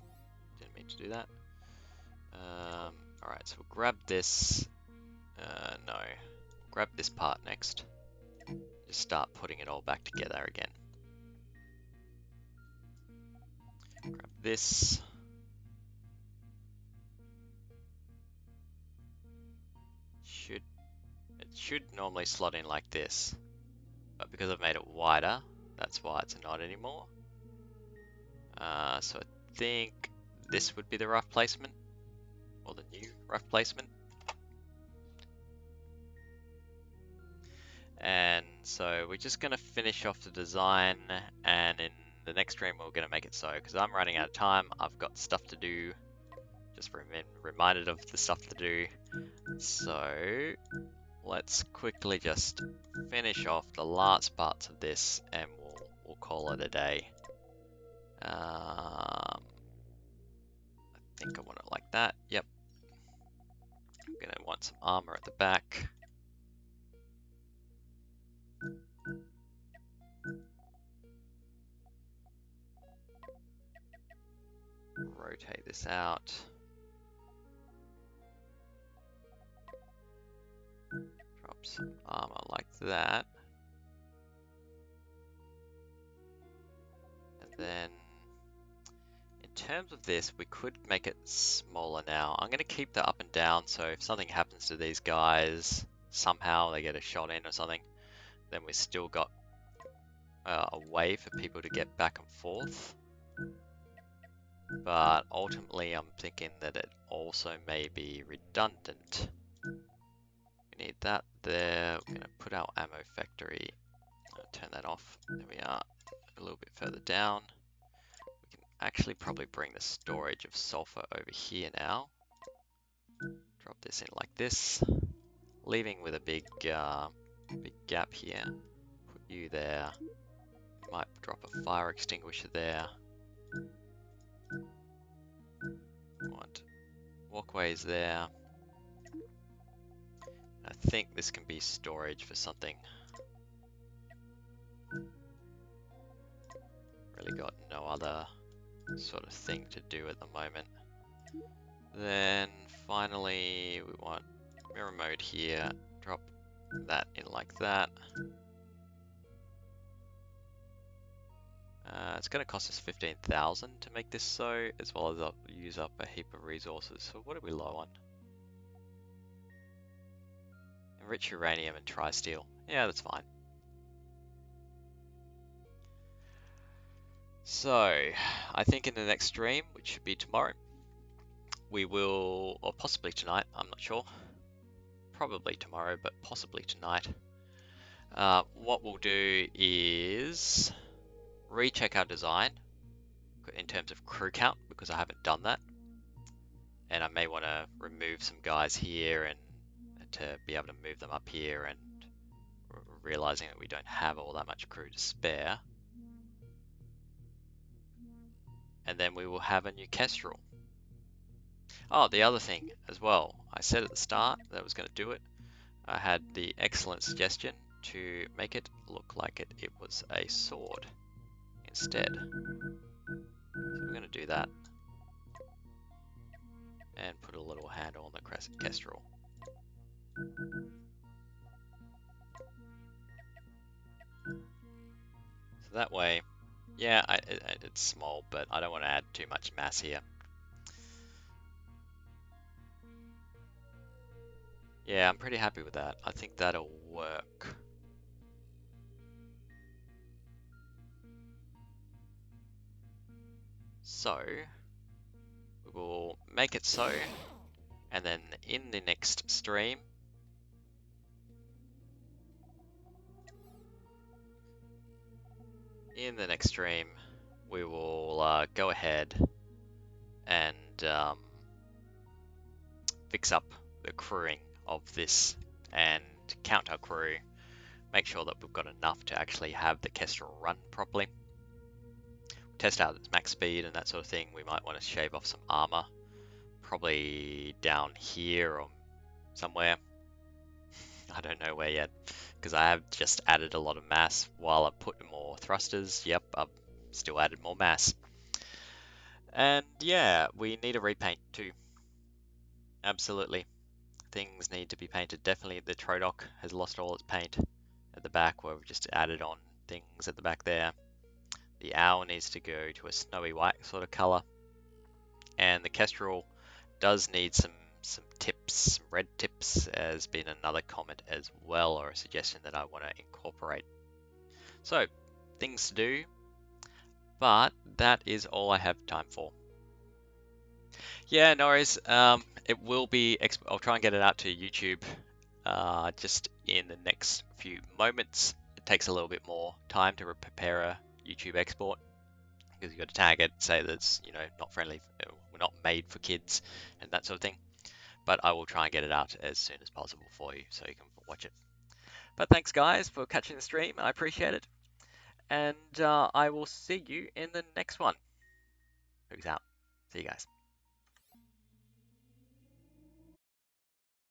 didn't mean to do that. Alright, so we'll grab this. No, grab this part next. Just start putting it all back together again. Grab this. It should normally slot in like this, but because I've made it wider, that's why it's not anymore. So I think this would be the rough placement, or the new rough placement. And so we're just going to finish off the design, and in the next stream we're going to make it so, because I'm running out of time, I've got stuff to do, just reminded of the stuff to do. So let's quickly just finish off the last parts of this, and we'll call it a day. I think I want it like that. Yep. I'm going to want some armor at the back. Rotate this out. Drop some armor like that. And then in terms of this, we could make it smaller now. I'm going to keep the up and down, so if something happens to these guys, somehow they get a shot in or something, then we've still got a way for people to get back and forth. But ultimately, I'm thinking that it also may be redundant. We need that there. We're going to put our ammo factory. Turn that off. There we are. A little bit further down. We can actually probably bring the storage of sulfur over here now. Drop this in like this, leaving with a big gap here. Put you there. Might drop a fire extinguisher there. Want walkways there. I think this can be storage for something. Really got no other sort of thing to do at the moment. Then finally we want mirror mode here. Drop that in like that. It's going to cost us 15,000 to make this so, as well as use up a heap of resources. So what are we low on? Enrich uranium and tri-steel. Yeah, that's fine. So, I think in the next stream, which should be tomorrow, we will, or possibly tonight, I'm not sure. Probably tomorrow, but possibly tonight. What we'll do is recheck our design in terms of crew count, because I haven't done that. And I may want to remove some guys here and to be able to move them up here, and realizing that we don't have all that much crew to spare. And then we will have a new Kestrel. Oh, the other thing as well, I said at the start that I was going to do it. I had the excellent suggestion to make it look like it was a sword instead. So we're going to do that. And put a little handle on the Kestrel. So that way, yeah, it's small, but I don't want to add too much mass here. Yeah, I'm pretty happy with that. I think that'll work. So, we will make it so, and then in the next stream, we will go ahead and fix up the crewing of this and count our crew, make sure that we've got enough to actually have the Kestrel run properly. Test out its max speed and that sort of thing. We might want to shave off some armor, probably down here or somewhere. I don't know where yet, because I have just added a lot of mass while I put more thrusters. Yep, I've still added more mass. And yeah, we need a repaint too. Absolutely. Things need to be painted. Definitely the Trodoc has lost all its paint at the back, where we've just added on things at the back there. The owl needs to go to a snowy white sort of color. And the Kestrel does need some tips, some red tips, has been another comment as well, or a suggestion that I want to incorporate. So, things to do, but that is all I have time for. Yeah, no worries. It will be, I'll try and get it out to YouTube just in the next few moments. It takes a little bit more time to prepare a YouTube export, because you've got to tag it, say that it's, not friendly, we're not made for kids and that sort of thing. But I will try and get it out as soon as possible for you so you can watch it. But thanks guys for catching the stream, I appreciate it. And I will see you in the next one. Peace out. See you guys.